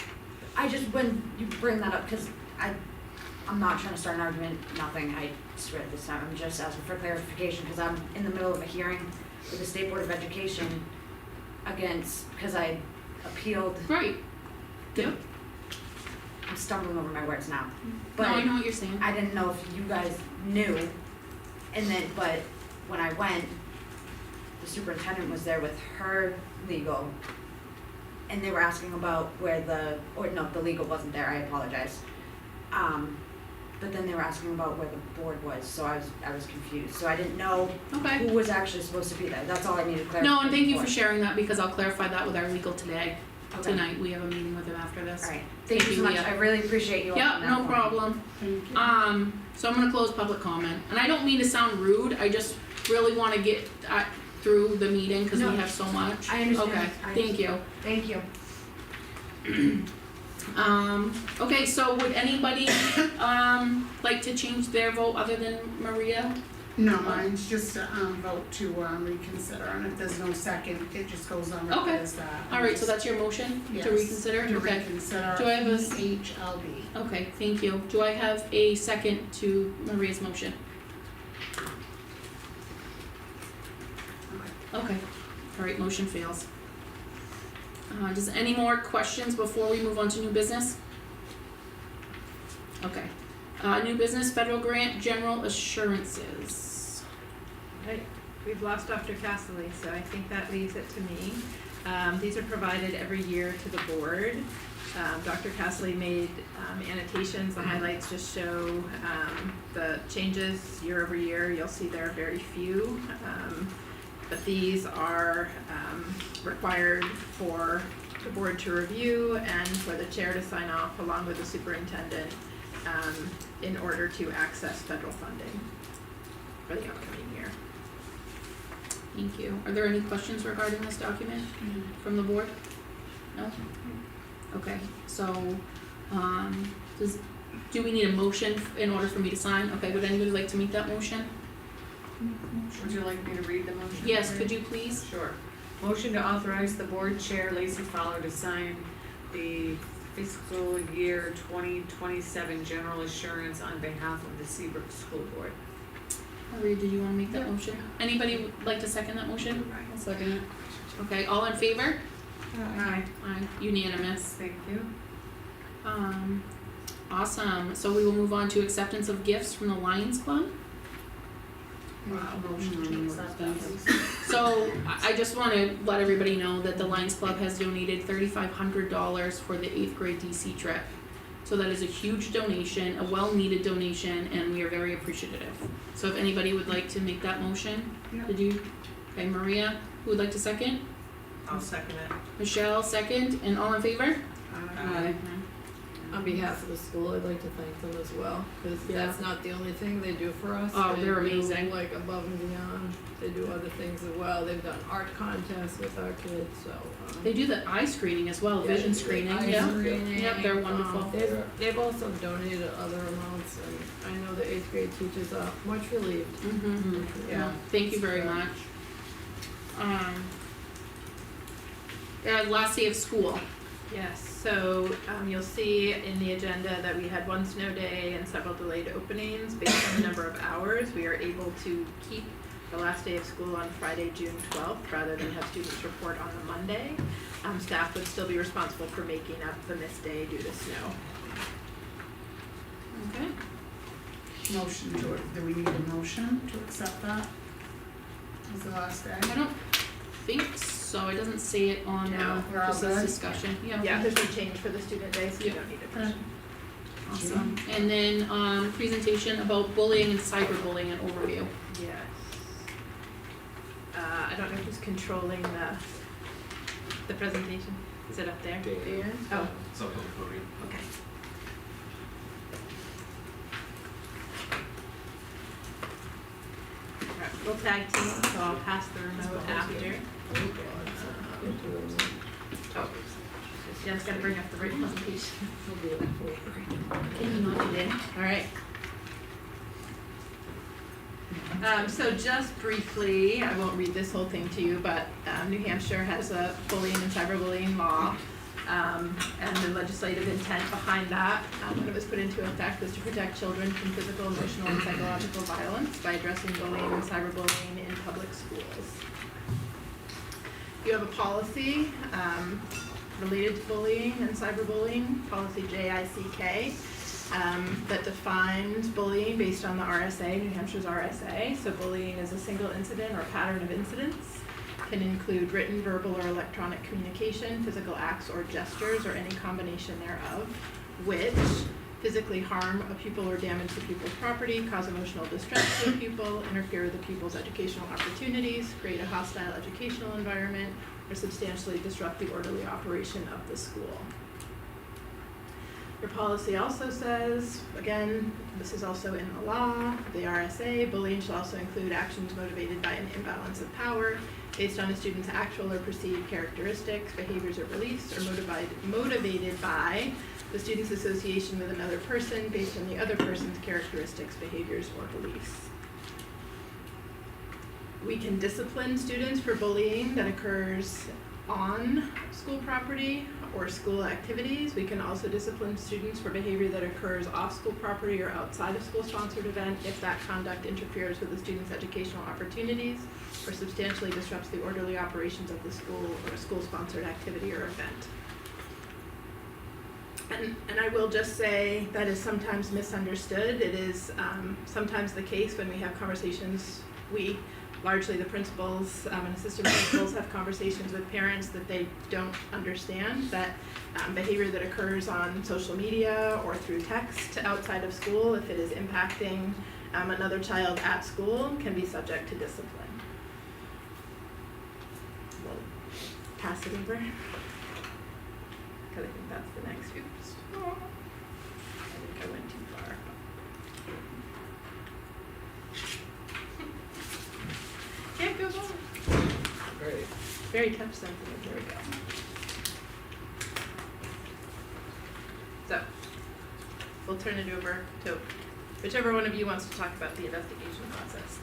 I just, when you bring that up, cause I'm not trying to start an argument, nothing, I swear this time, I'm just asking for clarification, cause I'm in the middle of a hearing with the State Board of Education cause I appealed, right. Yep. I'm stumbling over my words now. No, I But know what you're saying. I didn't know if you guys knew, and then, but when I went, the superintendent was there with her legal, and they were asking about the legal wasn't there, I apologize. But then they were asking about where the board was, so I was confused, so I didn't know Okay. who was actually supposed to be there, that's all I needed clarification No, and thank you for for. sharing that because I'll clarify that with our legal today. Okay. Tonight, we have a meeting with him after this. Alright, thank you so much, Leah. I really appreciate you Yeah, opening that no for me. problem. Thank you. So I'm gonna close public comment, and I don't mean to sound rude, I just really wanna get through the meeting, cause we No, have so much. I understand. Okay, thank you. Thank you. Okay, so would anybody, like to change their vote other than Maria? No, mine's just a, vote to, reconsider, and if there's no second, it just goes on record Okay. as that. Alright, so that's your motion Yes, to reconsider? to Okay. reconsider Do I have a EHLB. Okay, thank you. Do I have a second to Maria's motion? Okay, alright, motion fails. Does any more questions before we move on to new business? Okay, new business, federal grant, general assurances. Right, we've lost Dr. Castley, so I think that leaves it to me. These are provided every year to the board. Dr. Castley made annotations, the highlights just show the changes year over year. You'll see there are very few. But these are required for the board to review and for the chair to sign off along with the superintendent in order to access federal funding for the upcoming year. Thank you. Are there any questions regarding this document from the board? No? Okay, so, do we need a motion in order for me to sign? Okay, would anybody like to make that motion? Would you like me to read the motion? Yes, could you please? Sure. Motion to authorize the board chair, Lacey Fowler, to sign the fiscal year 2027 general assurance on behalf of the Seabrook School Board. Maria, did you wanna make that motion? Anybody would like to second that motion? I'll second it. Okay, all in favor? Aye. Aye, unanimous. Thank you. Awesome, so we will move on to acceptance of gifts from the Lions Club. Motion to accept that. So I just wanna let everybody know that the Lions Club has donated $3,500 for the 8th grade DC trip. So that is a huge donation, a well-needed donation, and we are very appreciative. So if anybody would like to make that motion, did you? Okay, Maria, who would like to second? I'll second it. Michelle, second, and all in favor? Aye. On behalf of the school, I'd like to thank them as well, cause that's not the only thing they do for us. Oh, they're They do, amazing. like above and beyond, they do other things as well, they've done art contests with our kids, so. They do the eye screening as well, Yeah, vision they do screening, eye yeah. screening. Yep, they're wonderful. They've also donated other amounts, and I know the 8th grade teachers are much relieved. Mm-hmm, yeah, thank you very much. Last day of school. Yes, so you'll see in the agenda that we had one snow day and several delayed openings. Based on the number of hours, we are able to keep the last day of school on Friday, June 12th, rather than have students report on the Monday. Staff would still be responsible for making up the missed day due to snow. Okay. Motion to, do we need a motion to accept that? As the last day? I don't think so, it doesn't say it on, No, we're all just this good? discussion, yeah. Yeah, there's no change for the student day, so you don't need a person. Awesome, and then, presentation about bullying and cyberbullying and overview. Yes. I don't know who's controlling the presentation. Is it up there? Dan. Oh, It's up on the podium. okay. Alright, we'll tag team, so I'll pass the remote after. Oh, Jen's gotta bring up the right presentation. Can you not do that? Alright. So just briefly, I won't read this whole thing to you, but New Hampshire has a bullying and cyberbullying law. And the legislative intent behind that, when it was put into effect, was to protect children from physical, emotional, and psychological violence by addressing bullying and cyberbullying in public schools. You have a policy related to bullying and cyberbullying, policy JICK, that defines bullying based on the RSA, New Hampshire's RSA. So bullying is a single incident or pattern of incidents. Can include written, verbal, or electronic communication, physical acts or gestures, or any combination thereof, which physically harm a pupil or damage the pupil's property, cause emotional distress to a pupil, interfere with the pupil's educational opportunities, create a hostile educational environment, or substantially disrupt the orderly operation of the school. Your policy also says, again, this is also in the law, the RSA, bullying shall also include actions motivated by an imbalance of power based on a student's actual or perceived characteristics, behaviors, or beliefs, or motivated by the student's association with another person based on the other person's characteristics, behaviors, or beliefs. We can discipline students for bullying that occurs on school property or school activities. We can also discipline students for behavior that occurs off school property or outside of school-sponsored event if that conduct interferes with the student's educational opportunities or substantially disrupts the orderly operations of the school or a school-sponsored activity or event. And I will just say that is sometimes misunderstood. It is sometimes the case when we have conversations, largely the principals and assistant principals have conversations with parents that they don't understand that behavior that occurs on social media or through text outside of school, if it is impacting another child at school, can be subject to discipline. We'll pass it over, because I think that's the next oops. I think I went too far. Can't go wrong. Great. Very touch sensitive, there we go. So, we'll turn it over to whichever one of you wants to talk about the investigation process.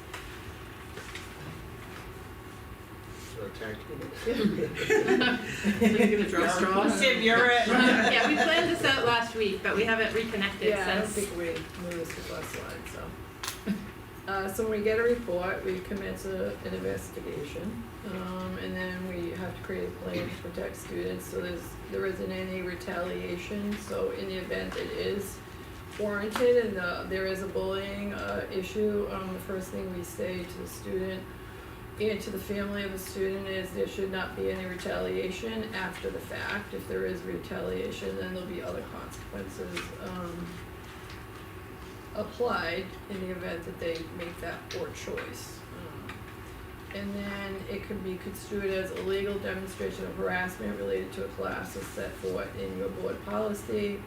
tag team. You're gonna draw straws? Tim, you're it. Yeah, we planned this out last week, but we haven't reconnected Yeah, I don't since. think we knew this was last slide, so. So when we get a report, we commence an investigation, and then we have to create a plan to protect students, so there isn't any retaliation, so in the event it is warranted and there is a bullying issue, the first thing we say to the student and to the family of the student is there should not be any retaliation after the fact. If there is retaliation, then there'll be other consequences applied in the event that they make that poor choice. And then it could be construed as a legal demonstration of harassment related to a class as set forth in your board policy.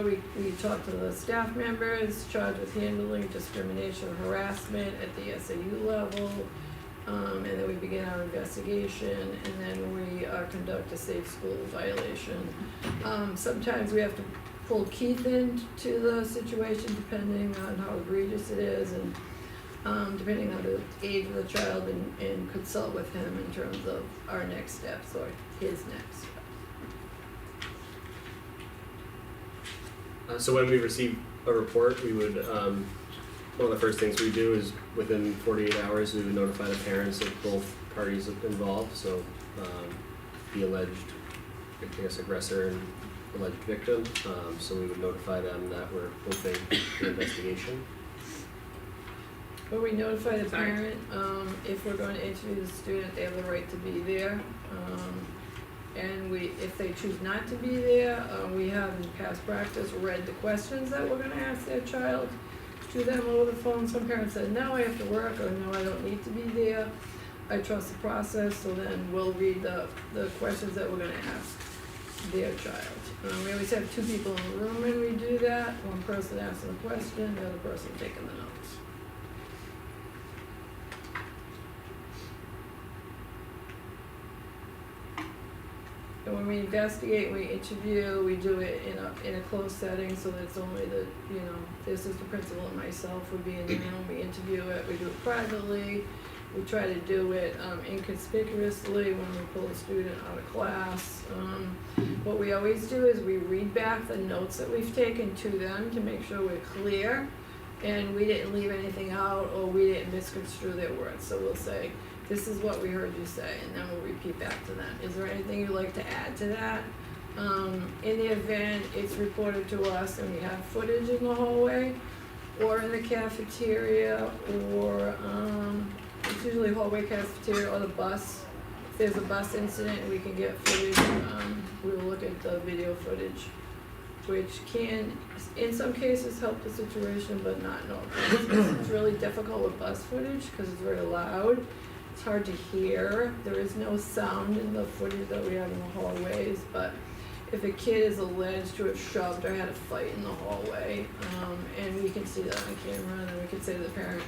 We talk to the staff members charged with handling discrimination or harassment at the SAU level. And then we begin our investigation, and then we conduct a safe school violation. Sometimes we have to pull Keith into the situation depending on how egregious it is and depending on the age of the child and consult with him in terms of our next steps or his next step. So when we receive a report, we would, one of the first things we do is within 48 hours, we would notify the parents of both parties involved, so the alleged, I guess, aggressor and alleged victim, so we would notify them that we're opening an investigation. When we notify the parent, if we're going to interview the student, they have the right to be there. And if they choose not to be there, we have in past practice read the questions that we're gonna ask their child to them over the phone. Some parents said, no, I have to work, or no, I don't need to be there. I trust the process, so then we'll read the questions that we're gonna ask their child. We always have two people in the room when we do that, one person asking the question, the other person taking the notes. And when we investigate, we interview, we do it in a closed setting, so that it's only this is the principal and myself would be in the room, we interview it, we do it privately. We try to do it inconspicuously when we pull a student out of class. What we always do is we read back the notes that we've taken to them to make sure we're clear and we didn't leave anything out or we didn't misconstrue their words. So we'll say, this is what we heard you say, and then we'll repeat back to them. Is there anything you'd like to add to that? In the event it's reported to us and we have footage in the hallway or in the cafeteria or it's usually hallway, cafeteria, or the bus. If there's a bus incident, we can get footage. We will look at the video footage, which can, in some cases, help the situation, but not in all cases. It's really difficult with bus footage because it's very loud. It's hard to hear. There is no sound in the footage that we have in the hallways, but if a kid is alleged to have shoved or had a fight in the hallway, and we can see that on camera, then we can say to the parent,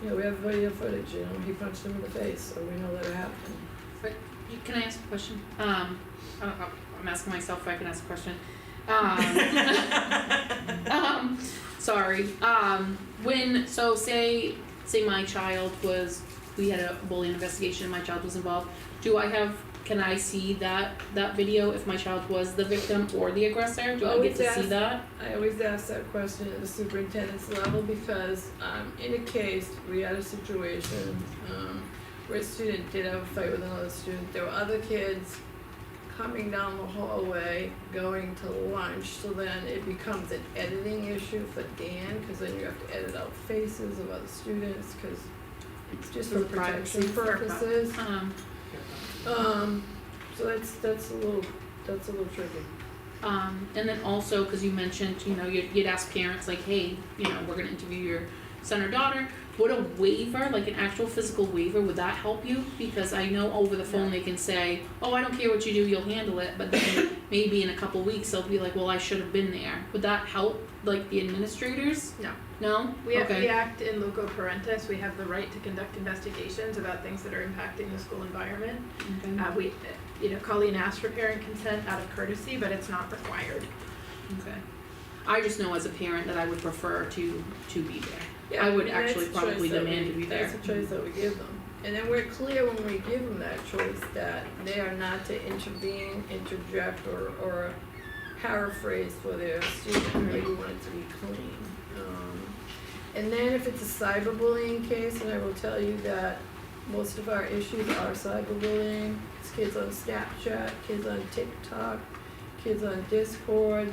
we have video footage, he punched him in the face, so we know that it happened. But can I ask a question? I'm asking myself if I can ask a question. Sorry. Say my child we had a bullying investigation and my child was involved. Can I see that video if my child was the victim or the aggressor? Do I get to see that? I always ask that question at the superintendent's level because in a case, we had a situation where a student did have a fight with another student. There were other kids coming down the hallway going to lunch, so then it becomes an editing issue for Dan because then you have to edit out faces of other students because it's just for protection purposes. So that's a little tricky. And then also, because you mentioned, you'd ask parents like, hey, we're gonna interview your son or daughter. Would a waiver, like an actual physical waiver, would that help you? Because I know over the phone they can say, oh, I don't care what you do, you'll handle it. But then maybe in a couple weeks they'll be like, well, I should have been there. Would that help, like the administrators? No. No? We act in loco parentis. We have the right to conduct investigations about things that are impacting the school environment. Okay. Colleen asked for parent consent out of courtesy, but it's not required. Okay. I just know as a parent that I would prefer to be there. Yeah, I would that's actually a probably choice that demand to be there. That's a choice that we give them. And then we're clear when we give them that choice that they are not to intervene, interject, or paraphrase for their student, like we want it to be clean. And then if it's a cyberbullying case, and I will tell you that most of our issues are cyberbullying. It's kids on Snapchat, kids on TikTok, kids on Discord,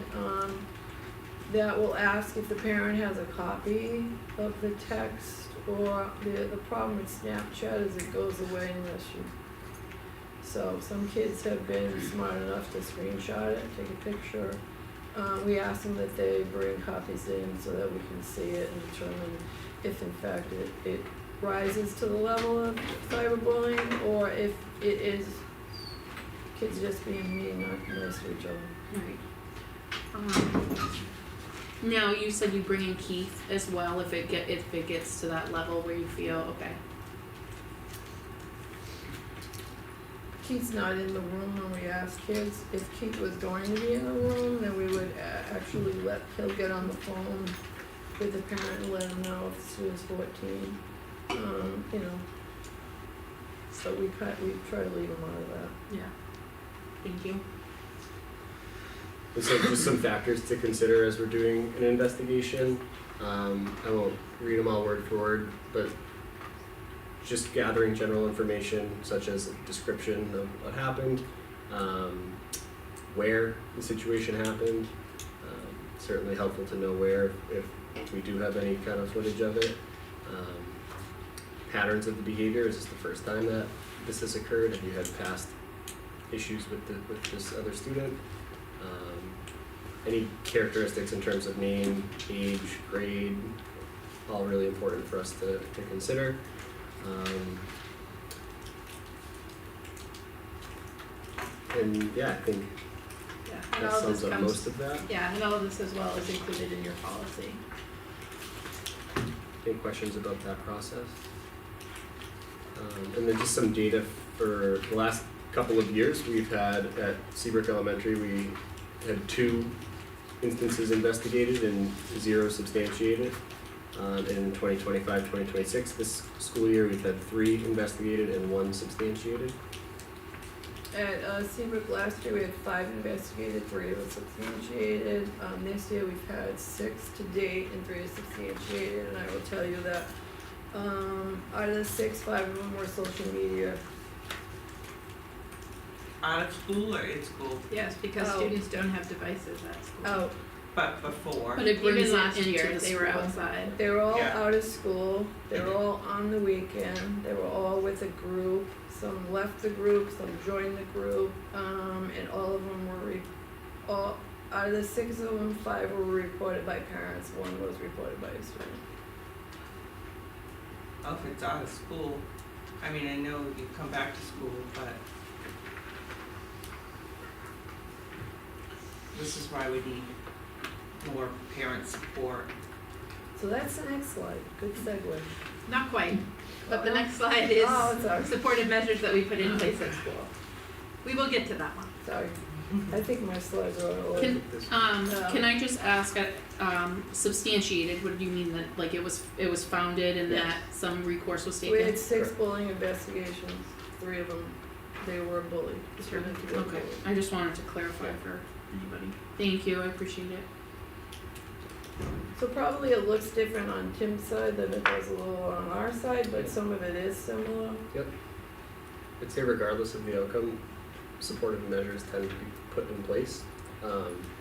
that will ask if the parent has a copy of the text, or the problem with Snapchat is it goes away unless you. So some kids have been smart enough to screenshot it, take a picture. We ask them that they bring copies in so that we can see it and determine if in fact it rises to the level of cyberbullying, or if it is kids just being mean, not nice to each other. Right. Now, you said you bring in Keith as well if it gets to that level where you feel okay. Keith's not in the room when we ask kids. If Keith was going to be in the room, then we would actually he'll get on the phone with the parent and let him know if the student's 14. You know, so we try to leave him out of that. Yeah. Thank you. And so just some factors to consider as we're doing an investigation. I won't read them all word for word, but just gathering general information such as a description of what happened, where the situation happened. Certainly helpful to know where if we do have any kind of footage of it. Patterns of the behavior. Is this the first time that this has occurred? Have you had past issues with this other student? Any characteristics in terms of name, age, grade, all really important for us to consider. And yeah, I think And that all this sums up comes, most of that. yeah, and all of this as well is included in your policy. Any questions about that process? And then just some data for the last couple of years we've had at Seabrook Elementary. We had 2 instances investigated and 0 substantiated. In 2025-2026, this school year, we've had 3 investigated and 1 substantiated. At Seabrook last year, we had 5 investigated, 3 were substantiated. This year, we've had 6 to date and 3 are substantiated. And I will tell you that out of the 6, 5 of them were social media. Out of school or in school? Yes, because students don't have devices at school. Oh. But before. But it brings Even it last into year, the they were school. outside. They were all Yeah. out of school. They were all on the weekend. They were all with a group. Some left the group, some joined the group, and all of them were out of the 6 of them, 5 were reported by parents. 1 was reported by a student. Oh, if it's out of school, I mean, I know you come back to school, but this is why we need more parent support. So that's the next slide. Good segue. Not quite, but the next slide is sorry. supportive measures that we put in place at school. We will get to that one. Sorry. I think my slides are out of order. Can I just ask, substantiated, what do you mean that, like, it was founded and Yeah. that some recourse was taken? We had 6 bullying investigations. 3 of them, they were bullied. Determined to be Okay, bullied. I just wanted to clarify for anybody. Thank you, I appreciate it. So probably it looks different on Tim's side than it does a little on our side, but some of it is similar. Yep. I'd say regardless of the outcome, supportive measures tend to be put in place.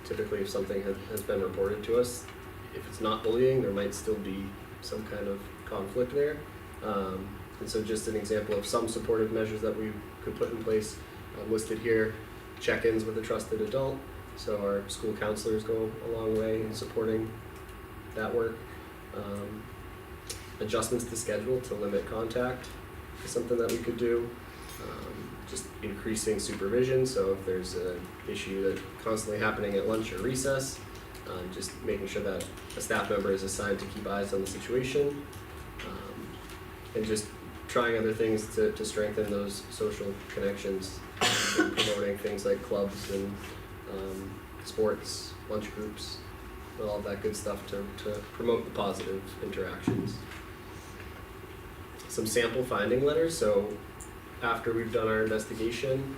Typically, if something has been reported to us, if it's not bullying, there might still be some kind of conflict there. And so just an example of some supportive measures that we could put in place listed here: check-ins with a trusted adult. So our school counselors go a long way in supporting that work. Adjustments to schedule to limit contact is something that we could do. Just increasing supervision, so if there's an issue that's constantly happening at lunch or recess, just making sure that a staff member is assigned to keep eyes on the situation, and just trying other things to strengthen those social connections, promoting things like clubs and sports, lunch groups, all of that good stuff to promote the positive interactions. some sample finding letters. So after we've done our investigation,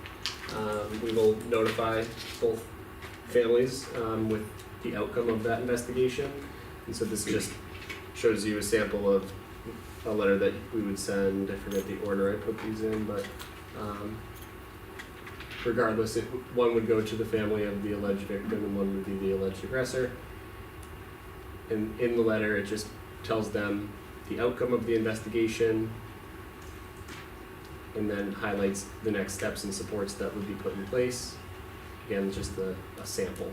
we will notify both families with the outcome of that investigation. And so this just shows you a sample of a letter that we would send. I forget the order I put these in, but regardless, one would go to the family of the alleged victim and one would be the alleged aggressor. And in the letter, it just tells them the outcome of the investigation and then highlights the next steps and supports that would be put in place. Again, just a sample.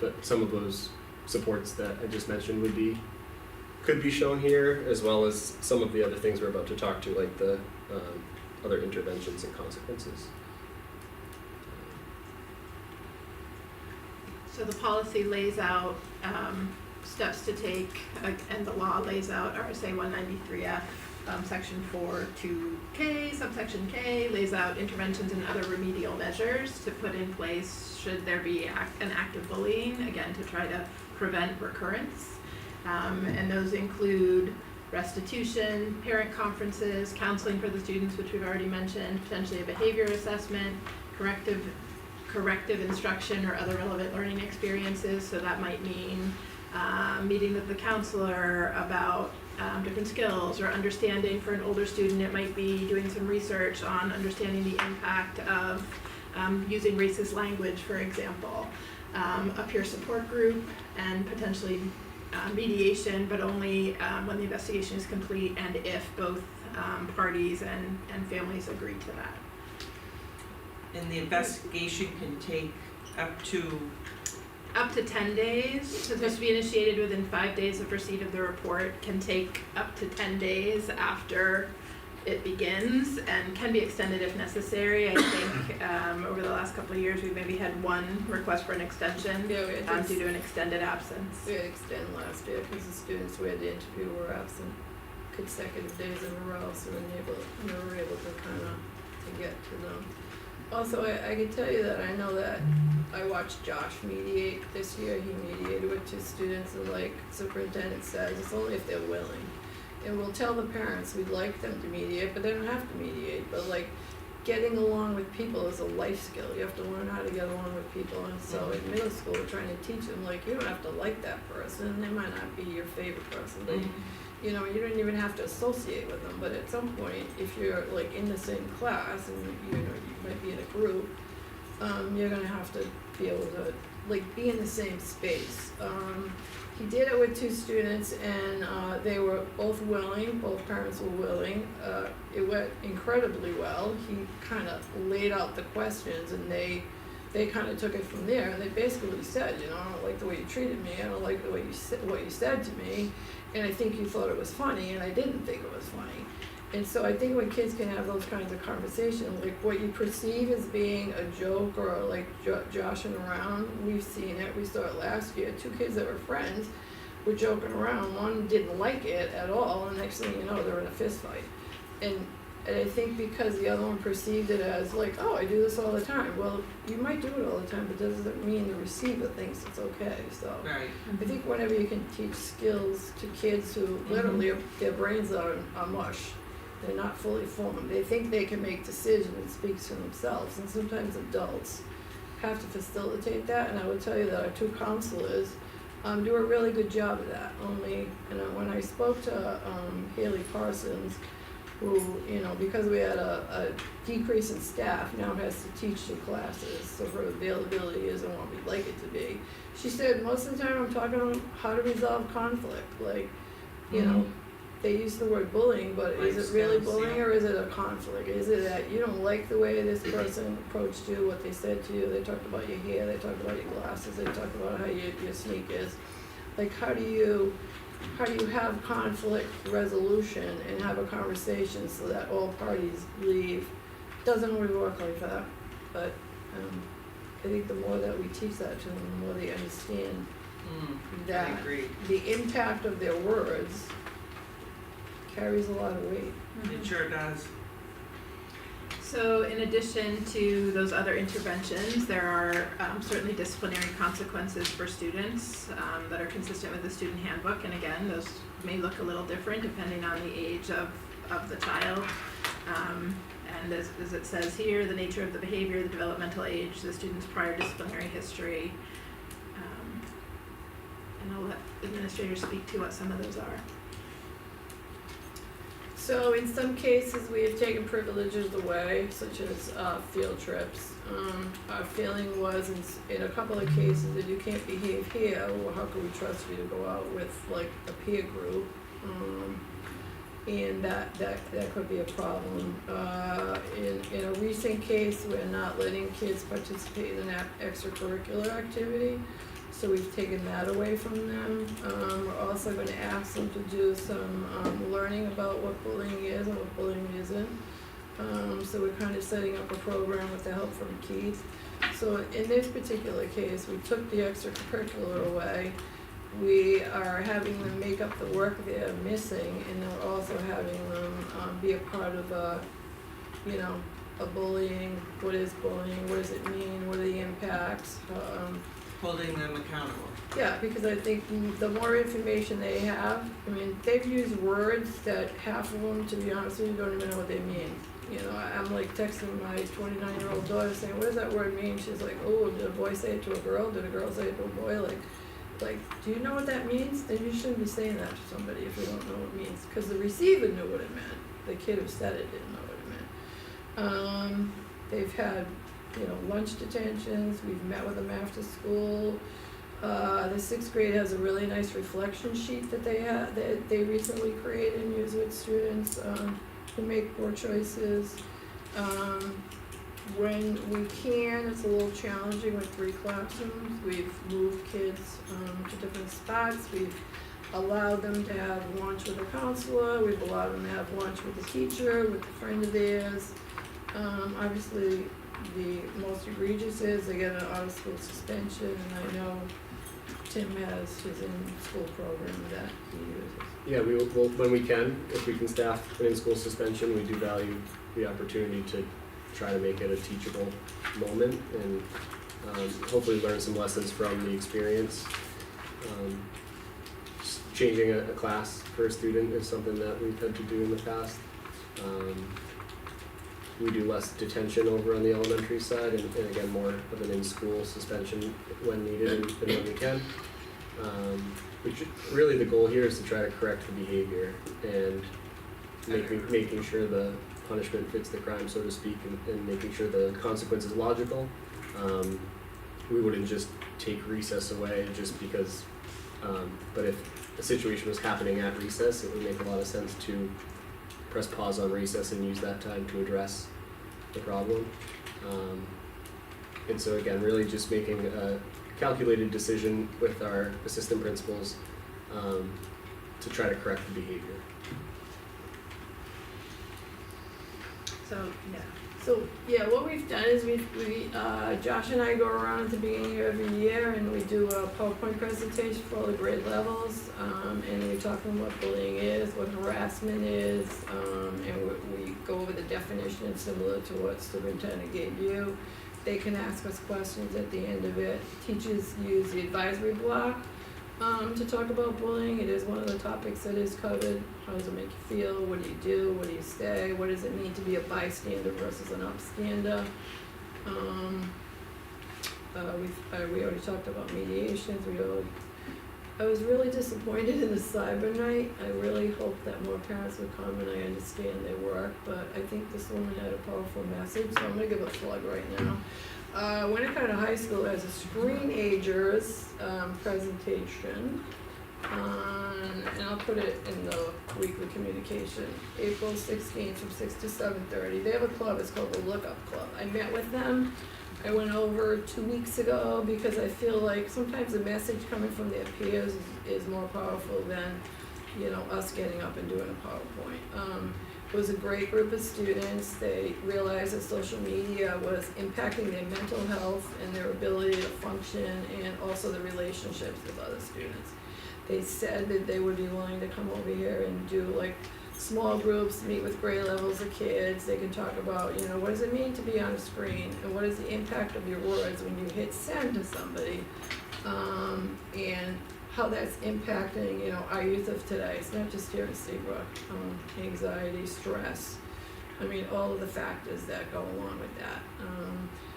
But some of those supports that I just mentioned could be shown here, as well as some of the other things we're about to talk to, like the other interventions and consequences. So the policy lays out steps to take, and the law lays out RSA 193F, section 4(2)K, subsection K, lays out interventions and other remedial measures to put in place should there be an act of bullying, again, to try to prevent recurrence. And those include restitution, parent conferences, counseling for the students, which we've already mentioned, potentially a behavior assessment, corrective instruction or other relevant learning experiences. So that might mean meeting with the counselor about different skills or understanding. For an older student, it might be doing some research on understanding the impact of using racist language, for example. A peer support group, and potentially mediation, but only when the investigation is complete and if both parties and families agree to that. And the investigation can take up to 10 days. It's supposed to be initiated within 5 days of receipt of the report, can take up to 10 days after it begins, and can be extended if necessary. I think over the last couple of years we've maybe had one request for an extension due to an extended absence. We had extend last year because the students we had to interview were absent consecutive days in a row, so we were able to kind of to get to them. Also, I can tell you that I know that I watched Josh mediate this year. He mediated with 2 students, and like superintendent says, it's only if they're willing. And we'll tell the parents we'd like them to mediate, but they don't have to mediate. But like getting along with people is a life skill. You have to learn how to get along with people. And so in middle school, we're trying to teach them, like, you don't have to like that person. They might not be your favorite person. They, you know, you don't even have to associate with them. But at some point, if you're like in the same class and you know you might be in a group, you're gonna have to be able to like be in the same space. He did it with 2 students, and they were both willing. Both parents were willing. It went incredibly well. He kind of laid out the questions, and they kind of took it from there. And they basically said, you know, I don't like the way you treated me. I don't like the way what you said to me. And I think you thought it was funny, and I didn't think it was funny. And so I think when kids can have those kinds of conversations, like what you perceive as being a joke or like joshing around, we've seen it. We saw it last year. 2 kids that were friends were joking around. One didn't like it at all, and next thing you know, they're in a fist fight. And I think because the other one perceived it as like, oh, I do this all the time. Well, you might do it all the time, but doesn't mean the receiver thinks it's okay. So right. I think whenever you can teach skills to kids who literally their brains are mush. They're not fully formed. They think they can make decisions and speak for themselves, and sometimes adults have to facilitate that. And I would tell you that our 2 counselors do a really good job of that. Only, you know, when I spoke to Haley Parsons, who, you know, because we had a decrease in staff, now has to teach 2 classes, so her availability isn't what we'd like it to be. She said most of the time I'm talking about how to resolve conflict, like, you know. They use the word bullying, but is it really bullying or is it a conflict? Is it that you don't like the way this person approached you, what they said to you? They talked about your hair, they talked about your glasses, they talked about how your sneakers. Like, how do you have conflict resolution and have a conversation so that all parties leave? Doesn't always work like that, but I think the more that we teach that to them, the more they understand that the impact of their words carries a lot of weight. It sure does. So in addition to those other interventions, there are certainly disciplinary consequences for students that are consistent with the student handbook. And again, those may look a little different depending on the age of of the child. And as it says here, the nature of the behavior, the developmental age, the student's prior disciplinary history. And I'll let administrators speak to what some of those are. So in some cases, we have taken privileges away, such as field trips. Our feeling was in a couple of cases that you can't behave here, well, how can we trust you to go out with like a peer group? And that could be a problem. In a recent case, we're not letting kids participate in an extracurricular activity. So we've taken that away from them. We're also gonna ask them to do some learning about what bullying is and what bullying isn't. So we're kind of setting up a program with the help from Keith. So in this particular case, we took the extracurricular away. We are having them make up the work they're missing, and we're also having them be a part of a bullying. What is bullying? What does it mean? What are the impacts? Holding them accountable. Yeah, because I think the more information they have, I mean, they've used words that half of them, to be honest with you, don't even know what they mean. You know, I'm like texting my 29-year-old daughter saying, what does that word mean? She's like, oh, did a boy say it to a girl? Did a girl say it to a boy? Like, do you know what that means? Then you shouldn't be saying that to somebody if you don't know what it means. Because the receiver knew what it meant. The kid who said it didn't know what it meant. They've had, lunch detentions. We've met with them after school. The 6th grade has a really nice reflection sheet that they recently created and use with students to make poor choices. When we can, it's a little challenging with 3 classrooms. We've moved kids to different spots. We've allowed them to have lunch with a counselor. We've allowed them to have lunch with a teacher, with a friend of theirs. Obviously, the most egregious is they get an out-of-school suspension, and I know Tim has his in-school program that he uses. Yeah, we will, when we can, if we can staff an in-school suspension, we do value the opportunity to try to make it a teachable moment and hopefully learn some lessons from the experience. Changing a class for a student is something that we've had to do in the past. We do less detention over on the elementary side and again more of an in-school suspension when needed and when we can. Which really the goal here is to try to correct the behavior and making sure the punishment fits the crime, so to speak, and making sure the consequence is logical. We wouldn't just take recess away just because, but if a situation was happening at recess, it would make a lot of sense to press pause on recess and use that time to address the problem. And so again, really just making a calculated decision with our assistant principals to try to correct the behavior. So what we've done is we Josh and I go around at the beginning of every year and we do a PowerPoint presentation for all the grade levels, and we talk about what bullying is, what harassment is, and we go over the definition similar to what superintendent gave you. They can ask us questions at the end of it. Teachers use the advisory block to talk about bullying. It is one of the topics that is covered. How does it make you feel? What do you do? What do you say? What does it mean to be a bystander versus an upstander? We already talked about mediations. I was really disappointed in the cyber night. I really hope that more parents would come, and I understand their work, but I think this woman had a powerful message, so I'm gonna give a plug right now. Winnicott High School has a Screenagers presentation, and I'll put it in the weekly communication, April 16th from 6 to 7:30. They have a club, it's called the Lookup Club. I met with them. I went over 2 weeks ago because I feel like sometimes the message coming from their peers is more powerful than, us getting up and doing a PowerPoint. It was a great group of students. They realized that social media was impacting their mental health and their ability to function and also the relationships with other students. They said that they would be willing to come over here and do like small groups, meet with grade levels of kids. They can talk about, what does it mean to be on a screen and what is the impact of your words when you hit send to somebody, and how that's impacting, our youth of today. It's not just here in Seabrook, anxiety, stress. I mean, all of the factors that go along with that.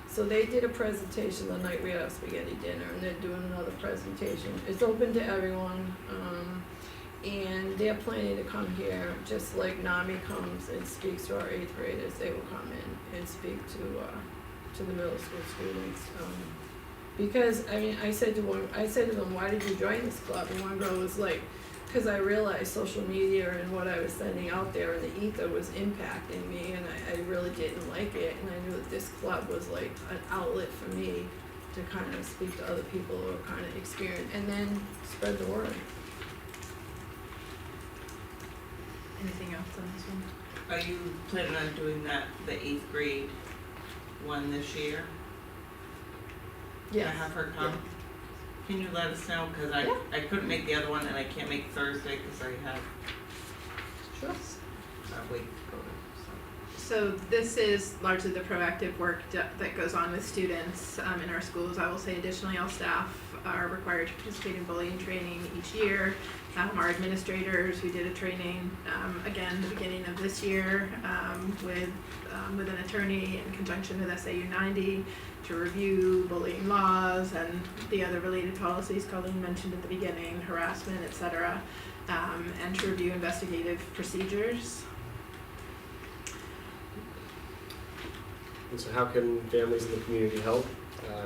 So they did a presentation the night we had our spaghetti dinner, and they're doing another presentation. It's open to everyone, and they're planning to come here, just like NAMI comes and speaks to our 8th graders. They will come in and speak to the middle school students. Because, I said to them, why did you join this club? And one girl was like, because I realized social media and what I was sending out there in the ether was impacting me, and I really didn't like it, and I knew that this club was like an outlet for me to kind of speak to other people or kind of experience, and then spread the word. Anything else on this one? Are you planning on doing the 8th grade one this year? Yes. Can I have her come? Can you let us know, cause I couldn't make the other one and I can't make Thursday cause I have Sure. a week to go to, So this is largely the proactive work that goes on with students in our schools. I will say additionally, all staff are required to participate in bullying training each year. Our administrators, we did a training again the beginning of this year with an attorney in conjunction with SAU 90 to review bullying laws and the other related policies Colleen mentioned at the beginning, harassment, etc., and to review investigative procedures. And so how can families in the community help?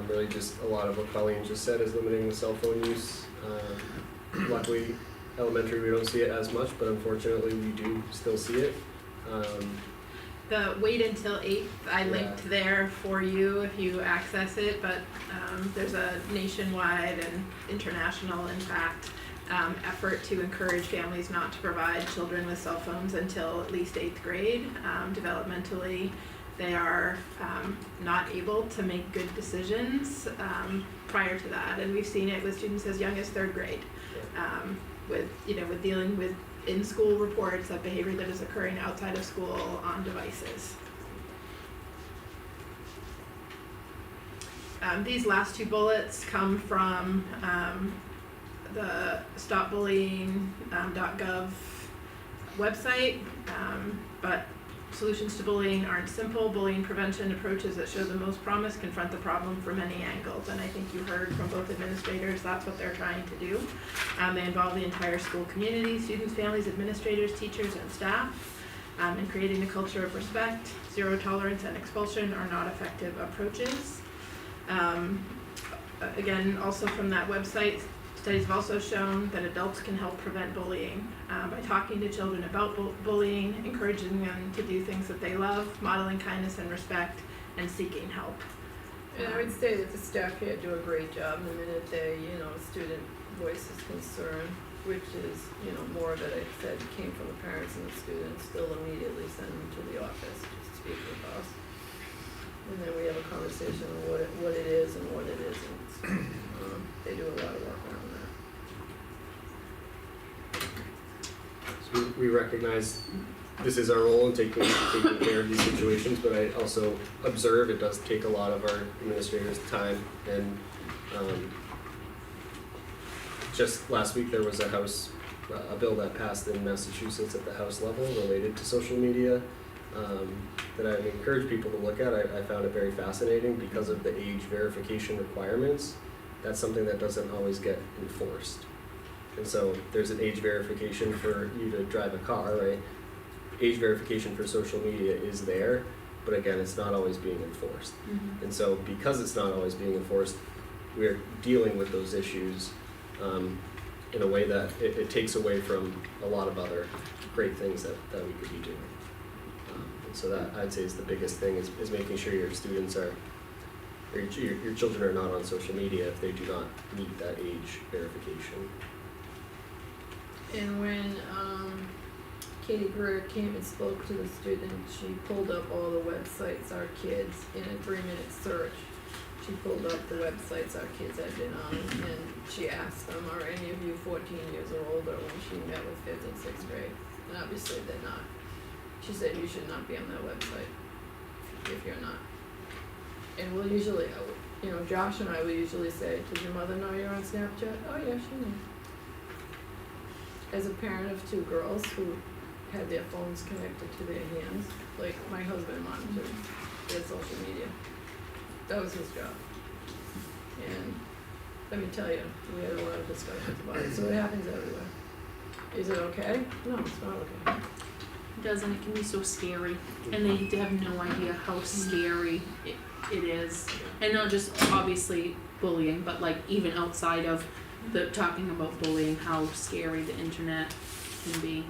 Really just a lot of what Colleen just said is limiting the cell phone use. Luckily, elementary we don't see it as much, but unfortunately we do still see it. The wait until 8th, I linked there for you if you access it, but there's a nationwide and international, in fact, effort to encourage families not to provide children with cell phones until at least 8th grade. Developmentally, they are not able to make good decisions prior to that, and we've seen it with students as young as 3rd grade, with dealing with in-school reports of behavior that is occurring outside of school on devices. These last 2 bullets come from the stopbullying.gov website, but solutions to bullying aren't simple. Bullying prevention approaches that show the most promise confront the problem from many angles, and I think you heard from both administrators that's what they're trying to do. They involve the entire school community, students, families, administrators, teachers, and staff, and creating a culture of respect. Zero tolerance and expulsion are not effective approaches. Again, also from that website, studies have also shown that adults can help prevent bullying by talking to children about bullying, encouraging them to do things that they love, modeling kindness and respect, and seeking help. And I would say that the staff here do a great job the minute they, student voices concern, which is, more of it, I said, came from the parents and the students, they'll immediately send them to the office to speak with us. And then we have a conversation on what it is and what it isn't. They do a lot of work around that. So we recognize this is our role in taking care of these situations, but I also observe it does take a lot of our administrators' time. And just last week there was a bill that passed in Massachusetts at the House level related to social media that I encourage people to look at. I found it very fascinating because of the age verification requirements. That's something that doesn't always get enforced. And so there's an age verification for you to drive a car, right? Age verification for social media is there, but again, it's not always being enforced. Mm-hmm. And so because it's not always being enforced, we're dealing with those issues in a way that it takes away from a lot of other great things that we could be doing. And so that I'd say is the biggest thing is making sure your students are, or your children are not on social media if they do not meet that age verification. And when Katie Greer came and spoke to the students, she pulled up all the websites our kids, in a 3-minute search, she pulled up the websites our kids had been on, and she asked them, are any of you 14 years or older, when she met with 5th and 6th grade? And obviously they're not. She said you should not be on that website if you're not. And we'll usually, Josh and I will usually say, does your mother know you're on Snapchat? Oh yeah, she knows. as a parent of two girls who had their phones connected to their hands, like my husband monitored their social media. That was his job. And let me tell you, we had a lot of discussions about it, so it happens everywhere. Is it okay? No, it's not okay. It does, and it can be so scary, and they have no idea how scary it is. And not just obviously bullying, but like even outside of the talking about bullying, how scary the internet can be.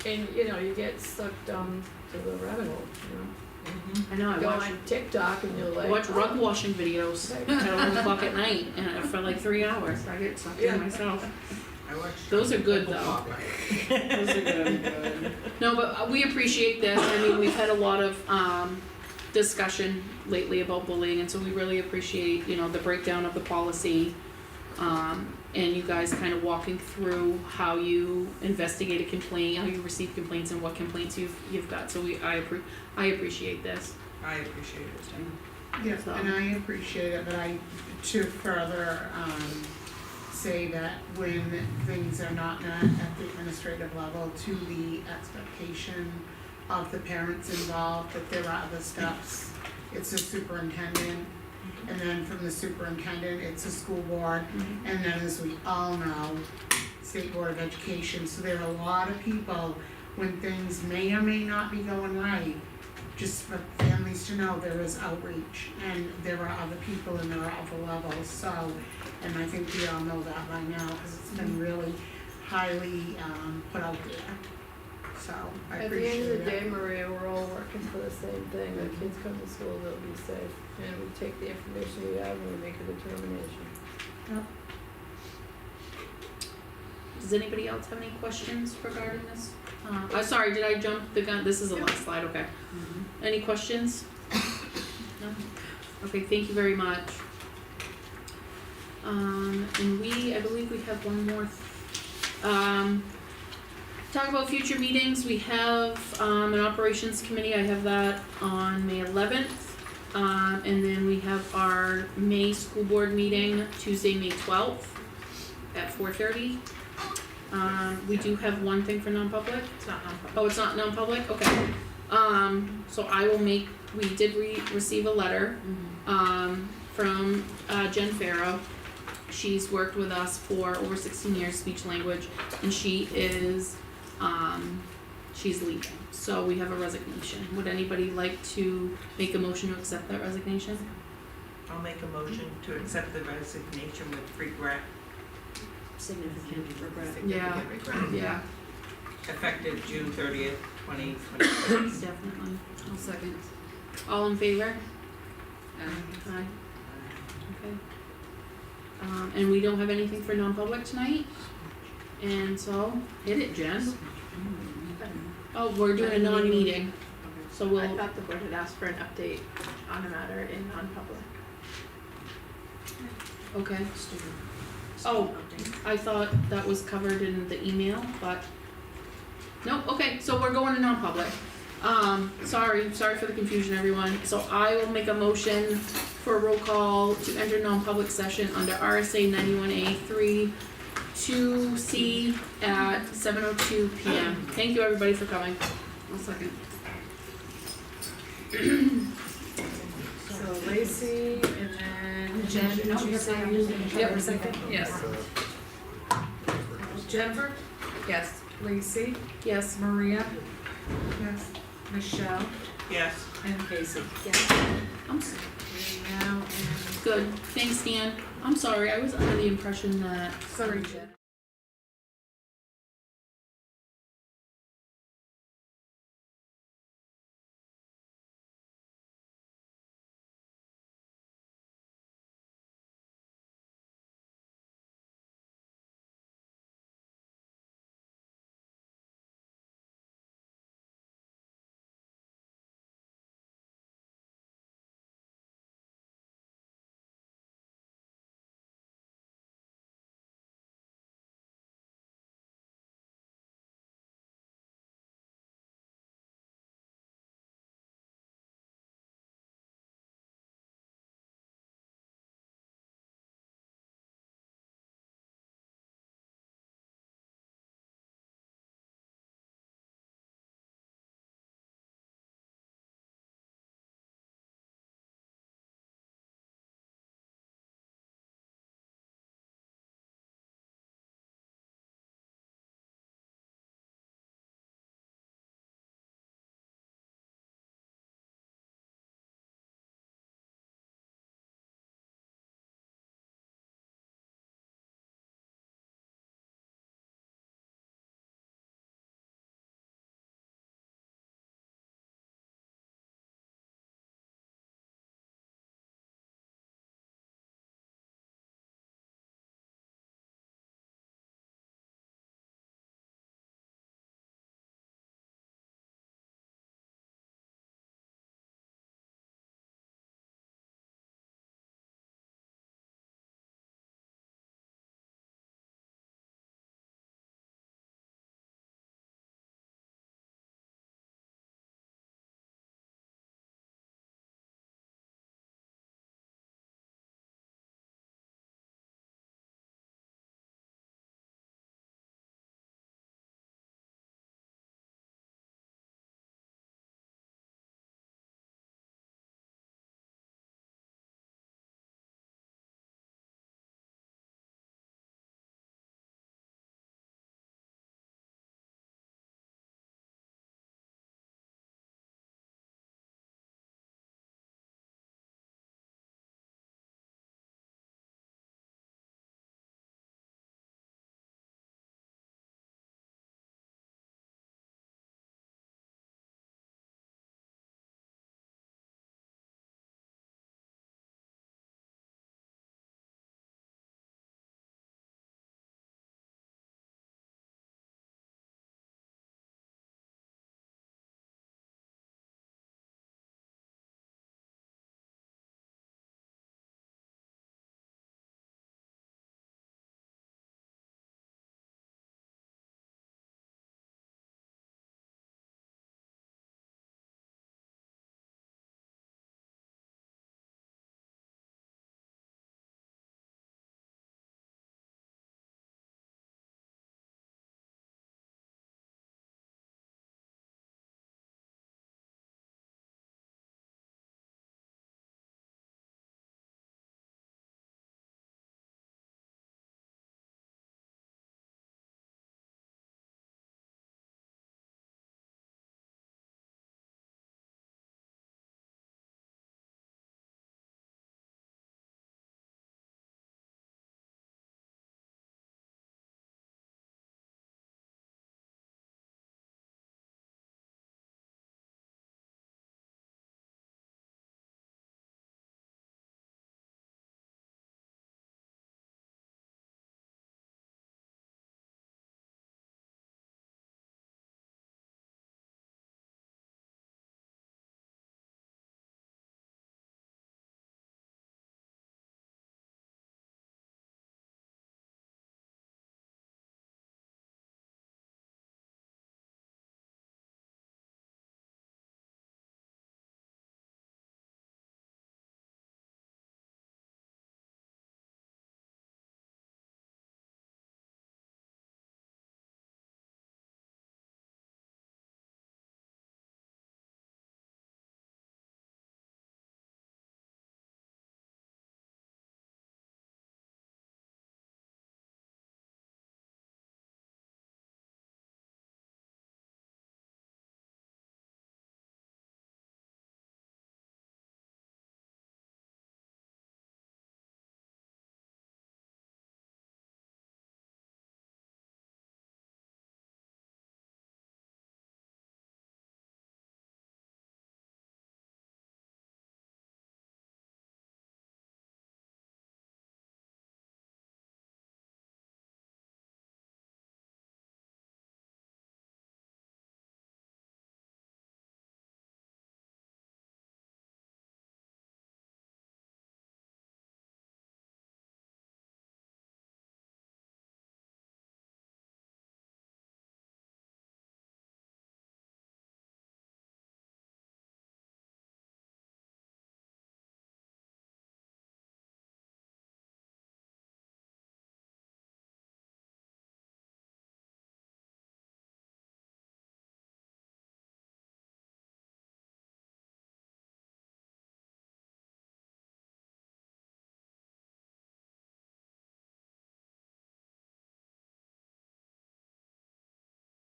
And you know, you get sucked to the rabbit hole, you know. I know, I Go watch on TikTok and you're like, watch rug washing videos at 11 o'clock at night, and for like 3 hours, I get sucked in myself. Those are good though. Those are good. No, but we appreciate this. I mean, we've had a lot of discussion lately about bullying, and so we really appreciate, you know, the breakdown of the policy, and you guys kind of walking through how you investigate a complaint, how you receive complaints, and what complaints you've got. So I appreciate this. I appreciate it too. Yeah, and I appreciate it, but to further, say that when things are not met at the administrative level to the expectation of the parents involved, that there are other steps. It's the superintendent, and then from the superintendent, it's the school board, and then as we all know, State Board of Education. So there are a lot of people, when things may or may not be going right, just for families to know there is outreach, and there are other people and there are other levels, so, and I think we all know that by now, because it's been really highly, put out there. So, I at the appreciate end it. of the day, Maria, we're all working for the same thing. The kids come to school, they'll be safe, and we take the information we have and we make a determination. Yep. Does anybody else have any questions regarding this? Sorry, did I jump the gun? This is the last slide, okay. Any questions? No? Okay, thank you very much. And I believe we have one more. Talk about future meetings. We have an operations committee. I have that on May 11th. And then we have our May school board meeting, Tuesday, May 12th at 4:30. We do have one thing for non-public. It's not non-public. Oh, it's not non-public? Okay. So I will we did receive a letter, from, Jen Farrow. She's worked with us for over 16 years, speech language, and she is, she's leaving. So we have a resignation. Would anybody like to make a motion to accept that resignation? I'll make a motion to accept the resignation with regret. Significant regret. Yeah. Yeah, Effective June 30th, 2026. definitely. I'll second. All in favor? Aye. Okay. And we don't have anything for non-public tonight? And so, hit it, Jen. Oh, we're doing a non-meeting, so I we'll, thought the board had asked for an update on a matter in non-public. okay. Oh, I thought that was covered in the email, but, nope, okay, so we're going to non-public. Sorry for the confusion, everyone. So I will make a motion for a roll call to enter non-public session under RSA 91A 2C at 7:02 PM. Thank you, everybody, for coming. 1 second. So Lacey and then Jen, no, did you say you're you- fine. Yep, second, yes. Jennifer? Yes. Lacey? Yes. Maria? Yes. Michelle? Yes. And Casey? I'm And now, good. Thanks, Dan. I'm sorry. I was under the impression that. sorry, Jen.